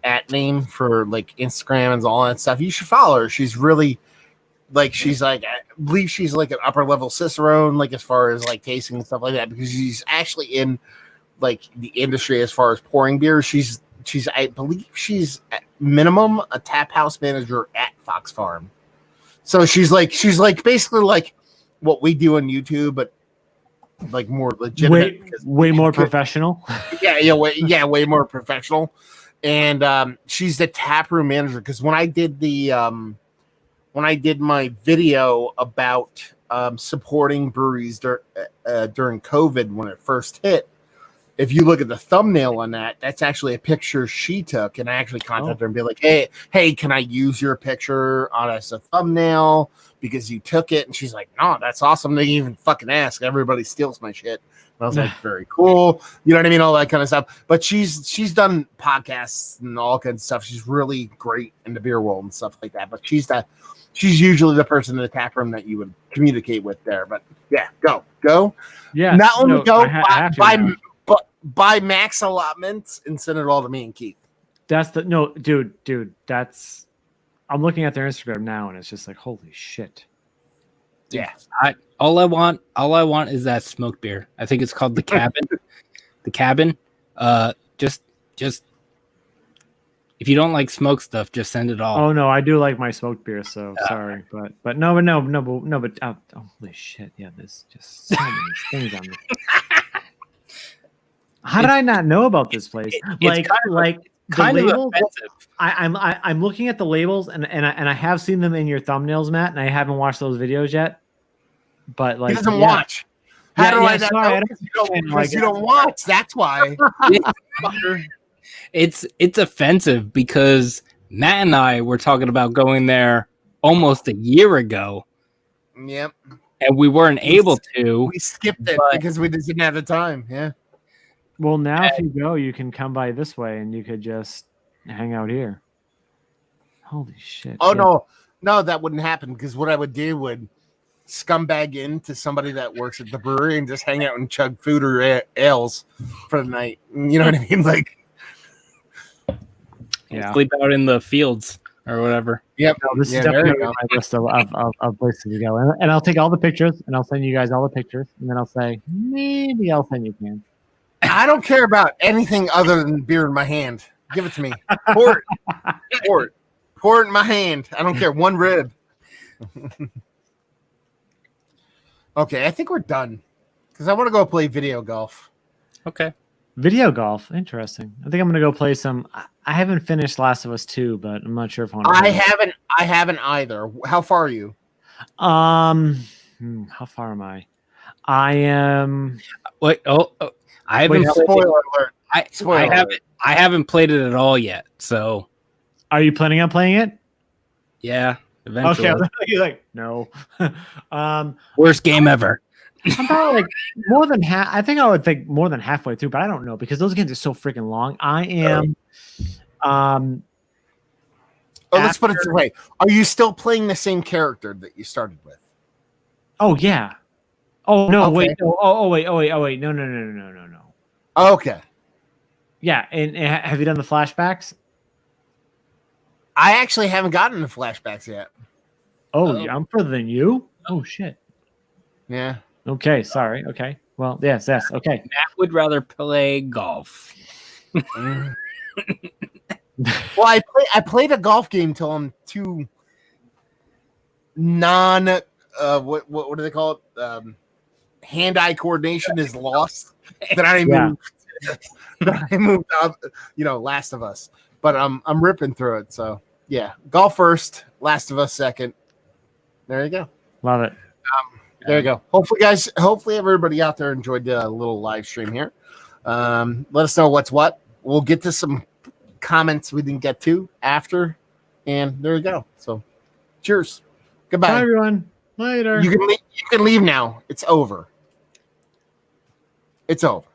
at name for like Instagram and all that stuff. You should follow her. She's really like, she's like, I believe she's like an upper level Cicerone, like as far as like tasting and stuff like that, because she's actually in like the industry as far as pouring beer. She's I believe she's at minimum a tap house manager at Fox Farm. So she's like basically like what we do on YouTube, but like more legitimate, way more professional. way more professional. And she's the tap room manager, because when I did my video about supporting breweries during COVID when it first hit, if you look at the thumbnail on that, that's actually a picture she took, and I actually contacted her and be like, hey, can I use your picture as a thumbnail because you took it? And she's like, no, that's awesome. They didn't even fucking ask. Everybody steals my shit. And I was like, very cool. You know what I mean? All that kind of stuff. But she's done podcasts and all kinds of stuff. She's really great in the beer world and stuff like that. But she's usually the person in the tap room that you would communicate with there. But yeah, go. Yeah. Not only buy Max allotments and send it all to me and Keith. Dude, that's, I'm looking at their Instagram now and it's just like, holy shit. Yeah. All I want is that smoked beer. I think it's called the Cabin. The Cabin. Just if you don't like smoked stuff, just send it all. Oh no, I do like my smoked beer, so sorry, but holy shit, yeah, there's just so many things on this. How did I not know about this place? Like kind of labels, offensive. I'm looking at the labels and I have seen them in your thumbnails, Matt, and I haven't watched those videos yet. But like, he doesn't watch. How do I know? Because you don't watch. That's why. It's offensive because Matt and I were talking about going there almost a year ago. Yep. And we weren't able to. We skipped it because we didn't have the time. Yeah. Well, now if you go, you can come by this way and you could just hang out here. Holy shit. Oh, no, that wouldn't happen, because what I would do would scumbag into somebody that works at the brewery and just hang out and chug food or ales for the night. You know what I mean? Like, sleep out in the fields or whatever. Yep. No, this is definitely on my list of places to go. And I'll take all the pictures and I'll send you guys all the pictures. And then I'll say, maybe I'll send you cans. I don't care about anything other than beer in my hand. Give it to me. Pour it in my hand. I don't care. One rib. Okay, I think we're done, because I want to go play video golf. Okay. Video golf. Interesting. I think I'm going to go play some. I haven't finished Last of Us 2, but I'm not sure if I want to. I haven't either. How far are you? How far am I? I am. Wait. I haven't. Spoiler alert. I haven't played it at all yet. So, are you planning on playing it? Yeah, eventually. Okay, you're like no. Worst game ever. I'm probably like more than half. I think I would think more than halfway through, but I don't know because those games are so freaking long. I am. Let's put it this way: are you still playing the same character that you started with? Oh yeah. Oh no! Okay. Wait! Oh wait! No! Okay. Yeah, and have you done the flashbacks? I actually haven't gotten the flashbacks yet. Oh, yeah, I'm further than you. Oh shit. Yeah. Okay, sorry. Okay. Well, yes. Okay. Matt would rather play golf. Well, I played a golf game till I'm too what do they call it? Hand-eye coordination is lost. Then I moved up, Last of Us. But I'm ripping through it. So yeah, golf first, Last of Us second. There you go. Love it. There you go. Hopefully everybody out there enjoyed the little live stream here. Let us know what's what. We'll get to some comments we didn't get to after, and there you go. So, cheers. Goodbye, Bye, everyone. Later. You can leave now. It's over. It's over.